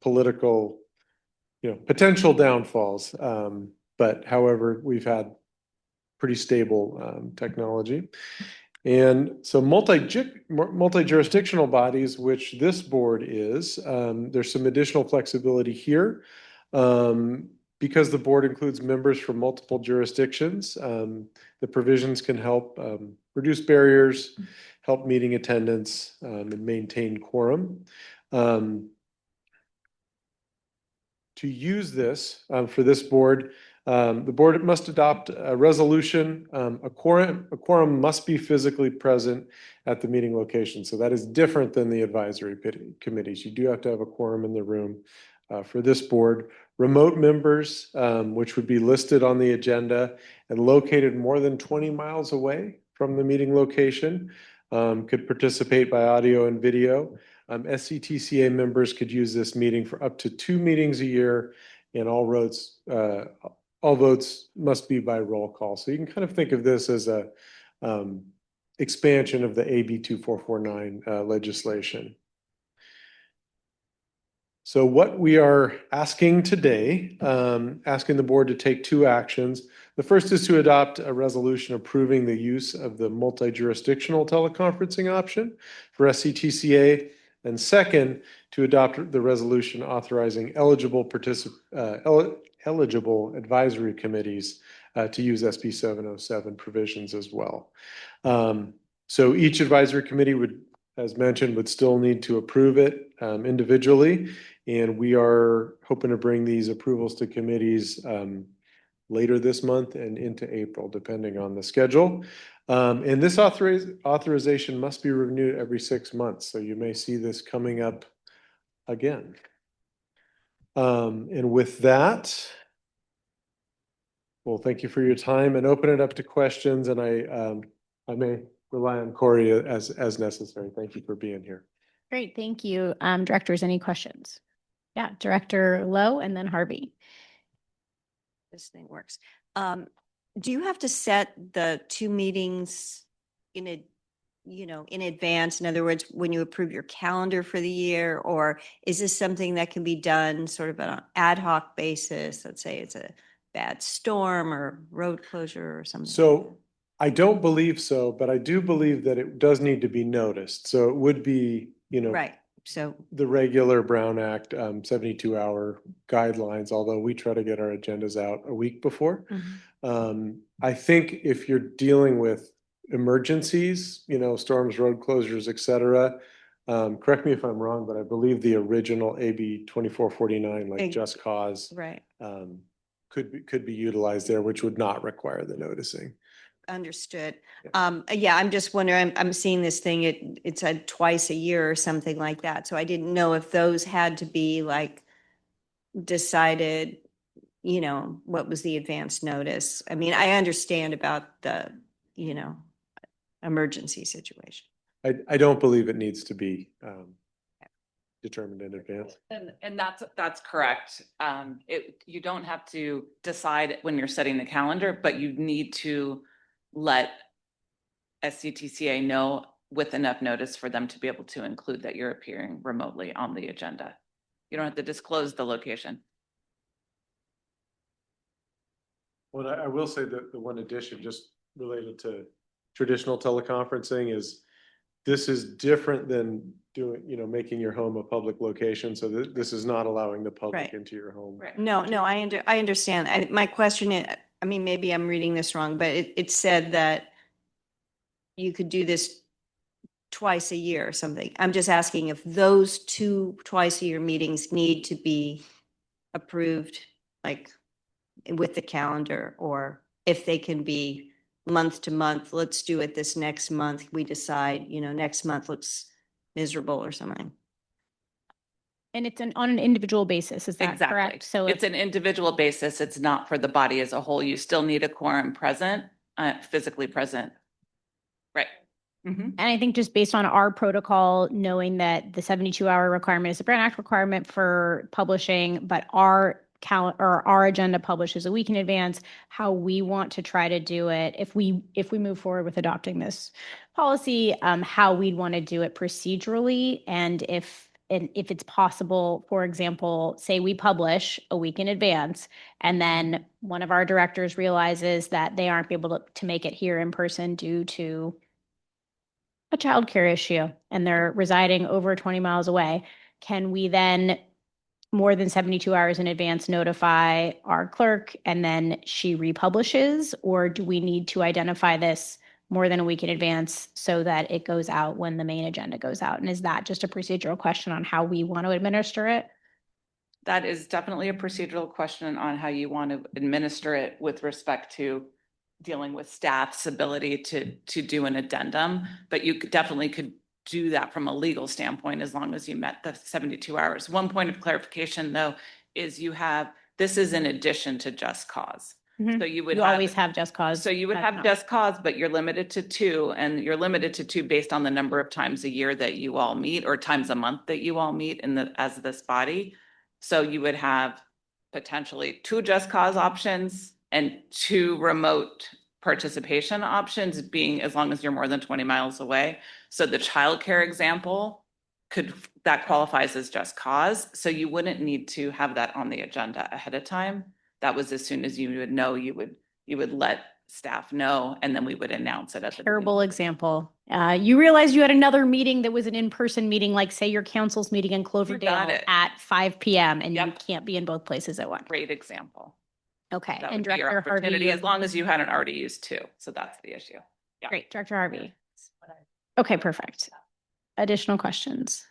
political, potential downfalls. But however, we've had pretty stable technology. And so multi-jurisdictional bodies, which this board is, there's some additional flexibility here. Because the board includes members from multiple jurisdictions, the provisions can help reduce barriers, help meeting attendance, and maintain quorum. To use this for this board, the board must adopt a resolution. A quorum must be physically present at the meeting location. So that is different than the advisory committees. You do have to have a quorum in the room for this board. Remote members, which would be listed on the agenda and located more than 20 miles away from the meeting location, could participate by audio and video. SCTCA members could use this meeting for up to 2 meetings a year, and all votes must be by roll call. So you can kind of think of this as a expansion of the AB 2449 legislation. So what we are asking today, asking the board to take 2 actions. The first is to adopt a resolution approving the use of the multi-jurisdictional teleconferencing option for SCTCA. And second, to adopt the resolution authorizing eligible advisory committees to use SB 707 provisions as well. So each advisory committee would, as mentioned, would still need to approve it individually. And we are hoping to bring these approvals to committees later this month and into April, depending on the schedule. And this authorization must be renewed every 6 months. So you may see this coming up again. And with that, well, thank you for your time and open it up to questions. And I may rely on Corey as necessary. Thank you for being here. Great, thank you. Directors, any questions? Yeah, Director Lowe and then Harvey. This thing works. Do you have to set the 2 meetings in advance? In other words, when you approve your calendar for the year, or is this something that can be done sort of on an ad hoc basis? Let's say it's a bad storm or road closure or something. So I don't believe so, but I do believe that it does need to be noticed. So it would be, right. So the regular Brown Act 72-hour guidelines, although we try to get our agendas out a week before. I think if you're dealing with emergencies, storms, road closures, et cetera, Correct me if I'm wrong, but I believe the original AB 2449, like Just Cause, Right. could be utilized there, which would not require the noticing. Understood. Yeah, I'm just wondering, I'm seeing this thing, it said twice a year or something like that. So I didn't know if those had to be like decided, what was the advance notice? I mean, I understand about the, emergency situation. I don't believe it needs to be determined in advance. And that's correct. You don't have to decide when you're setting the calendar, but you need to let SCTCA know with enough notice for them to be able to include that you're appearing remotely on the agenda. You don't have to disclose the location. Well, I will say that the one addition just related to traditional teleconferencing is this is different than doing, making your home a public location. So this is not allowing the public Right. into your home. No, I understand. My question is, I mean, maybe I'm reading this wrong, but it said that you could do this twice a year or something. I'm just asking if those two twice a year meetings need to be approved, like with the calendar, or if they can be month to month. Let's do it this next month. We decide, next month looks miserable or something. And it's on an individual basis, is that Exactly. correct? So it's an individual basis. It's not for the body as a whole. You still need a quorum present, physically present. Right. And I think just based on our protocol, knowing that the 72-hour requirement is a Brown Act requirement for publishing, but our agenda publishes a week in advance, how we want to try to do it, if we move forward with adopting this policy, how we'd want to do it procedurally, and if it's possible, for example, say we publish a week in advance, and then one of our directors realizes that they aren't able to make it here in person due to a childcare issue and they're residing over 20 miles away, can we then more than 72 hours in advance notify our clerk and then she republishes? Or do we need to identify this more than a week in advance so that it goes out when the main agenda goes out? And is that just a procedural question on how we want to administer it? That is definitely a procedural question on how you want to administer it with respect to dealing with staff's ability to do an addendum, but you definitely could do that from a legal standpoint as long as you met the 72 hours. One point of clarification though, is this is in addition to Just Cause. So you would always have Just Cause. So you would have Just Cause, but you're limited to 2, and you're limited to 2 based on the number of times a year that you all meet or times a month that you all meet as this body. So you would have potentially 2 Just Cause options and 2 remote participation options, being as long as you're more than 20 miles away. So the childcare example that qualifies as Just Cause. So you wouldn't need to have that on the agenda ahead of time. That was as soon as you would know, you would let staff know, and then we would announce it at the Terrible example. You realized you had another meeting that was an in-person meeting, like say your council's meeting in Cloverdale at 5 p.m. and you can't be in both places at once. Great example. Okay. That And would be your Director Harvey, opportunity, as long as you hadn't already used 2. So that's the issue. Yeah. Great. Director Harvey. Okay, perfect. Additional questions,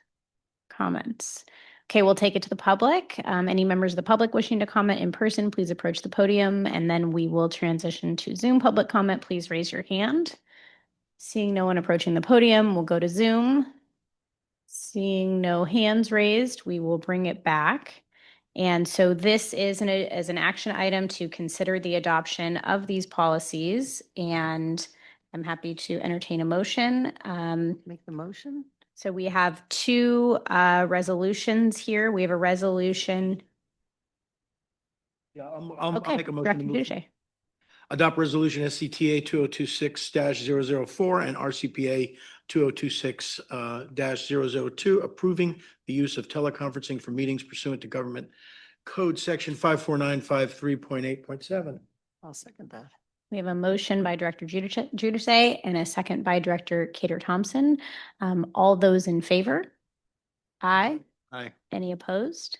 comments? Okay, we'll take it to the public. Any members of the public wishing to comment in person, please approach the podium, and then we will transition to Zoom public comment. Please raise your hand. Seeing no one approaching the podium, we'll go to Zoom. Seeing no hands raised, we will bring it back. And so this is an action item to consider the adoption of these policies, and I'm happy to entertain a motion. Make the motion. So we have 2 resolutions here. We have a resolution. Yeah, I'll Okay, make a motion Director to move. Duche. Adopt resolution SCTA 2026-004 and RCPA 2026-002, approving the use of teleconferencing for meetings pursuant to Government Code Section 54953.8.7. I'll second that. We have a motion by Director Giudice and a second by Director Cater Thompson. All those in favor? Aye. Aye. Any opposed?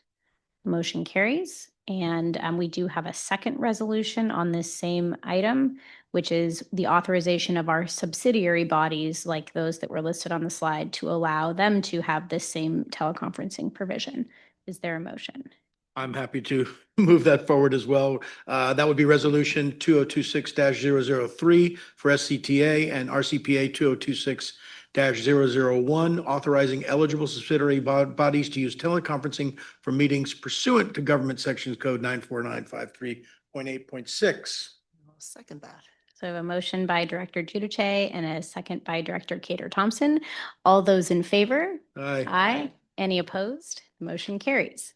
Motion carries. And we do have a second resolution on this same item, which is the authorization of our subsidiary bodies, like those that were listed on the slide, to allow them to have this same teleconferencing provision. Is there a motion? I'm happy to move that forward as well. That would be Resolution 2026-003 for SCTA and RCPA 2026-001, authorizing eligible subsidiary bodies to use teleconferencing for meetings pursuant to Government Sections Code 94953.8.6. I'll second that. So I have a motion by Director Giudice and a second by Director Cater Thompson. All those in favor? Aye. Aye. Any opposed? The motion carries.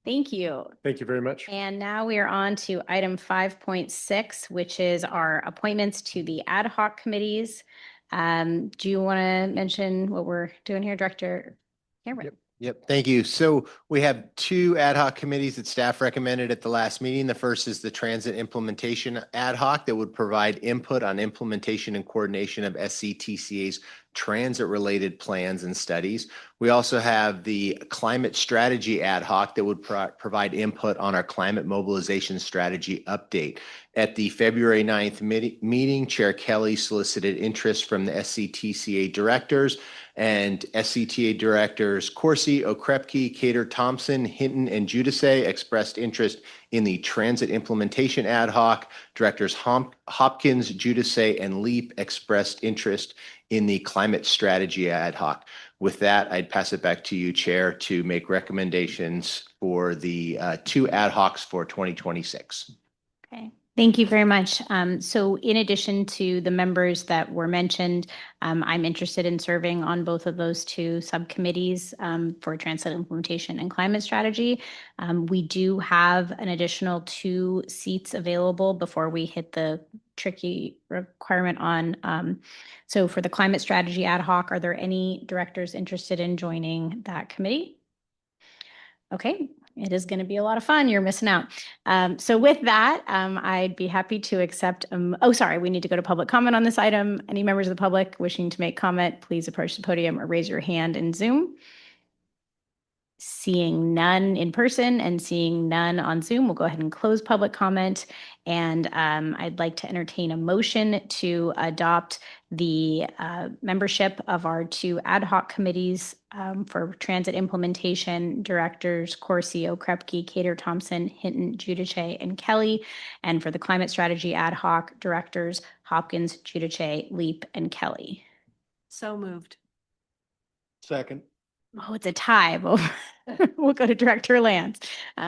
Thank you. Thank you very much. And now we are on to item 5.6, which is our appointments to the ad hoc committees. Do you want to mention what we're doing here, Director Cameron? Yep, thank you. So we have two ad hoc committees that staff recommended at the last meeting. The first is the Transit Implementation Ad hoc that would provide input on implementation and coordination of SCTCA's transit-related plans and studies. We also have the Climate Strategy Ad hoc that would provide input on our climate mobilization strategy update. At the February 9th meeting, Chair Kelly solicited interest from the SCTCA directors, and SCTA directors Corsi, Okrepke, Cater, Thompson, Hinton, and Giudice expressed interest in the Transit Implementation Ad hoc. Directors Hopkins, Giudice, and Leap expressed interest in the Climate Strategy Ad hoc. With that, I'd pass it back to you, Chair, to make recommendations for the two ad hocs for 2026. Okay. Thank you very much. So in addition to the members that were mentioned, I'm interested in serving on both of those two subcommittees for transit implementation and climate strategy. We do have an additional 2 seats available before we hit the tricky requirement on. So for the climate strategy ad hoc, are there any directors interested in joining that committee? Okay. It is going to be a lot of fun. You're missing out. So with that, I'd be happy to accept. Oh, sorry, we need to go to public comment on this item. Any members of the public wishing to make comment, please approach the podium or raise your hand in Zoom. Seeing none in person and seeing none on Zoom, we'll go ahead and close public comment. And I'd like to entertain a motion to adopt the membership of our 2 ad hoc committees for transit implementation, directors Corsi, Okrepke, Cater, Thompson, Hinton, Giudice, and Kelly. And for the climate strategy ad hoc, directors Hopkins, Giudice, Leap, and Kelly. So moved. Second. Oh, it's a tie. We'll go to Director Lands.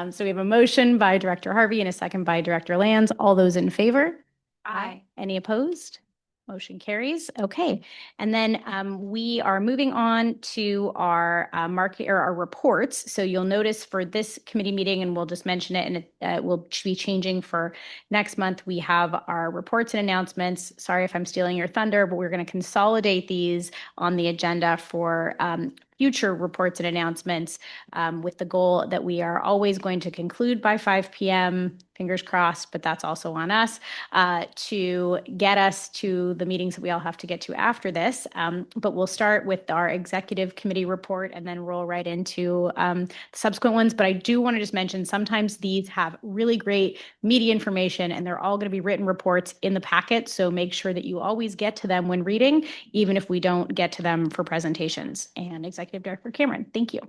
So we have a motion by Director Harvey and a second by Director Lands. All those in favor? Aye. Any opposed? Motion carries. Okay. And then we are moving on to our market or our reports. So you'll notice for this committee meeting, and we'll just mention it, and it will be changing for next month. We have our reports and announcements. Sorry if I'm stealing your thunder, but we're going to consolidate these on the agenda for future reports and announcements with the goal that we are always going to conclude by 5 p.m., fingers crossed, but that's also on us, to get us to the meetings that we all have to get to after this. But we'll start with our executive committee report and then roll right into the subsequent ones. But I do want to just mention sometimes these have really great media information and they're all going to be written reports in the packet. So make sure that you always get to them when reading, even if we don't get to them for presentations. And Executive Director Cameron, thank you.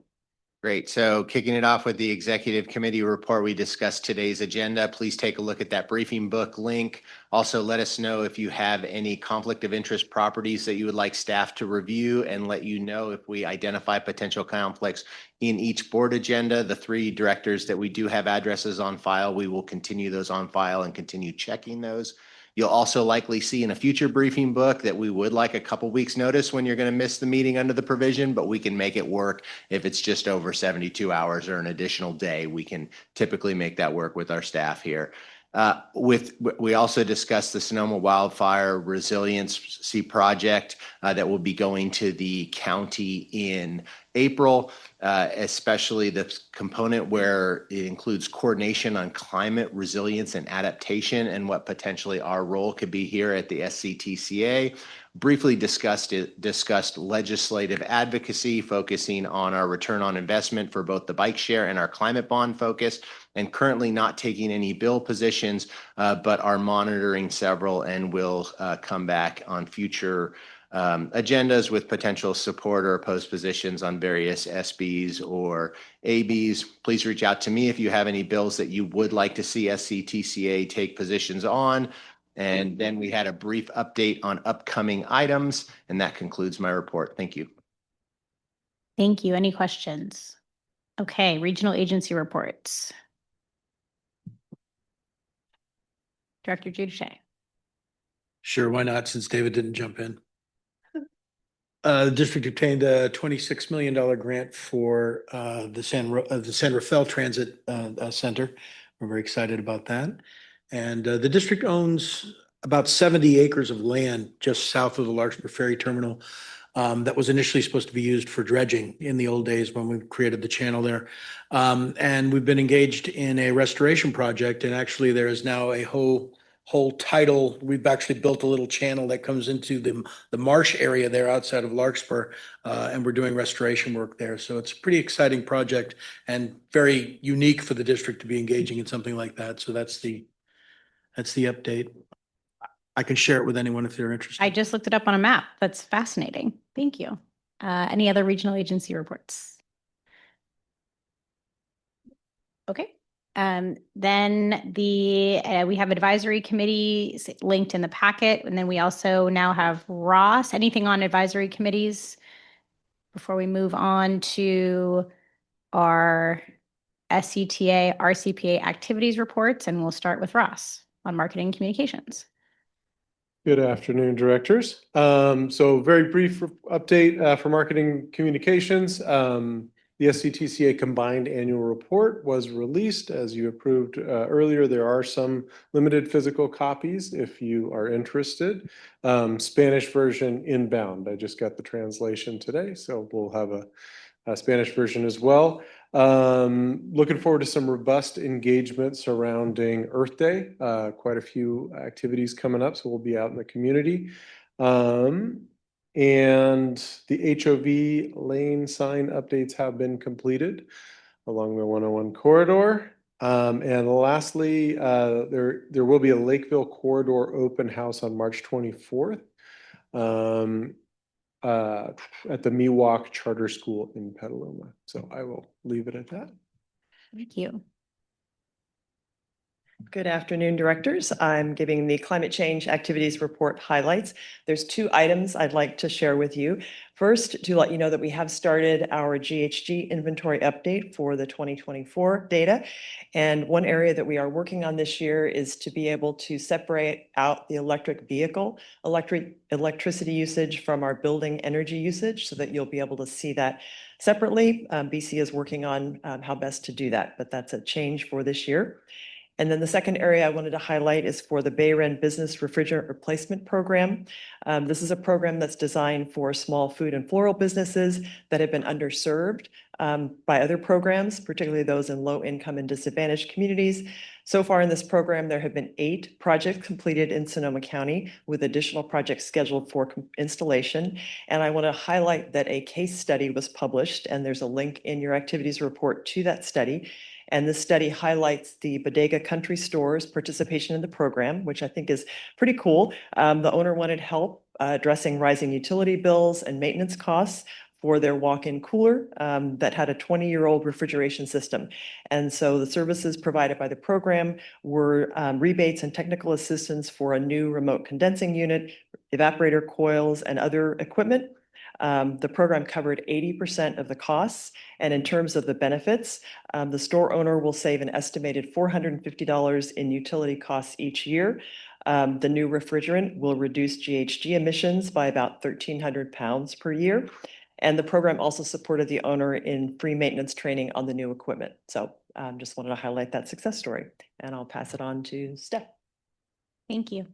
Great. So kicking it off with the executive committee report, we discussed today's agenda. Please take a look at that briefing book link. Also, let us know if you have any conflict of interest properties that you would like staff to review, and let you know if we identify potential conflicts in each board agenda. The 3 directors that we do have addresses on file, we will continue those on file and continue checking those. You'll also likely see in a future briefing book that we would like a couple weeks notice when you're going to miss the meeting under the provision, but we can make it work. If it's just over 72 hours or an additional day, we can typically make that work with our staff here. We also discussed the Sonoma Wildfire Resiliency Project that will be going to the county in April, especially the component where it includes coordination on climate resilience and adaptation and what potentially our role could be here at the SCTCA. Briefly discussed legislative advocacy, focusing on our return on investment for both the bike share and our climate bond focus. and currently not taking any bill positions, but are monitoring several and will come back on future agendas with potential support or opposed positions on various SBs or ABs. Please reach out to me if you have any bills that you would like to see SCTCA take positions on. And then we had a brief update on upcoming items, and that concludes my report. Thank you. Thank you. Any questions? Okay, regional agency reports. Director Giudice. Sure, why not, since David didn't jump in? The district obtained a $26 million grant for the San Rafael Transit Center. We're very excited about that. And the district owns about 70 acres of land just south of the Larkspur Ferry Terminal that was initially supposed to be used for dredging in the old days when we created the channel there. And we've been engaged in a restoration project, and actually there is now a whole tidal. We've actually built a little channel that comes into the marsh area there outside of Larkspur, and we're doing restoration work there. So it's a pretty exciting project and very unique for the district to be engaging in something like that. So that's the update. I can share it with anyone if they're interested. I just looked it up on a map. That's fascinating. Thank you. Any other regional agency reports? Okay. Then we have advisory committee linked in the packet, and then we also now have Ross. Anything on advisory committees before we move on to our SCTA, RCPA activities reports, and we'll start with Ross on marketing and communications. Good afternoon, directors. So very brief update for marketing communications. The SCTCA combined annual report was released as you approved earlier. There are some limited physical copies if you are interested. Spanish version inbound. I just got the translation today, so we'll have a Spanish version as well. Looking forward to some robust engagement surrounding Earth Day. Quite a few activities coming up, so we'll be out in the community. And the HOV lane sign updates have been completed along the 101 corridor. And lastly, there will be a Lakeville corridor open house on March 24th. At the Miwok Charter School in Petaluma. So I will leave it at that. Thank you. Good afternoon, directors. I'm giving the climate change activities report highlights. There's 2 items I'd like to share with you. First, to let you know that we have started our GHG inventory update for the 2024 data. And one area that we are working on this year is to be able to separate out the electricity usage from our building energy usage so that you'll be able to see that separately. BC is working on how best to do that, but that's a change for this year. And then the second area I wanted to highlight is for the Bayren Business Refrigerant Replacement Program. This is a program that's designed for small food and floral businesses that have been underserved by other programs, particularly those in low income and disadvantaged communities. So far in this program, there have been 8 projects completed in Sonoma County with additional projects scheduled for installation. And I want to highlight that a case study was published, and there's a link in your activities report to that study. And this study highlights the Bodega Country Store's participation in the program, which I think is pretty cool. The owner wanted help addressing rising utility bills and maintenance costs for their walk-in cooler that had a 20-year-old refrigeration system. And so the services provided by the program were rebates and technical assistance for a new remote condensing unit, evaporator coils, and other equipment. The program covered 80% of the costs. And in terms of the benefits, the store owner will save an estimated $450 in utility costs each year. The new refrigerant will reduce GHG emissions by about 1,300 pounds per year. And the program also supported the owner in free maintenance training on the new equipment. So just wanted to highlight that success story. And I'll pass it on to Steph. Thank you.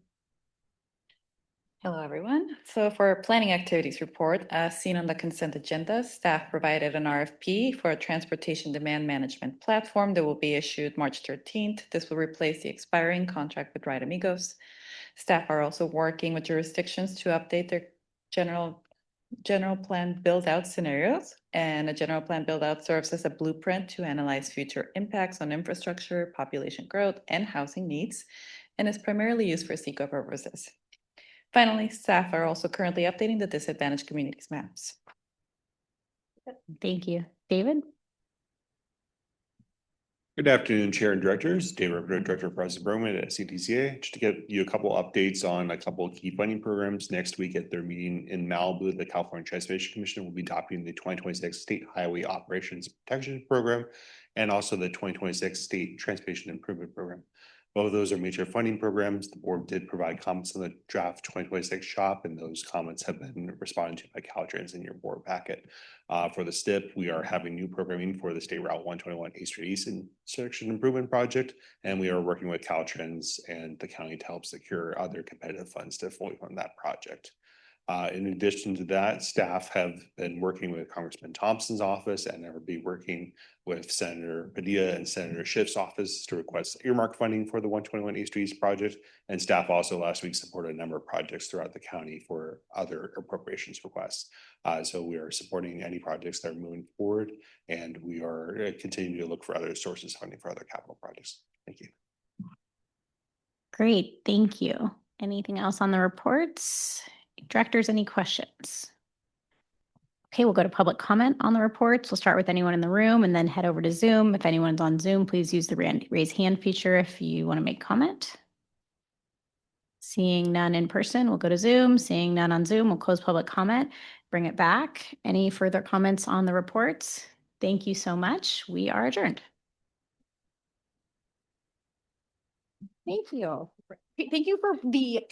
Hello, everyone. So for our planning activities report, as seen on the consent agenda, staff provided an RFP for a transportation demand management platform that will be issued March 13th. This will replace the expiring contract with Right Amigos. Staff are also working with jurisdictions to update their general general plan build-out scenarios, and a general plan build-out serves as a blueprint to analyze future impacts on infrastructure, population growth, and housing needs, and is primarily used for SECO purposes. Finally, staff are also currently updating the disadvantaged communities maps. Thank you. David? Good afternoon, Chair and Directors. David Rivera, Director of Project Program at SCTCA. Just to get you a couple updates on a couple of key funding programs. Next week at their meeting in Malibu, the California Transportation Commission will be adopting the 2026 State Highway Operations Protection Program and also the 2026 State Transportation Improvement Program. Both of those are major funding programs. The board did provide comments on the draft 2026 SHOP, and those comments have been responded to by Caltrans in your board packet. For the STIP, we are having new programming for the State Route 121 East Street East Intersection Improvement Project, and we are working with Caltrans and the county to help secure other competitive funds to fully fund that project. In addition to that, staff have been working with Congressman Thompson's office and will be working with Senator Padilla and Senator Schiff's office to request earmark funding for the 121 East Street project. And staff also last week supported a number of projects throughout the county for other appropriations requests. So we are supporting any projects that are moving forward, and we are continuing to look for other sources of funding for other capital projects. Thank you. Great, thank you. Anything else on the reports? Directors, any questions? Okay, we'll go to public comment on the reports. We'll start with anyone in the room and then head over to Zoom. If anyone's on Zoom, please use the raise hand feature if you want to make comment. Seeing none in person, we'll go to Zoom. Seeing none on Zoom, we'll close public comment, bring it back. Any further comments on the reports? Thank you so much. We are adjourned. Thank you. Thank you for the